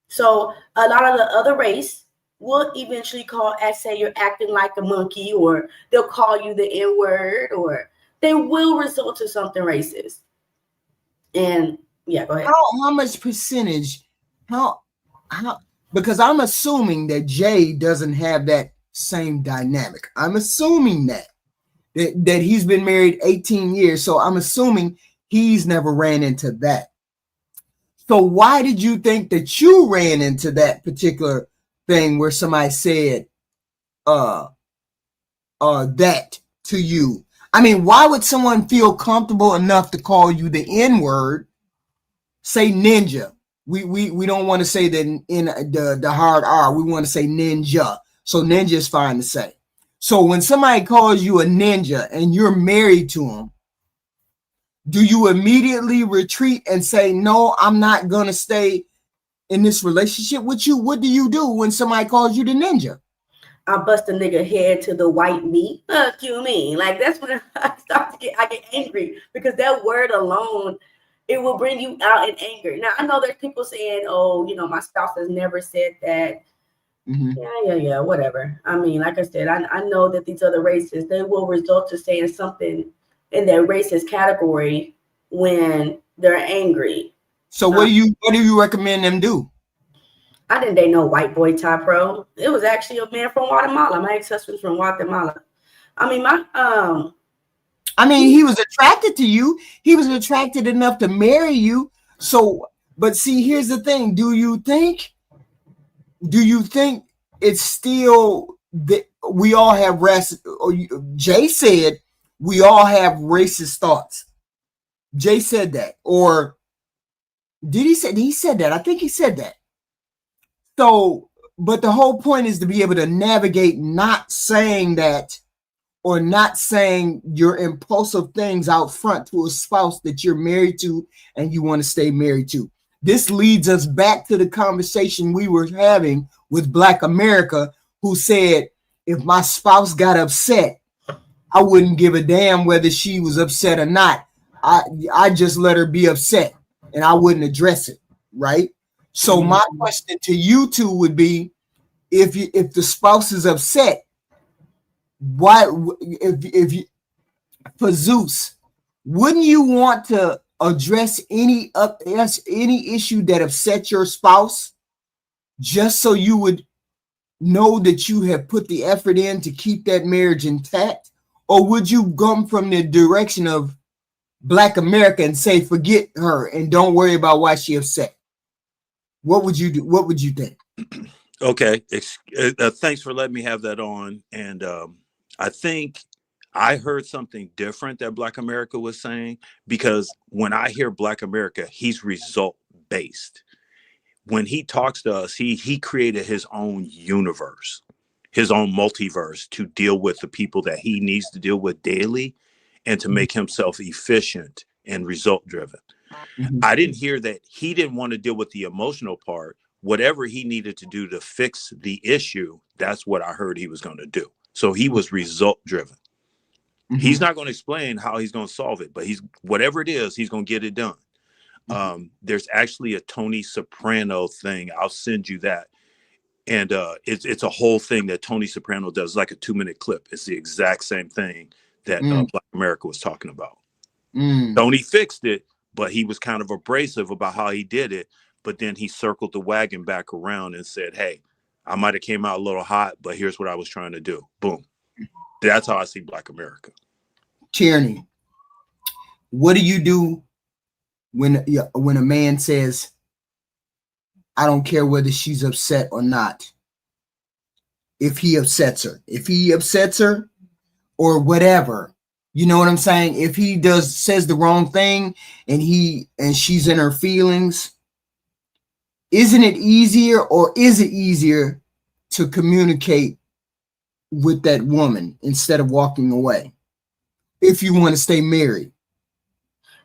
S7: So a lot of the other race will eventually say you're acting like a monkey, or they'll call you the N-word, or they will resort to something racist. And yeah, go ahead.
S1: How much percentage? How? Because I'm assuming that Jay doesn't have that same dynamic. I'm assuming that he's been married 18 years, so I'm assuming he's never ran into that. So why did you think that you ran into that particular thing where somebody said that to you? I mean, why would someone feel comfortable enough to call you the N-word? Say ninja. We don't want to say that in the hard R. We want to say ninja. So ninja is fine to say. So when somebody calls you a ninja and you're married to him, do you immediately retreat and say, no, I'm not going to stay in this relationship with you? What do you do when somebody calls you the ninja?
S7: I bust a nigga head to the white meat. Fuck you mean? Like, that's when I get angry, because that word alone, it will bring you out in anger. Now, I know there's people saying, oh, my spouse has never said that. Yeah, whatever. I mean, like I said, I know that these other races, they will resort to saying something in their racist category when they're angry.
S1: So what do you recommend them do?
S7: I didn't date no white boy Ty Pro. It was actually a man from Guatemala. My ex-husband's from Guatemala. I mean,
S1: he was attracted to you. He was attracted enough to marry you. So, but see, here's the thing. Do you think it's still that we all have Jay said we all have racist thoughts. Jay said that, or did he say? He said that. I think he said that. So, but the whole point is to be able to navigate not saying that, or not saying your impulsive things out front to a spouse that you're married to and you want to stay married to. this leads us back to the conversation we were having with Black America, who said, if my spouse got upset, I wouldn't give a damn whether she was upset or not. I just let her be upset and I wouldn't address it, right? So my question to you two would be, if the spouse is upset, why, if you, for Zeus, wouldn't you want to address any issue that upset your spouse, just so you would know that you have put the effort in to keep that marriage intact? Or would you come from the direction of Black America and say, forget her and don't worry about why she upset? What would you do? What would you think?
S4: Okay. Thanks for letting me have that on. And I think I heard something different that Black America was saying, because when I hear Black America, he's result based. When he talks to us, he created his own universe, his own multiverse to deal with the people that he needs to deal with daily and to make himself efficient and result driven. I didn't hear that he didn't want to deal with the emotional part. Whatever he needed to do to fix the issue, that's what I heard he was going to do. So he was result driven. He's not going to explain how he's going to solve it, but whatever it is, he's going to get it done. There's actually a Tony Soprano thing. I'll send you that. And it's a whole thing that Tony Soprano does, like a 2-minute clip. It's the exact same thing that Black America was talking about. Tony fixed it, but he was kind of abrasive about how he did it. But then he circled the wagon back around and said, hey, I might have came out a little hot, but here's what I was trying to do. Boom. That's how I see Black America.
S1: Tierney, what do you do when a man says, I don't care whether she's upset or not? If he upsets her or whatever, you know what I'm saying? If he says the wrong thing and she's in her feelings, isn't it easier, or is it easier to communicate with that woman instead of walking away if you want to stay married?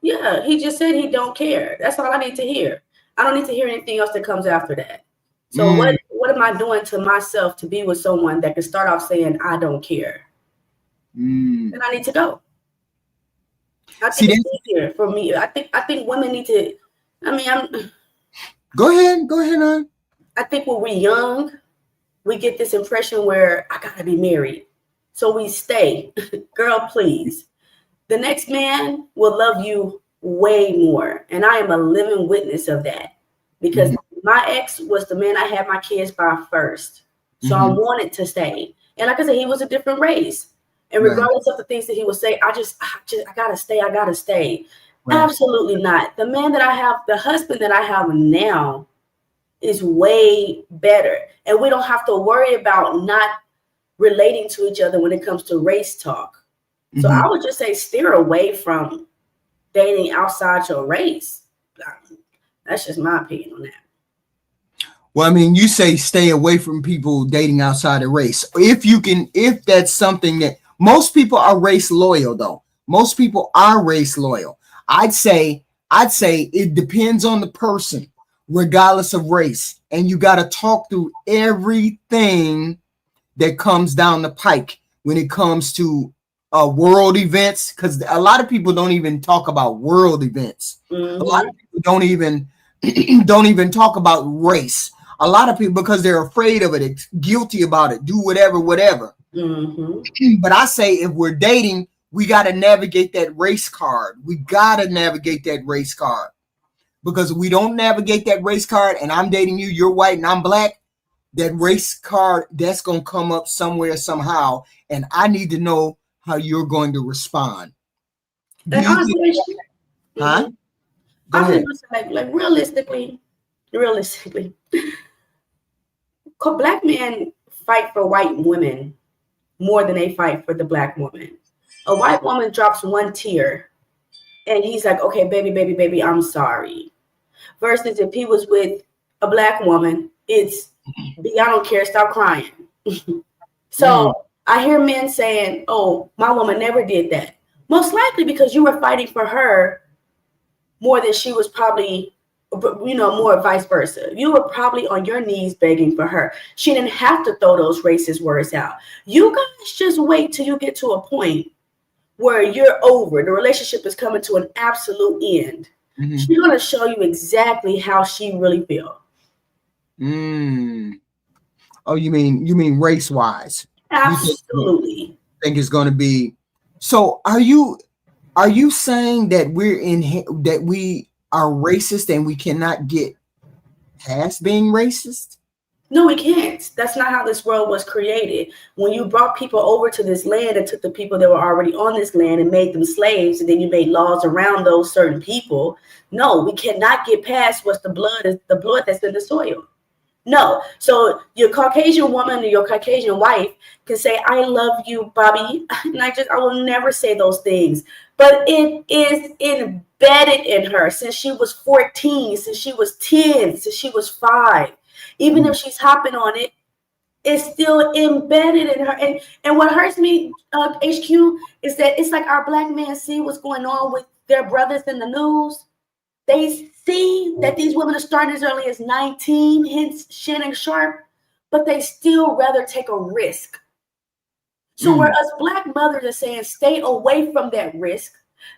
S7: Yeah, he just said he don't care. That's all I need to hear. I don't need to hear anything else that comes after that. So what am I doing to myself to be with someone that can start off saying I don't care? Then I need to go. I think it's easier for me. I think women need to.
S1: Go ahead on.
S7: I think when we're young, we get this impression where I gotta be married, so we stay. Girl, please. The next man will love you way more, and I am a living witness of that, because my ex was the man I had my kids by first, so I wanted to stay. And like I said, he was a different race, and regardless of the things that he would say, I gotta stay. Right. Absolutely not. The man that I have, the husband that I have now, is way better, and we don't have to worry about not relating to each other when it comes to race talk. So I would just say steer away from dating outside your race. That's just my opinion on that.
S1: Well, I mean, you say stay away from people dating outside the race. If that's something that most people are race loyal, though. Most people are race loyal. I'd say it depends on the person, regardless of race. And you got to talk through everything that comes down the pike when it comes to world events, because a lot of people don't even talk about world events. A lot of people don't even talk about race. A lot of people, because they're afraid of it, guilty about it, do whatever. But I say, if we're dating, we got to navigate that race card. Because if we don't navigate that race card, and I'm dating you, you're white and I'm black, that race card, that's going to come up somewhere, somehow. And I need to know how you're going to respond.
S7: And honestly, like realistically, black men fight for white women more than they fight for the black woman. A white woman drops one tear and he's like, okay, baby, I'm sorry. Versus if he was with a black woman, it's, I don't care, stop crying. So I hear men saying, oh, my woman never did that. Most likely because you were fighting for her more than she was probably but more vice versa. You were probably on your knees begging for her. She didn't have to throw those racist words out. You guys just wait till you get to a point where you're over. The relationship is coming to an absolute end. Mm-hmm. She's going to show you exactly how she really feels.
S1: Oh, you mean race wise?
S7: Absolutely.
S1: You think it's going to be. So are you saying that we are racist and we cannot get past being racist?
S7: No, we can't. That's not how this world was created. When you brought people over to this land and took the people that were already on this land and made them slaves, and then you made laws around those certain people. No, we cannot get past what's the blood that's in the soil. No. So your Caucasian woman or your Caucasian wife can say, I love you, Bobby. And I will never say those things. But it is embedded in her since she was 14, since she was 10, since she was 5. Even if she's hopping on it, it's still embedded in her. And what hurts me, HQ, is that it's like our black men see what's going on with their brothers in the news. They see that these women are starting as early as 19, hence Shannon Sharp, but they still rather take a risk. So where us black mothers are saying, stay away from that risk,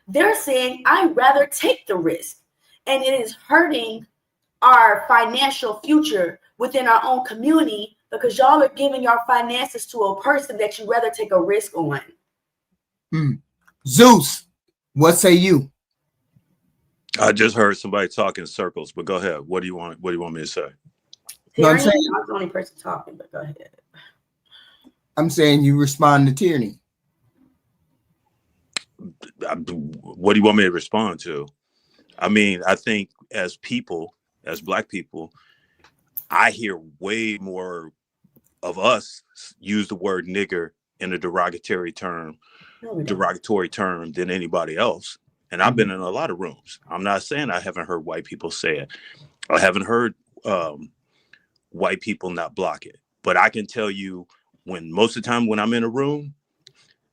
S7: they're saying, I'd rather take the risk. And it is hurting our financial future within our own community because y'all are giving your finances to a person that you'd rather take a risk on.
S1: Zeus, what say you?
S4: I just heard somebody talk in circles, but go ahead. What do you want me to say?
S7: No, I'm the only person talking, but go ahead.
S1: I'm saying you respond to tyranny.
S4: What do you want me to respond to? I mean, I think as people, as black people, I hear way more of us use the word nigger in a derogatory term than anybody else. And I've been in a lot of rooms. I'm not saying I haven't heard white people say it. I haven't heard white people not block it. But I can tell you most of the time when I'm in a room,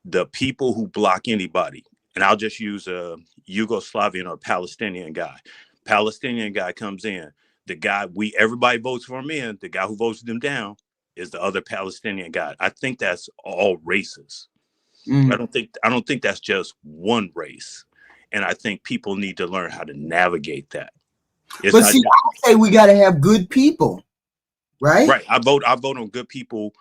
S4: the people who block anybody, and I'll just use a Yugoslavian or Palestinian guy. Palestinian guy comes in. The guy everybody votes for him in. The guy who votes them down is the other Palestinian guy. I think that's all races. I don't think that's just one race. And I think people need to learn how to navigate that.
S1: But see, I say we got to have good people, right?
S4: Right. I vote on good people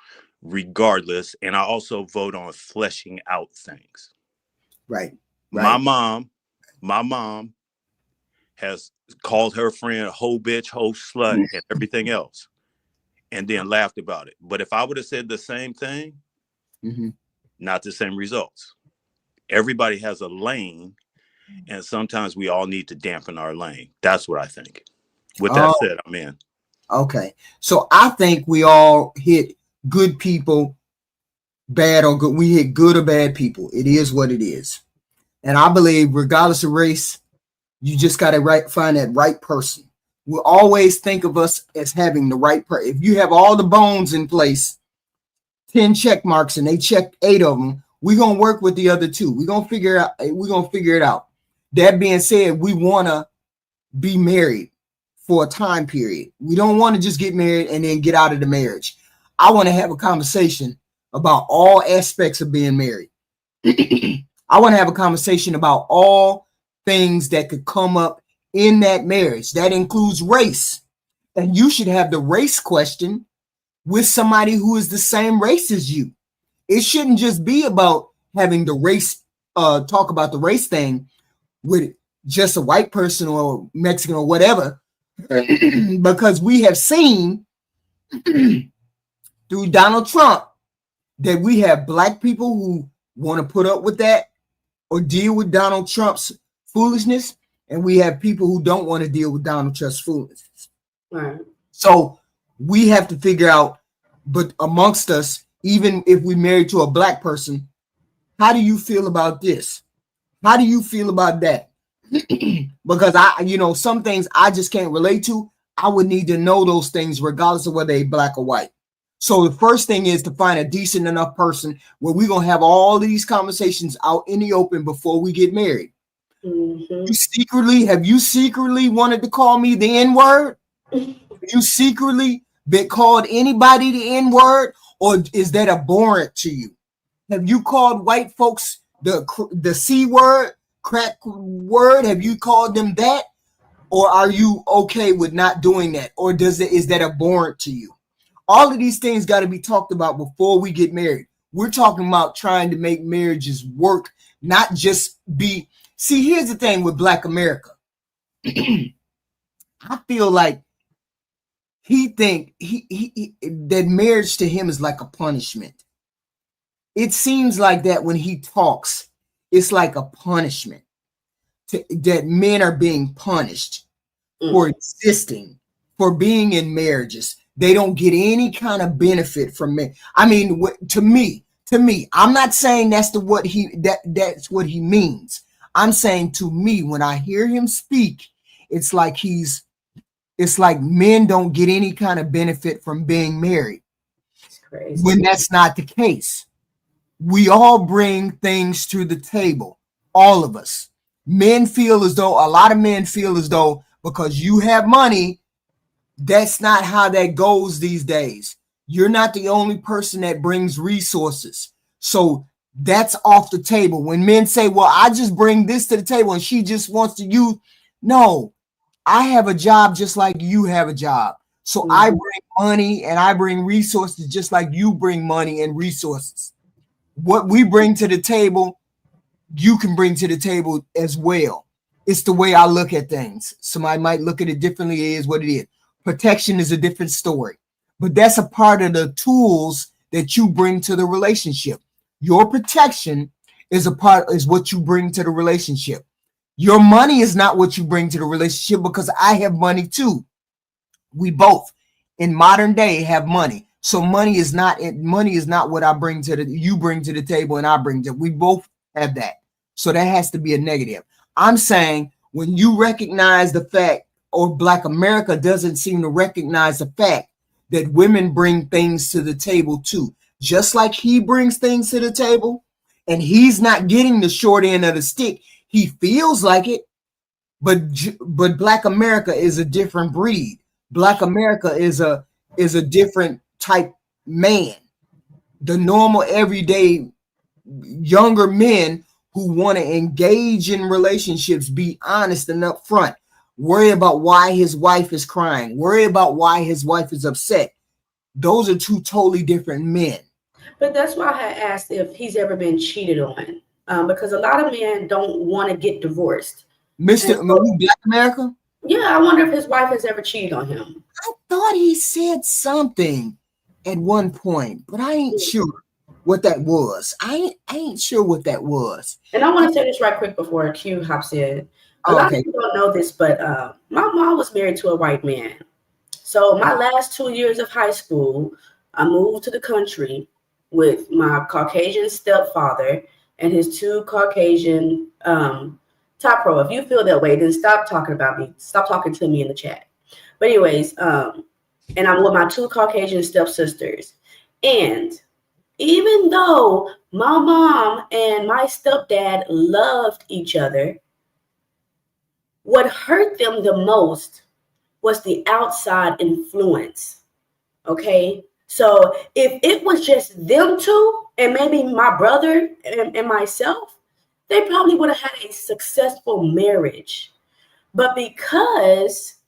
S4: regardless. And I also vote on fleshing out things.
S1: Right.
S4: My mom has called her friend a hoe bitch, hoe slut, and everything else, and then laughed about it. But if I would have said the same thing, not the same results. Everybody has a lane. And sometimes we all need to dampen our lane. That's what I think. With that said, I'm in.
S1: Okay. So I think we all hit good people, bad or good. We hit good or bad people. It is what it is. And I believe regardless of race, you just got to find that right person. We always think of us as having the right person. If you have all the bones in place, 10 check marks, and they check 8 of them, we're going to work with the other 2. We're going to figure it out. That being said, we want to be married for a time period. We don't want to just get married and then get out of the marriage. I want to have a conversation about all aspects of being married. I want to have a conversation about all things that could come up in that marriage. That includes race. And you should have the race question with somebody who is the same race as you. It shouldn't just be about having the race, talk about the race thing with just a white person or Mexican or whatever, because we have seen through Donald Trump that we have black people who want to put up with that or deal with Donald Trump's foolishness, and we have people who don't want to deal with Donald Trump's foolishness.
S7: Right.
S1: So we have to figure out, but amongst us, even if we married to a black person, how do you feel about this? How do you feel about that? Because some things I just can't relate to. I would need to know those things regardless of whether they're black or white. So the first thing is to find a decent enough person where we're going to have all these conversations out in the open before we get married. Have you secretly wanted to call me the N-word? You secretly been called anybody the N-word, or is that abhorrent to you? Have you called white folks the C word, crack word? Have you called them that? Or are you okay with not doing that? Or is that abhorrent to you? All of these things got to be talked about before we get married. We're talking about trying to make marriages work, not just be. See, here's the thing with Black America. I feel like he that marriage to him is like a punishment. It seems like that when he talks, it's like a punishment that men are being punished for existing, for being in marriages. They don't get any kind of benefit from men. I mean, to me, I'm not saying that's what he means. I'm saying to me, when I hear him speak, it's like men don't get any kind of benefit from being married.
S7: It's crazy.
S1: When that's not the case. We all bring things to the table. All of us. A lot of men feel as though because you have money, that's not how that goes these days. You're not the only person that brings resources. So that's off the table. When men say, well, I just bring this to the table and she just wants to use. No, I have a job just like you have a job. So I bring money and I bring resources just like you bring money and resources. What we bring to the table, you can bring to the table as well. It's the way I look at things. Somebody might look at it differently. It is what it is. Protection is a different story, but that's a part of the tools that you bring to the relationship. Your protection is what you bring to the relationship. Your money is not what you bring to the relationship, because I have money too. We both in modern day have money. So money is not what you bring to the table and I bring to. We both have that. So that has to be a negative. I'm saying when you recognize the fact, or Black America doesn't seem to recognize the fact that women bring things to the table too. Just like he brings things to the table and he's not getting the short end of the stick. He feels like it, but Black America is a different breed. Black America is a different type man. The normal everyday younger men who want to engage in relationships, be honest and upfront, worry about why his wife is crying, worry about why his wife is upset. Those are two totally different men.
S7: But that's why I asked if he's ever been cheated on, because a lot of men don't want to get divorced.
S1: Black America?
S7: Yeah, I wonder if his wife has ever cheated on him.
S1: I thought he said something at one point, but I ain't sure what that was. I ain't sure what that was.
S7: And I want to say this right quick before Q hops in. A lot of people don't know this, but my mom was married to a white man. So my last 2 years of high school, I moved to the country with my Caucasian stepfather and his two Caucasian top row. If you feel that way, then stop talking about me. Stop talking to me in the chat. But anyways, and I'm with my two Caucasian stepsisters. And even though my mom and my stepdad loved each other, what hurt them the most was the outside influence. Okay? So if it was just them two and maybe my brother and myself, they probably would have had a successful marriage. But because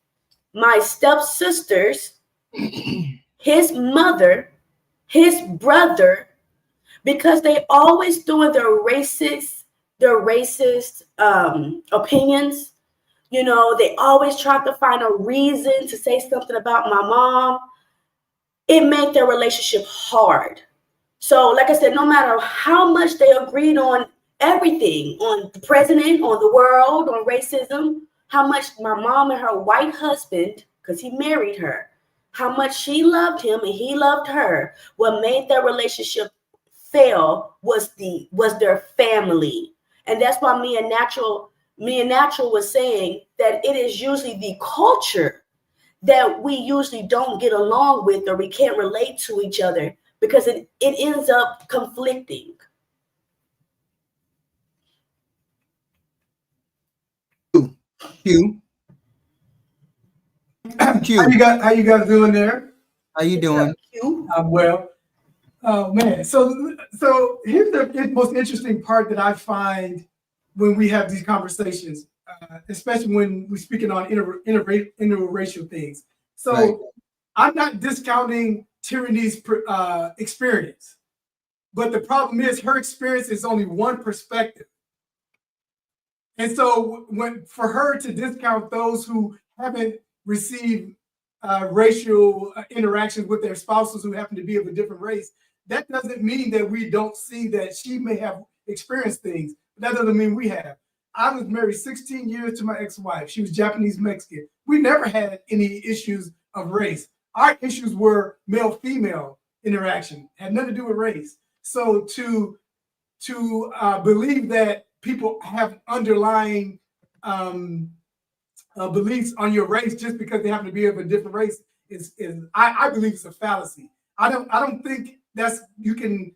S7: my stepsisters, his mother, his brother, because they always doing their racist opinions, you know, they always try to find a reason to say something about my mom. It made their relationship hard. So, like I said, no matter how much they agreed on everything, on the president, on the world, on racism, how much my mom and her white husband, because he married her, how much she loved him and he loved her, what made their relationship fail was their family. And that's why me and Natural was saying that it is usually the culture that we usually don't get along with, or we can't relate to each other, because it ends up conflicting.
S1: Q. Q.
S8: How you guys doing there?
S1: How you doing?
S7: Q.
S8: I'm well. Oh man, so here's the most interesting part that I find when we have these conversations, especially when we're speaking on interracial things. So
S1: Right.
S8: I'm not discounting Tyranny's experience, but the problem is her experience is only one perspective. And so for her to discount those who haven't received racial interactions with their spouses who happen to be of a different race, that doesn't mean that we don't see that she may have experienced things. That doesn't mean we have. I was married 16 years to my ex-wife. She was Japanese Mexican. We never had any issues of race. Our issues were male-female interaction, had nothing to do with race. So to believe that people have underlying beliefs on your race just because they happen to be of a different race I believe it's a fallacy. I don't think you can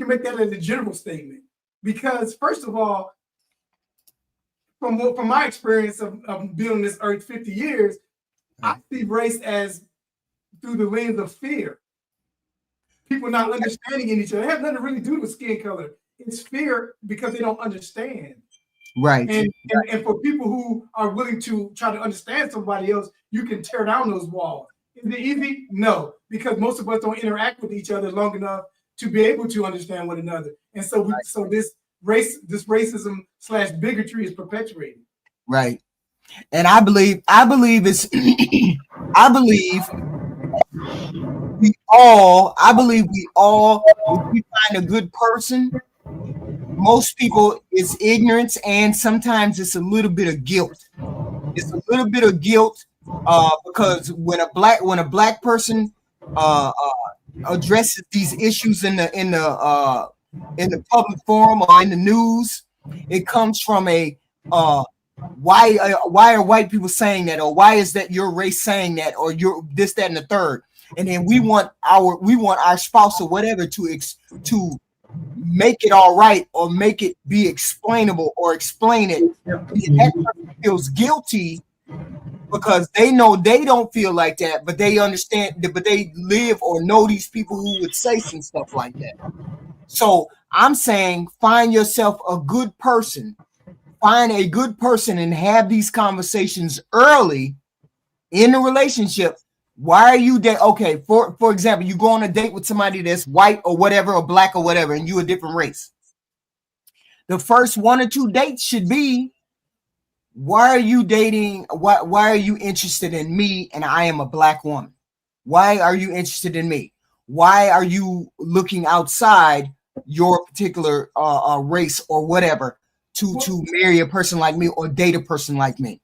S8: make that as a general statement, because first of all, from my experience of being on this earth 50 years, I see race as through the lens of fear. People not understanding each other. It has nothing to really do with skin color. It's fear because they don't understand.
S1: Right.
S8: And for people who are willing to try to understand somebody else, you can tear down those walls. Is it easy? No, because most of us don't interact with each other long enough to be able to understand one another. And so this racism / bigotry is perpetuated.
S1: Right. And I believe it's I believe we all, if we find a good person, most people, it's ignorance, and sometimes it's a little bit of guilt. It's a little bit of guilt because when a black person addresses these issues in the public forum or in the news, it comes from a why are white people saying that, or why is that your race saying that, or you're this, that, and the third, and then we want our spouse or whatever to make it all right, or make it be explainable, or explain it. That person feels guilty because they know they don't feel like that, but they understand, but they live or know these people who would say some stuff like that. So I'm saying, find yourself a good person. Find a good person and have these conversations early in the relationship. Why are you dating? Okay, for example, you go on a date with somebody that's white or whatever, or black or whatever, and you a different race. The first 1 or 2 dates should be, why are you dating? Why are you interested in me and I am a black woman? Why are you interested in me? Why are you looking outside your particular race or whatever to marry a person like me or date a person like me?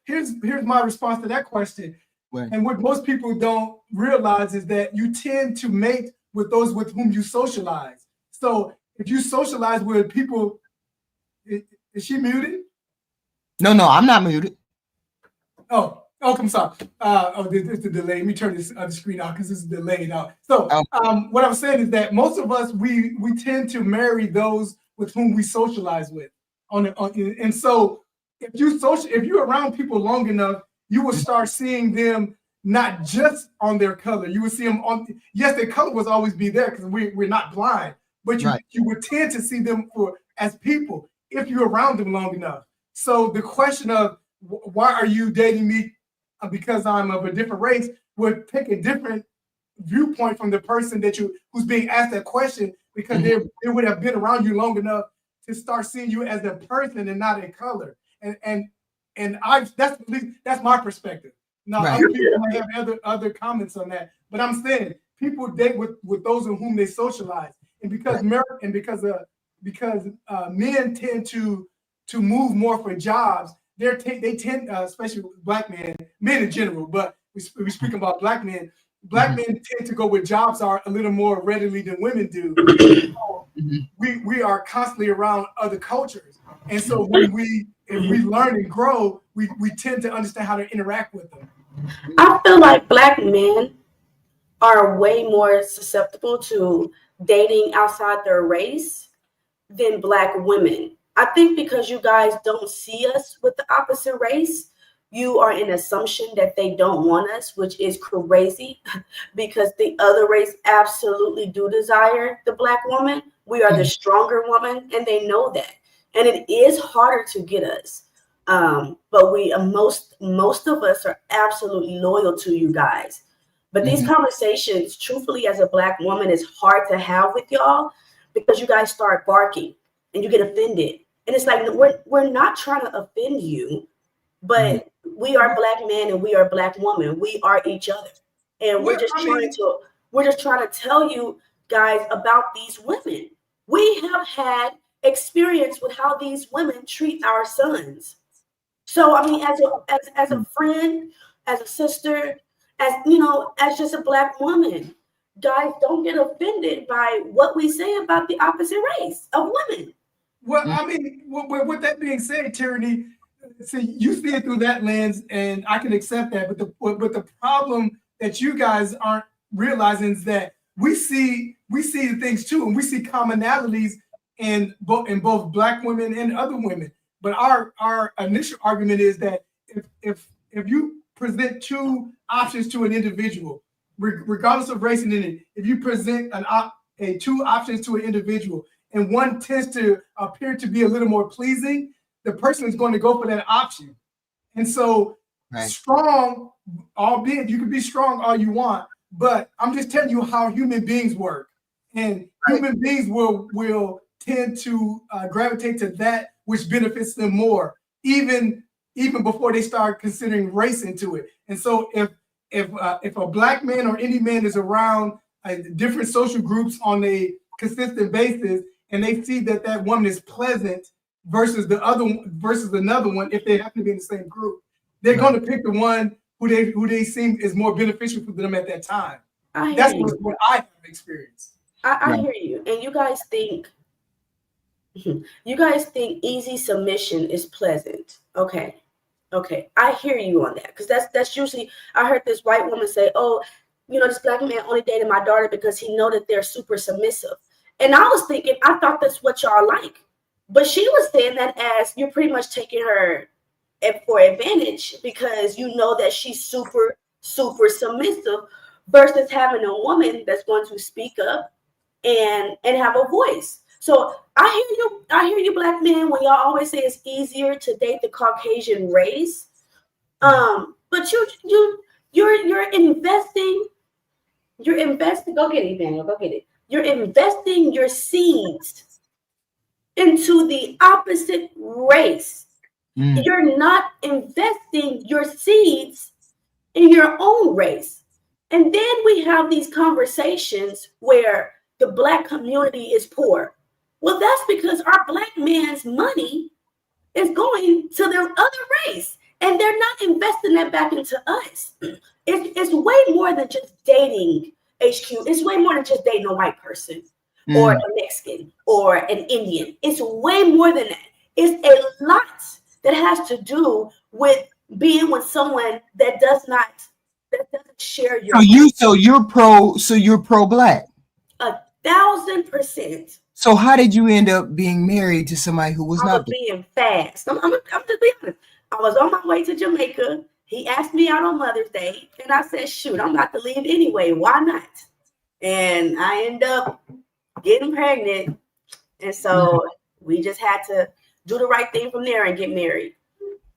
S8: Here's my response to that question. Right. And what most people don't realize is that you tend to mate with those with whom you socialize. So if you socialize with people, is she muted?
S1: No, I'm not muted.
S8: Oh, I'm sorry. It's the delay. Let me turn this other screen out because this is delayed out. So what I'm saying is that most of us, we tend to marry those with whom we socialize with. And so if you're around people long enough, you will start seeing them not just on their color. You will see them on, yes, their color will always be there because we're not blind, but you would tend to see them as people if you're around them long enough. So the question of why are you dating me because I'm of a different race would take a different viewpoint from the person who's being asked that question, because they would have been around you long enough to start seeing you as a person and not a color. And that's my perspective. Now other people might have other comments on that, but I'm saying people date with those in whom they socialize, and because men tend to move more for jobs, they tend, especially black men in general, but we speak about black men. Black men tend to go where jobs are a little more readily than women do. So we are constantly around other cultures, and so if we learn and grow, we tend to understand how to interact with them.
S7: I feel like black men are way more susceptible to dating outside their race than black women. I think because you guys don't see us with the opposite race, you are in assumption that they don't want us, which is crazy because the other race absolutely do desire the Black woman. We are the stronger woman, and they know that. And it is harder to get us. But we most of us are absolutely loyal to you guys. But these conversations, truthfully, as a Black woman, is hard to have with y'all because you guys start barking and you get offended. And it's like, we're not trying to offend you, but we are Black men and we are Black women. We are each other. And we're just trying to tell you guys about these women. We have had experience with how these women treat our sons. So I mean, as a friend, as a sister, as as just a Black woman, guys, don't get offended by what we say about the opposite race of women.
S8: Well, I mean, with that being said, Tyranny, see, you see it through that lens, and I can accept that. But the problem that you guys aren't realizing is that we see the things too, and we see commonalities in both Black women and other women. But our initial argument is that if you present two options to an individual, regardless of race and identity, if you present two options to an individual, and one tends to appear to be a little more pleasing, the person is going to go for that option. And so strong, albeit you can be strong all you want, but I'm just telling you how human beings work. And human beings will tend to gravitate to that which benefits them more, even before they start considering race into it. And so if a Black man or any man is around different social groups on a consistent basis, and they see that woman is pleasant versus another one, if they happen to be in the same group, they're going to pick the one who they seem is more beneficial for them at that time. That's what I have experienced.
S7: I hear you, and you guys think easy submission is pleasant. Okay, I hear you on that, because that's usually, I heard this white woman say, oh, this Black man only dated my daughter because he know that they're super submissive. And I was thinking, I thought that's what y'all like. But she was saying that as you're pretty much taking her for advantage because you know that she's super, super submissive, versus having a woman that's going to speak up and have a voice. So I hear you Black men, when y'all always say it's easier to date the Caucasian race. But you're investing. Go get it, Daniel. Go get it. You're investing your seeds into the opposite race. You're not investing your seeds in your own race. And then we have these conversations where the Black community is poor. Well, that's because our Black man's money is going to their other race, and they're not investing that back into us. It's way more than just dating, HQ. It's way more than just dating a white person or a Mexican or an Indian. It's way more than that. It's a lot that has to do with being with someone that doesn't share your.
S1: So you're pro Black.
S7: 1,000%.
S1: So how did you end up being married to somebody who was not
S7: being fast? I'm just being honest. I was on my way to Jamaica. He asked me out on Mother's Day, and I said, shoot, I'm about to leave anyway. Why not? And I end up getting pregnant. And so we just had to do the right thing from there and get married.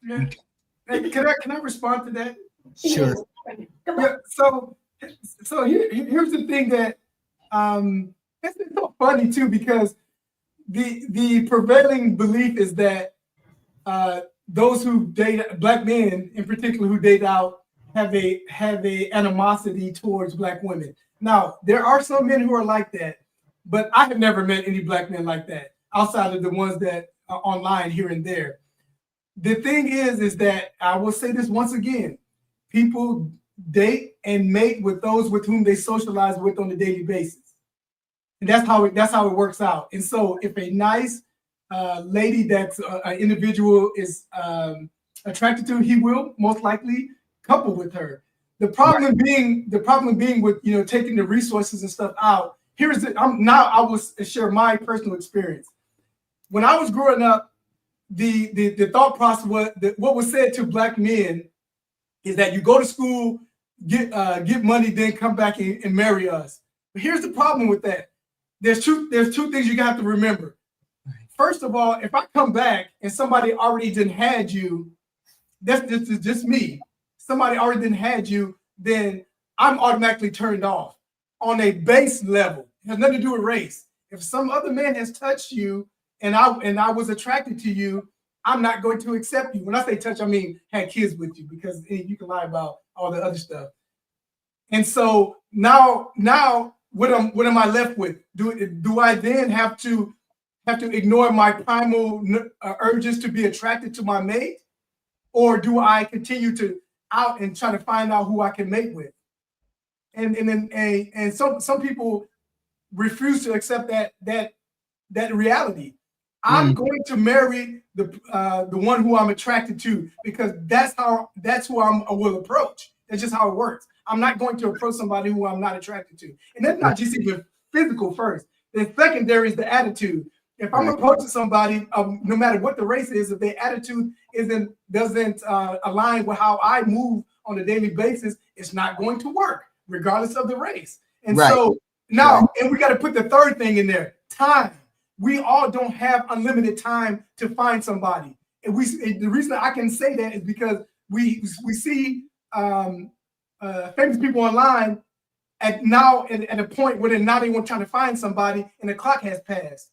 S8: Yeah. Hey, can I respond to that?
S1: Sure.
S8: Yeah, so here's the thing that it's so funny too, because the prevailing belief is that those who date, Black men in particular who date out, have a animosity towards Black women. Now, there are some men who are like that, but I have never met any Black men like that outside of the ones that are online here and there. The thing is that I will say this once again: people date and mate with those with whom they socialize with on a daily basis, and that's how it works out. And so, if a nice lady that's an individual is attracted to, he will most likely couple with her. The problem being with taking the resources and stuff out. I will share my personal experience. When I was growing up, the thought process what was said to black men is that you go to school, get money, then come back and marry us. But here's the problem with that. There's two things you have to remember. First of all, if I come back and somebody already didn't had you, that's just me. Somebody already didn't had you, then I'm automatically turned off on a base level. It has nothing to do with race. If some other man has touched you and I was attracted to you, I'm not going to accept you. When I say touch, I mean had kids with you, because you can lie about all the other stuff. And so now what am I left with? Do I then have to ignore my primal urges to be attracted to my mate, or do I continue to out and try to find out who I can mate with? And some people refuse to accept that reality. I'm going to marry the one who I'm attracted to, because that's who I will approach. That's just how it works. I'm not going to approach somebody who I'm not attracted to. And that's not just even physical first. The secondary is the attitude. If I'm approaching somebody, no matter what the race is, if their attitude doesn't align with how I move on a daily basis, it's not going to work, regardless of the race. And so now, and we got to put the third thing in there: time. We all don't have unlimited time to find somebody. And the reason I can say that is because we see famous people online at a point where they're not even trying to find somebody, and the clock has passed.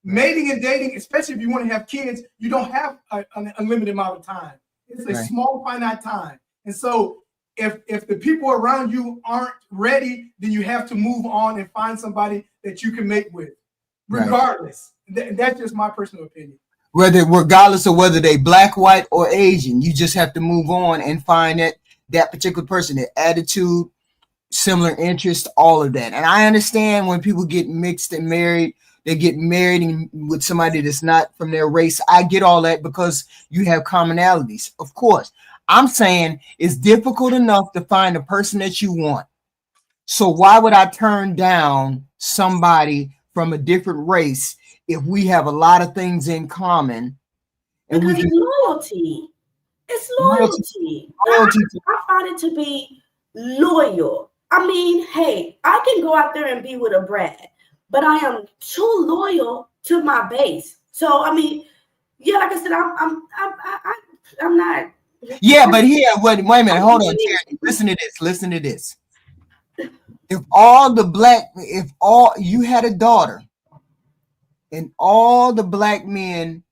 S8: Mating and dating, especially if you want to have kids, you don't have an unlimited amount of time. It's a small, finite time. And so if the people around you aren't ready, then you have to move on and find somebody that you can mate with, regardless. That's just my personal opinion.
S1: Regardless of whether they black, white, or Asian, you just have to move on and find that particular person, their attitude, similar interest, all of that. And I understand when people get mixed and married, they get married with somebody that's not from their race. I get all that because you have commonalities, of course. I'm saying it's difficult enough to find a person that you want. So why would I turn down somebody from a different race if we have a lot of things in common? And
S7: because it's loyalty. It's loyalty. I find it to be loyal. I mean, hey, I can go out there and be with a Brad, but I am too loyal to my base. So I mean, yeah, like I said, I'm not.
S1: Yeah, but here, wait a minute, hold on, Terry. Listen to this. If you had a daughter, and all the black men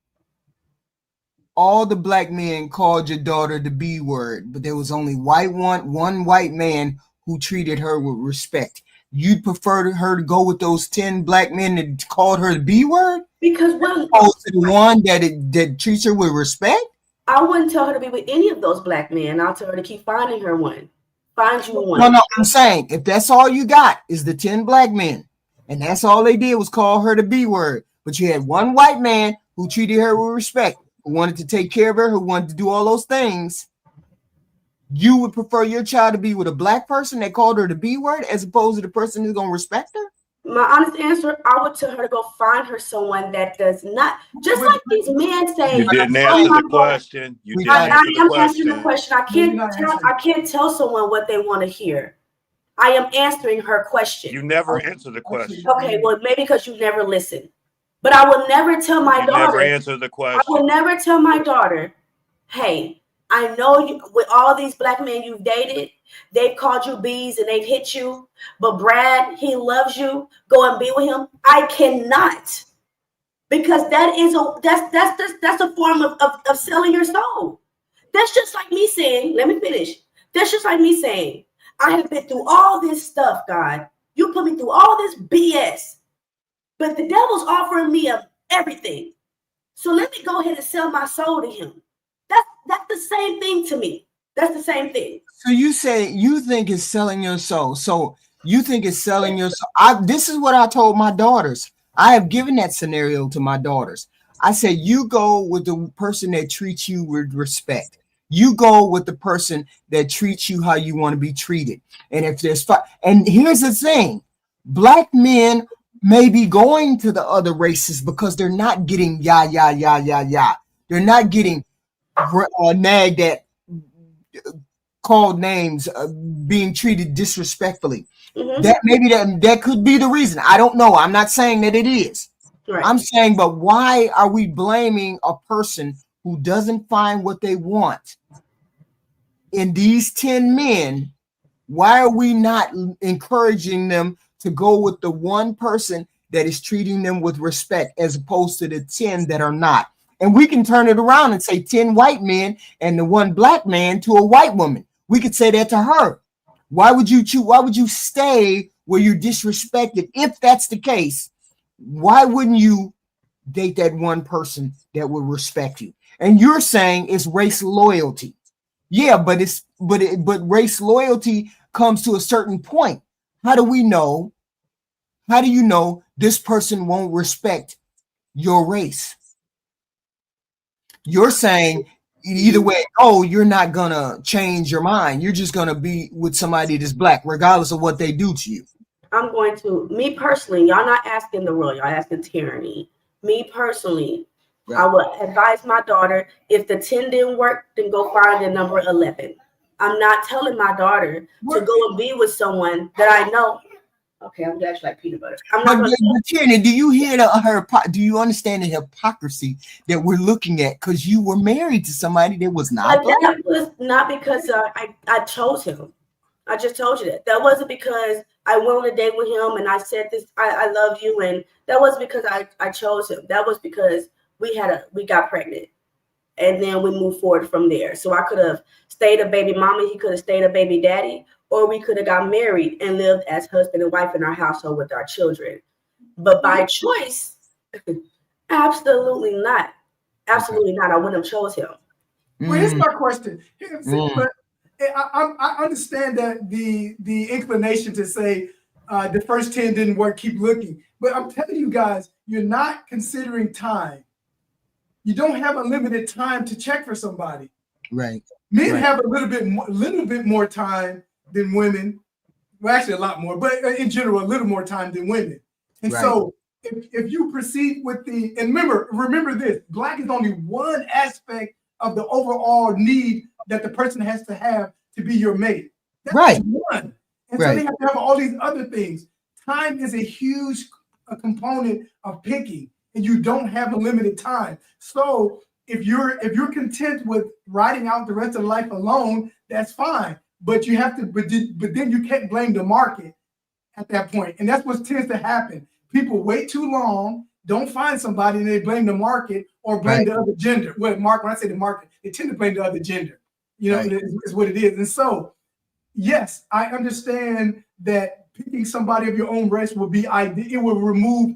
S1: called your daughter the B word, but there was only one white man who treated her with respect, you'd prefer her to go with those 10 black men that called her the B word?
S7: Because
S1: the one that treats her with respect?
S7: I wouldn't tell her to be with any of those black men. I'll tell her to keep finding her one. Find you one.
S1: No, I'm saying if that's all you got is the 10 black men, and that's all they did was call her the B word, but you had one white man who treated her with respect, who wanted to take care of her, who wanted to do all those things, you would prefer your child to be with a black person that called her the B word as opposed to the person who's going to respect her?
S7: My honest answer, I would tell her to go find her someone that does not, just like these men say.
S4: You didn't answer the question.
S7: I am answering the question. I can't tell someone what they want to hear. I am answering her question.
S4: You never answered the question.
S7: Okay, well, maybe because you never listened. But I will never tell my daughter.
S4: Never answer the question.
S7: I will never tell my daughter, hey, I know you, with all these black men you've dated, they've called you B's and they've hit you, but Brad, he loves you. Go and be with him. I cannot, because that's a form of selling your soul. That's just like me saying, let me finish. That's just like me saying, I have been through all this stuff, God. You put me through all this BS, but the devil's offering me everything. So let me go ahead and sell my soul to him. That's the same thing to me. That's the same thing.
S1: So you say you think it's selling your soul. So you think it's selling your soul. This is what I told my daughters. I have given that scenario to my daughters. I said, you go with the person that treats you with respect. You go with the person that treats you how you want to be treated. And if there's and here's the thing, black men may be going to the other races because they're not getting ya. They're not getting nagged at, called names, being treated disrespectfully. That maybe that could be the reason. I don't know. I'm not saying that it is.
S7: Right.
S1: I'm saying, but why are we blaming a person who doesn't find what they want in these 10 men? Why are we not encouraging them to go with the one person that is treating them with respect as opposed to the 10 that are not? And we can turn it around and say 10 white men and the one black man to a white woman. We could say that to her. Why would you choose? Why would you stay where you're disrespected? If that's the case, why wouldn't you date that one person that would respect you? And you're saying it's race loyalty. Yeah, but race loyalty comes to a certain point. How do we know? How do you know this person won't respect your race? You're saying either way, oh, you're not gonna change your mind. You're just gonna be with somebody that's black, regardless of what they do to you.
S7: I'm going to, me personally, y'all not asking the world, y'all asking tyranny. Me personally, right. I would advise my daughter, if the 10 didn't work, then go find the number 11. I'm not telling my daughter to go and be with someone that I know. Okay, I'm actually like peanut butter. I'm not
S1: but Tyranny, do you hear do you understand the hypocrisy that we're looking at? Because you were married to somebody that was not black.
S7: That was not because I chose him. I just told you that. That wasn't because I went on a date with him and I said this, I love you. And that wasn't because I chose him. That was because we got pregnant. And then we moved forward from there. So I could have stayed a baby mama. He could have stayed a baby daddy. Or we could have got married and lived as husband and wife in our household with our children. But by choice, absolutely not. Absolutely not. I wouldn't have chose him.
S8: Well, here's my question. But I understand that the inclination to say the first 10 didn't work, keep looking. But I'm telling you guys, you're not considering time. You don't have unlimited time to check for somebody.
S1: Right.
S8: Men have a little bit more time than women. Well, actually a lot more, but in general, a little more time than women. And so if you proceed with and remember this, black is only one aspect of the overall need that the person has to have to be your mate. That's one. And so they have to have all these other things. Time is a huge component of picking, and you don't have a limited time. So if you're content with riding out the rest of life alone, that's fine. But you have to, but then you can't blame the market at that point. And that's what tends to happen. People wait too long, don't find somebody, and they blame the market or blame the other gender. Well, when I say the market, they tend to blame the other gender. You know, is what it is. And so, yes, I understand that picking somebody of your own race will be ideal. It will remove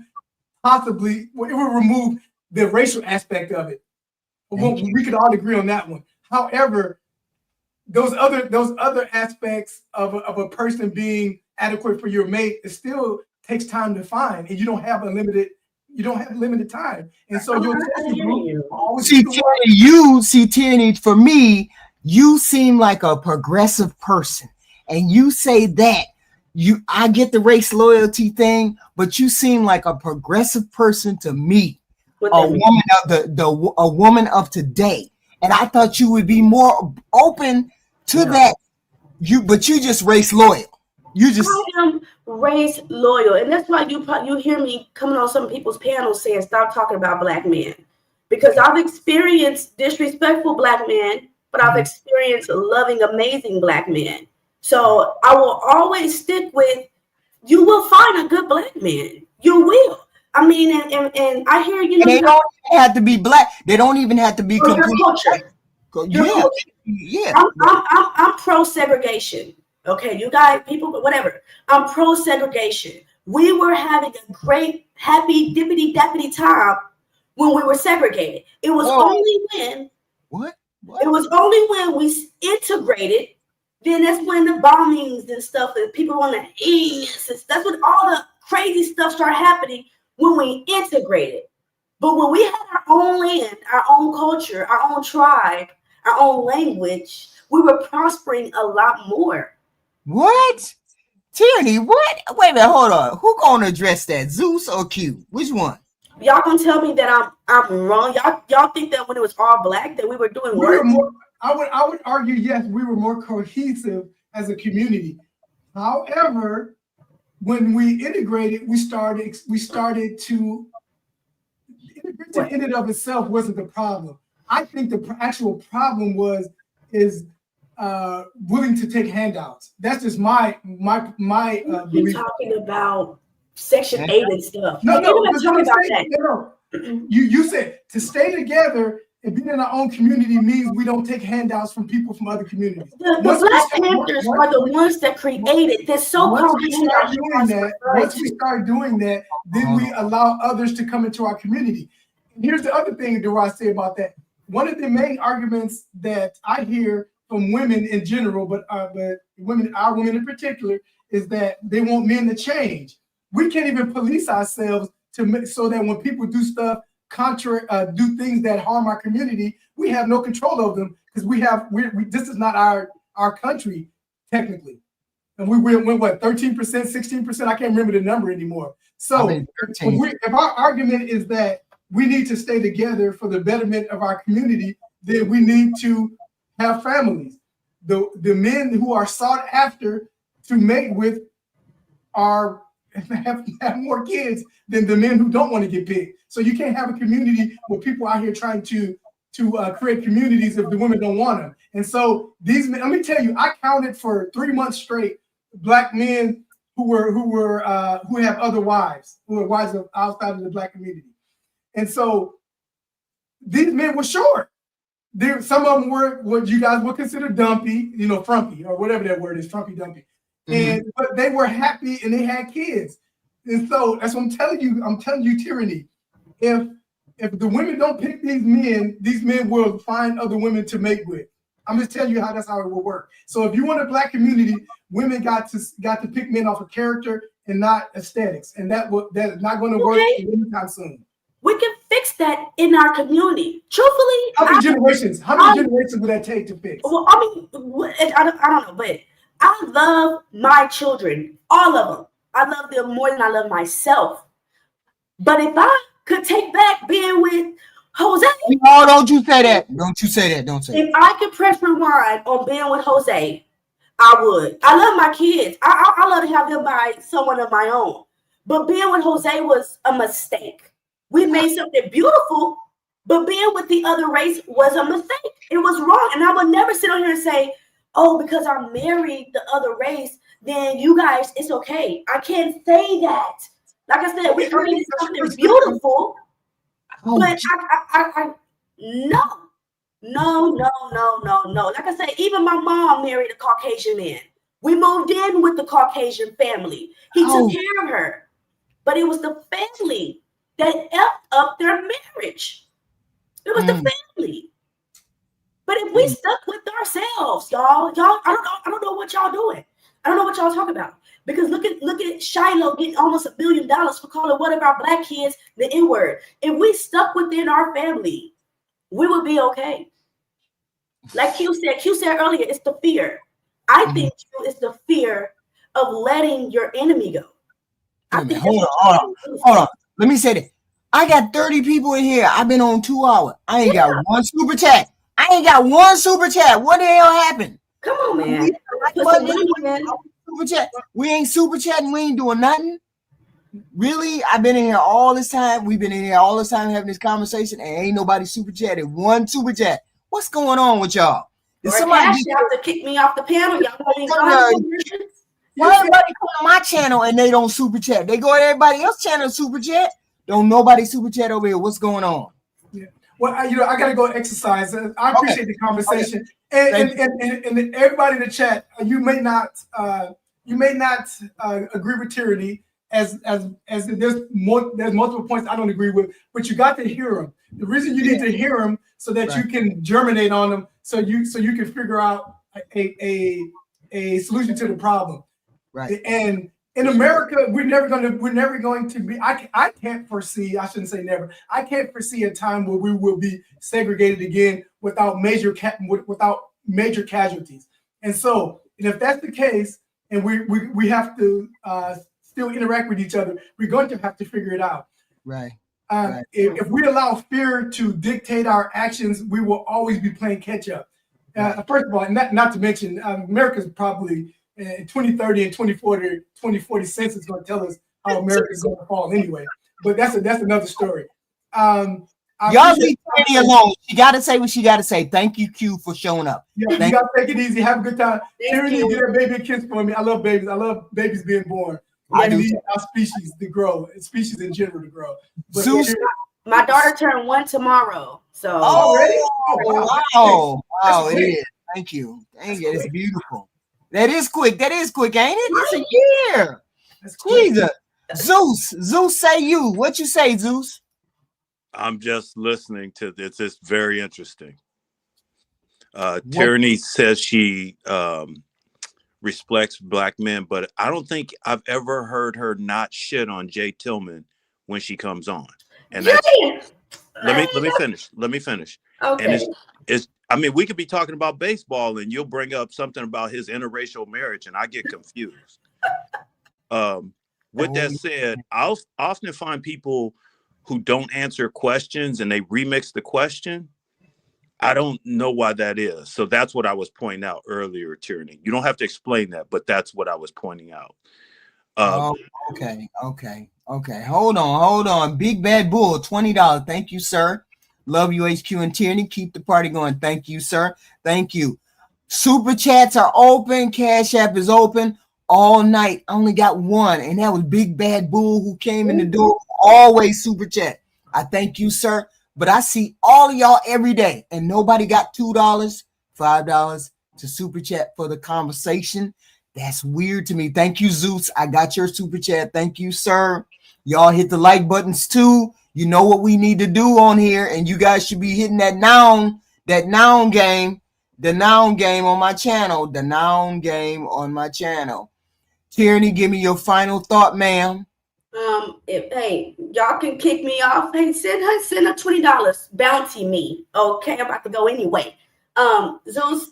S8: the racial aspect of it. We could all agree on that one. However, those other aspects of a person being adequate for your mate, it still takes time to find, and you don't have limited time. And so
S1: Tierney, for me, you seem like a progressive person, and you say that I get the race loyalty thing, but you seem like a progressive person to me, a woman of today. And I thought you would be more open to that. But you just race loyal. I
S7: am race loyal, and that's why you hear me coming on some people's panels saying stop talking about black men, because I've experienced disrespectful black men, but I've experienced loving, amazing black men. So I will always stick with, you will find a good black man. You will. I mean, and I hear
S1: they don't have to be black. They don't even have to be
S7: your culture. I'm pro segregation. Okay, you guys, people, whatever. I'm pro segregation. We were having a great, happy, dippity dappity time when we were segregated. It was only when it was only when we integrated. Then that's when the bombings and stuff, and people on the east. That's when all the crazy stuff started happening when we integrated. But when we had our own land, our own culture, our own tribe, our own language, we were prospering a lot more.
S1: What? Tierney, what? Wait a minute, hold on. Who gonna address that? Zeus or Q? Which one?
S7: Y'all gonna tell me that I'm wrong? Y'all think that when it was all black that we were doing work?
S8: I would argue yes, we were more cohesive as a community. However, when we integrated, we started to integration in and of itself wasn't the problem. I think the actual problem is willing to take handouts. That's just my
S7: You're
S8: belief.
S7: talking about Section 8 and stuff.
S8: No,
S7: Talking about that.
S8: No. You said to stay together and be in our own community means we don't take handouts from people from other communities.
S7: The Black Panthers are the ones that created this so-called
S8: once we start doing that, then we allow others to come into our community. And here's the other thing that I say about that. One of the main arguments that I hear from women in general, but our women in particular, is that they want men to change. We can't even police ourselves so that when people do stuff do things that harm our community, we have no control over them because this is not our country technically, and we went what 13%, 16%. I can't remember the number anymore. So if our argument is that we need to stay together for the betterment of our community, then we need to have families. The men who are sought after to mate with are have more kids than the men who don't want to get picked. So you can't have a community where people out here trying to create communities if the women don't want them. And so these men, let me tell you, I counted for 3 months straight Black men who have other wives, who are wives of outside of the Black community. And so these men were short. Some of them were what you guys would consider dumpy, frumpy, or whatever that word is, frumpy, dumpy. But they were happy and they had kids. And so that's what I'm telling you, Tyranny. If the women don't pick these men will find other women to mate with. I'm just telling you that's how it will work. So if you want a Black community, women got to pick men off of character and not aesthetics. And that's not going to work anytime soon.
S7: We can fix that in our community. Truthfully,
S8: how many generations would that take to fix?
S7: Well, I mean, I don't know, but I love my children, all of them. I love them more than I love myself. But if I could take back being with Jose.
S1: No, don't you say that. Don't you say that. Don't say
S7: If I could press rewind on being with Jose, I would. I love my kids. I love to have them by someone of my own. But being with Jose was a mistake. We made something beautiful, but being with the other race was a mistake. It was wrong. And I would never sit on here and say, oh, because I married the other race, then you guys, it's okay. I can't say that. Like I said, we created something beautiful, but no. Like I said, even my mom married a Caucasian man. We moved in with the Caucasian family. He took care of her, but it was the family that effed up their marriage. It was the family. But if we stuck with ourselves, y'all, I don't know what y'all doing. I don't know what y'all talking about. Because look at Shiloh getting almost $1 billion for calling one of our Black kids the N-word. If we stuck within our family, we would be okay. Like Q said earlier, it's the fear. I think it's the fear of letting your enemy go.
S1: Hold on. Let me say that. I got 30 people in here. I've been on 2 hours. I ain't got one super chat. What the hell happened?
S7: Come on, man.
S1: Super chat. We ain't super chatting. We ain't doing nothing. Really? I've been in here all this time. We've been in here all this time having this conversation, and ain't nobody super chatted. One super chat. What's going on with y'all?
S7: Did somebody have to kick me off the panel?
S1: Why everybody come to my channel and they don't super chat? They go to everybody else's channel super chat. Don't nobody super chat over here. What's going on?
S8: Yeah. Well, I gotta go exercise. I appreciate the conversation, and everybody in the chat. You may not agree with Tyranny, as there's multiple points I don't agree with, but you got to hear them. The reason you need to hear them so that you can germinate on them, so you can figure out a solution to the problem.
S1: Right.
S8: And in America, we're never going to be. I can't foresee. I shouldn't say never. I can't foresee a time where we will be segregated again without major casualties. And so, if that's the case, and we have to still interact with each other, we're going to have to figure it out.
S1: Right.
S8: If we allow fear to dictate our actions, we will always be playing catch up. First of all, not to mention, America's probably in 2030 and 2040 census going to tell us how America's going to fall anyway. But that's another story.
S1: Y'all leave Tierney alone. She got to say what she got to say. Thank you, Q, for showing up.
S8: Yeah, you got to take it easy. Have a good time. Tierney, get that baby a kiss for me. I love babies. I love babies being born. I need our species to grow, species in general to grow. But
S7: Zeus, my daughter turned 1 tomorrow. So
S8: already?
S1: Wow, it is. Thank you. Dang it, it's beautiful. That is quick. That is quick, ain't it? It's a year.
S8: That's Jesus.
S1: Zeus, say you. What you say, Zeus?
S4: I'm just listening to this. It's very interesting. Tierney says she respects Black men, but I don't think I've ever heard her not shit on Jay Tillman when she comes on. And that's let me finish.
S7: Okay.
S4: And it's I mean, we could be talking about baseball and you'll bring up something about his interracial marriage and I get confused. With that said, I'll often find people who don't answer questions and they remix the question. I don't know why that is. So that's what I was pointing out earlier, Tierney. You don't have to explain that, but that's what I was pointing out.
S1: Okay. Hold on. Big Bad Bull, $20. Thank you, sir. Love you, HQ and Tierney. Keep the party going. Thank you, sir. Thank you. Super chats are open. Cash App is open all night. I only got one, and that was Big Bad Bull who came in the door. Always super chat. I thank you, sir. But I see all of y'all every day, and nobody got $2, $5 to super chat for the conversation. That's weird to me. Thank you, Zeus. I got your super chat. Thank you, sir. Y'all hit the like buttons too. You know what we need to do on here, and you guys should be hitting that noun game, the noun game on my channel, the noun game on my channel. Tierney, give me your final thought, ma'am.
S7: Hey, y'all can kick me off. Hey, send her $20. Bounty me. Okay, I'm about to go anyway. Zeus,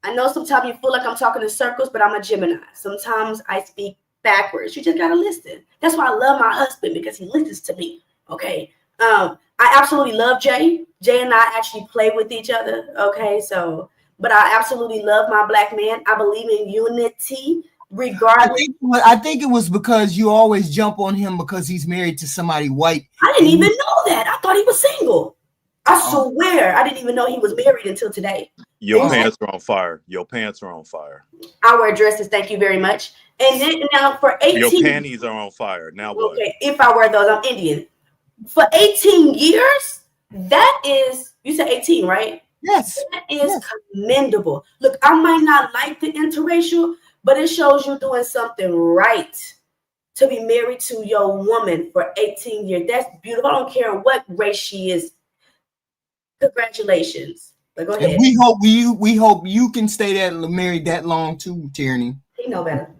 S7: I know sometimes you feel like I'm talking in circles, but I'm a Gemini. Sometimes I speak backwards. You just gotta listen. That's why I love my husband, because he listens to me. Okay. I absolutely love Jay. Jay and I actually play with each other. Okay, so but I absolutely love my Black man. I believe in unity. Regardless,
S1: I think it was because you always jump on him because he's married to somebody white.
S7: I didn't even know that. I thought he was single. I swear, I didn't even know he was married until today.
S4: Your pants are on fire. Your pants are on fire.
S7: I wear dresses. Thank you very much. And then now for 18,
S4: your panties are on fire. Now what?
S7: Okay, if I wear those, I'm Indian. For 18 years, that is, you said 18, right?
S1: Yes.
S7: That is commendable. Look, I might not like the interracial, but it shows you doing something right to be married to your woman for 18 years. That's beautiful. I don't care what race she is. Congratulations. But go ahead.
S1: And we hope you can stay married that long too, Tierney.
S7: You know better.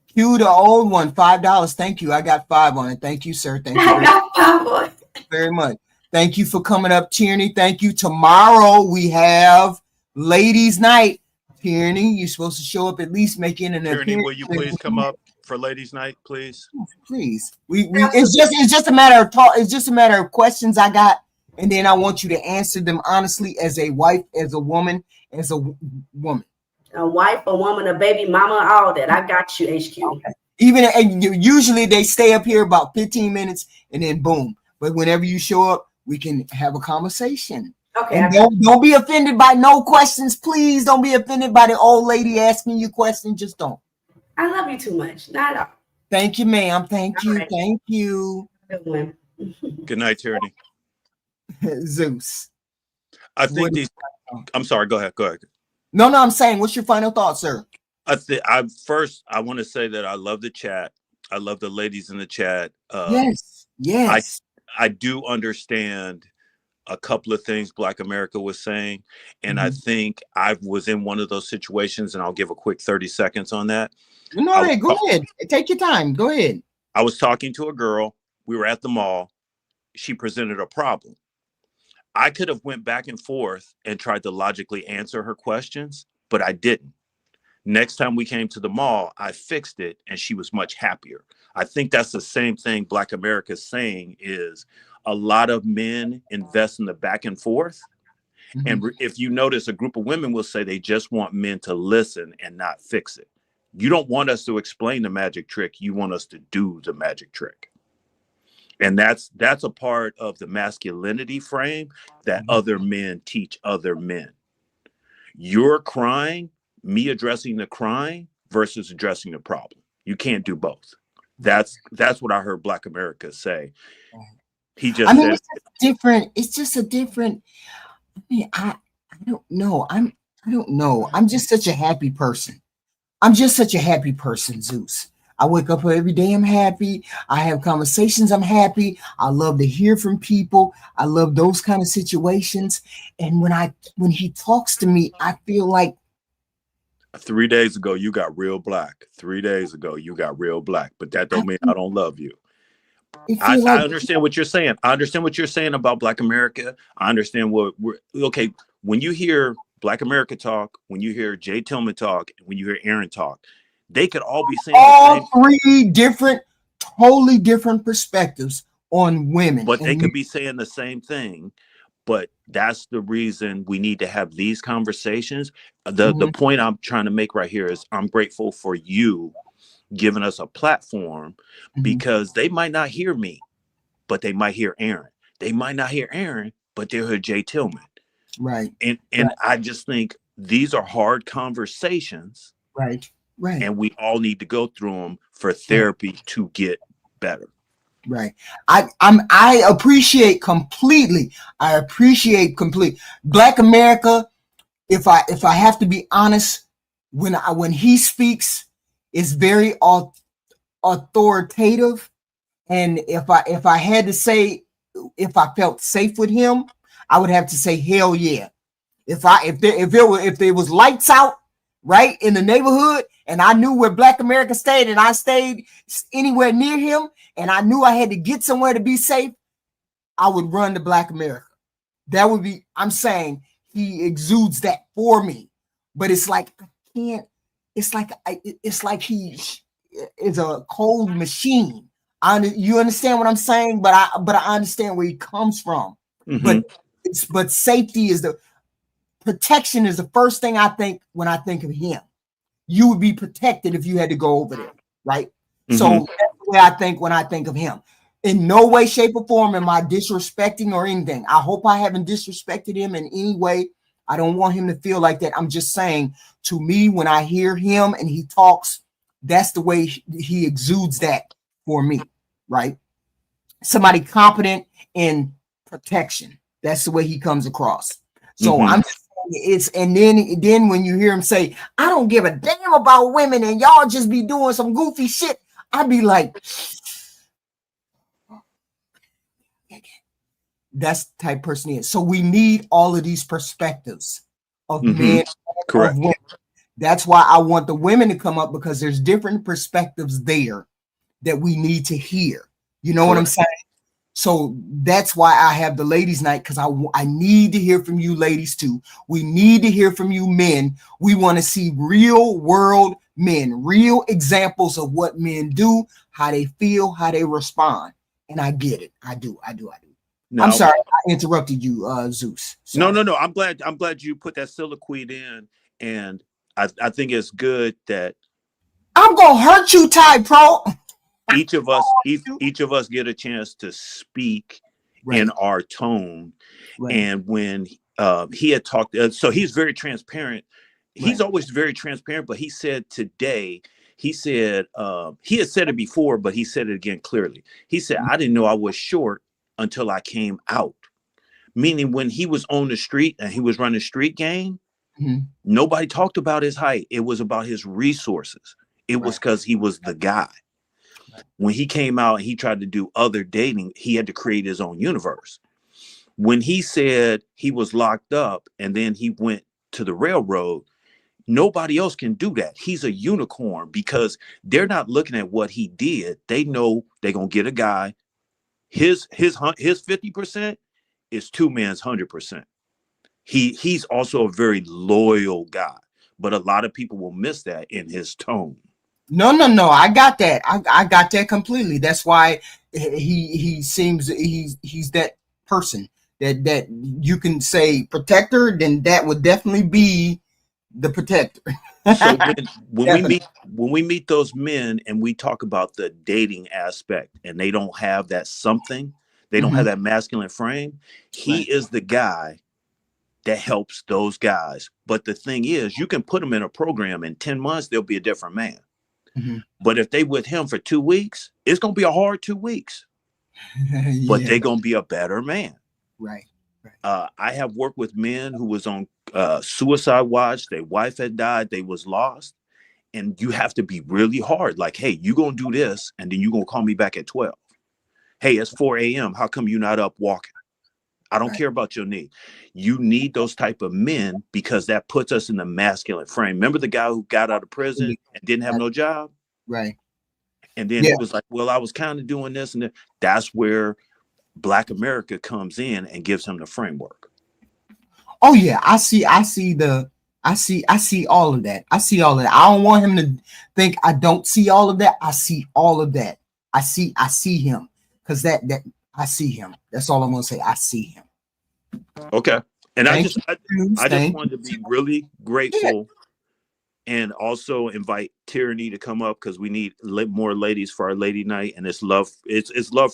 S1: Cue the old one, $5. Thank you. I got 5 on it. Thank you, sir. Thank you very much. Thank you for coming up, Tierney. Thank you. Tomorrow we have Ladies' Night. Tierney, you're supposed to show up at least making an
S4: Tierney,
S1: appearance.
S4: will you please come up for Ladies' Night, please?
S1: Please. It's just a matter of talk. It's just a matter of questions I got, and then I want you to answer them honestly as a wife, as a woman, as a woman.
S7: A wife, a woman, a baby mama, all that. I got you, HQ.
S1: Okay. Even usually they stay up here about 15 minutes and then boom. But whenever you show up, we can have a conversation.
S7: Okay.
S1: And don't be offended by no questions. Please don't be offended by the old lady asking you questions. Just don't.
S7: I love you too much. Not at all.
S1: Thank you, ma'am. Thank you.
S7: Right.
S1: Thank you.
S7: Good one.
S4: Good night, Tierney.
S1: Zeus.
S4: I think I'm sorry. Go ahead.
S1: No, I'm saying, what's your final thought, sir?
S4: I want to say that I love the chat. I love the ladies in the chat.
S1: Yes.
S4: I do understand a couple of things Black America was saying. And I think I was in one of those situations, and I'll give a quick 30 seconds on that.
S1: Go ahead. Take your time. Go ahead.
S4: I was talking to a girl. We were at the mall. She presented a problem. I could have went back and forth and tried to logically answer her questions, but I didn't. Next time we came to the mall, I fixed it and she was much happier. I think that's the same thing Black America is saying is a lot of men invest in the back and forth.
S1: Mhm.
S4: And if you notice, a group of women will say they just want men to listen and not fix it. You don't want us to explain the magic trick. You want us to do the magic trick. And that's a part of the masculinity frame that other men teach other men. You're crying, me addressing the crying versus addressing the problem. You can't do both. That's what I heard Black America say. He just
S1: I mean,
S4: said
S1: it's just different. It's just a different. I mean, I don't know. I don't know. I'm just such a happy person. I'm just such a happy person, Zeus. I wake up every day, I'm happy. I have conversations, I'm happy. I love to hear from people. I love those kind of situations. And when he talks to me, I feel like
S4: 3 days ago you got real black. 3 days ago you got real black, but that don't mean I don't love you. I understand what you're saying. I understand what you're saying about Black America. I understand what we're okay. When you hear Black America talk, when you hear Jay Tillman talk, when you hear Aaron talk, they could all be saying
S1: all three different, totally different perspectives on women.
S4: But they could be saying the same thing. But that's the reason we need to have these conversations. The point I'm trying to make right here is I'm grateful for you giving us a platform, because they might not hear me, but they might hear Aaron. They might not hear Aaron, but they'll hear Jay Tillman.
S1: Right.
S4: And I just think these are hard conversations.
S1: Right. Right.
S4: And we all need to go through them for therapy to get better.
S1: Right. I appreciate completely. I appreciate completely. Black America, if I have to be honest, when he speaks, it's very authoritative. And if I had to say, if I felt safe with him, I would have to say hell yeah. If there was lights out right in the neighborhood, and I knew where Black America stayed, and I stayed anywhere near him, and I knew I had to get somewhere to be safe, I would run to Black America. That would be, I'm saying he exudes that for me. But it's like I can't, it's like he is a cold machine. You understand what I'm saying? But I understand where he comes from. But safety is protection is the first thing I think when I think of him. You would be protected if you had to go over there, right? So that's the way I think when I think of him. In no way, shape, or form am I disrespecting or anything. I hope I haven't disrespected him in any way. I don't want him to feel like that. I'm just saying, to me, when I hear him and he talks, that's the way he exudes that for me, right? Somebody competent in protection. That's the way he comes across. So I'm just and then when you hear him say, I don't give a damn about women and y'all just be doing some goofy shit, I'd be like, that's the type of person he is. So we need all of these perspectives of men, of women. That's why I want the women to come up, because there's different perspectives there that we need to hear. You know what I'm saying? So that's why I have the ladies' night, because I need to hear from you ladies too. We need to hear from you men. We want to see real world men, real examples of what men do, how they feel, how they respond. And I get it. I do. No, I'm sorry, I interrupted you, Zeus. Sorry.
S4: No. I'm glad you put that soliloquy in, and I think it's good that
S1: I'm gonna hurt you, Ty Pro.
S4: Each of us get a chance to speak in our tone. And when he had talked, so he's very transparent. He's always very transparent, but he said today, he had said it before, but he said it again clearly. He said, I didn't know I was short until I came out. Meaning when he was on the street and he was running street game, nobody talked about his height. It was about his resources. It was because he was the guy. When he came out and he tried to do other dating, he had to create his own universe. When he said he was locked up and then he went to the railroad, nobody else can do that. He's a unicorn, because they're not looking at what he did. They know they're going to get a guy. His 50% is two men's 100%. He's also a very loyal guy, but a lot of people will miss that in his tone.
S1: No. I got that. I got that completely. That's why he seems he's that person that you can say protector. Then that would definitely be the protector.
S4: So when
S1: Definitely.
S4: we meet those men and we talk about the dating aspect and they don't have that something, they don't have that masculine frame, he is the guy that helps those guys. But the thing is, you can put them in a program in 10 months, they'll be a different man. But if they with him for 2 weeks, it's gonna be a hard 2 weeks. But they're gonna be a better man.
S1: Right.
S4: I have worked with men who was on suicide watch. Their wife had died. They was lost. And you have to be really hard. Like, hey, you going to do this. And then you going to call me back at 12. Hey, it's 4 a.m. How come you're not up walking? I don't care about your need. You need those type of men because that puts us in the masculine frame. Remember the guy who got out of prison and didn't have no job?
S1: Right.
S4: And then he was like, well, I was kind of doing this. And that's where Black America comes in and gives him the framework.
S1: Oh yeah, I see all of that. I see all of that. I don't want him to think I don't see all of that. I see all of that. I see him because that I see him. That's all I'm gonna say. I see him.
S4: Okay. And I just
S1: Thank
S4: wanted to be really grateful and also invite Tyranny to come up because we need more ladies for our lady night. And it's love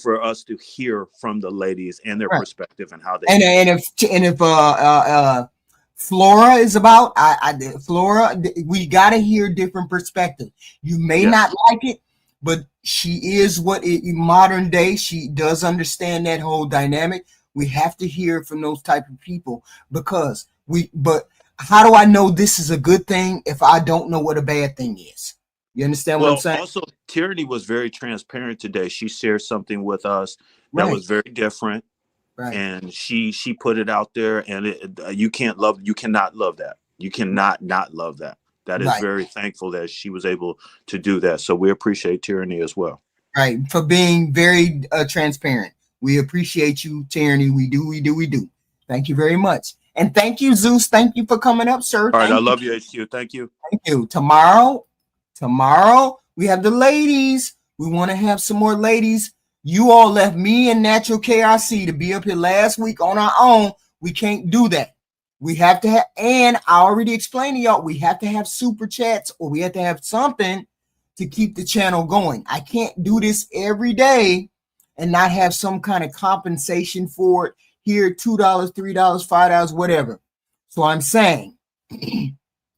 S4: for us to hear from the ladies and their perspective and how they
S1: and if Flora is about Flora, we got to hear different perspectives. You may not like it, but she is modern day. She does understand that whole dynamic. We have to hear from those type of people because but how do I know this is a good thing if I don't know what a bad thing is? You understand what I'm saying?
S4: Also, Tyranny was very transparent today. She shared something with us that was very different. Right. And she put it out there, and you cannot love that. You cannot not love that. That is very thankful that she was able to do that. So we appreciate Tyranny as well.
S1: Right. For being very transparent. We appreciate you, Tyranny. We do. Thank you very much. And thank you, Zeus. Thank you for coming up, sir.
S4: All right. I love you, HQ. Thank you.
S1: Thank you. Tomorrow, we have the ladies. We want to have some more ladies. You all left me and Natural KRC to be up here last week on our own. We can't do that. We have to have, and I already explained to y'all, we have to have super chats or we have to have something to keep the channel going. I can't do this every day and not have some kind of compensation for it. Here, $2, $3, $5, whatever. So I'm saying,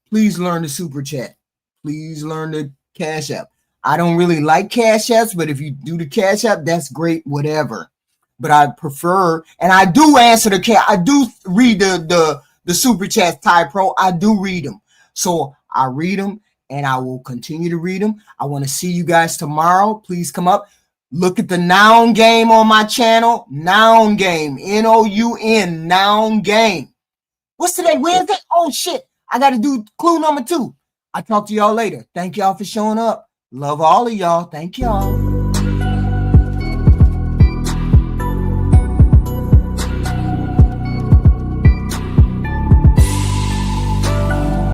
S1: please learn the super chat. Please learn the Cash App. I don't really like Cash Apps, but if you do the Cash App, that's great, whatever. But I prefer, and I do answer I do read the super chats, Ty Pro. I do read them. So I read them and I will continue to read them. I want to see you guys tomorrow. Please come up. Look at the Noun Game on my channel. Noun Game. Noun. Noun Game. What's today? Wednesday? Oh, shit. I got to do clue number 2. I'll talk to y'all later. Thank y'all for showing up. Love all of y'all. Thank y'all.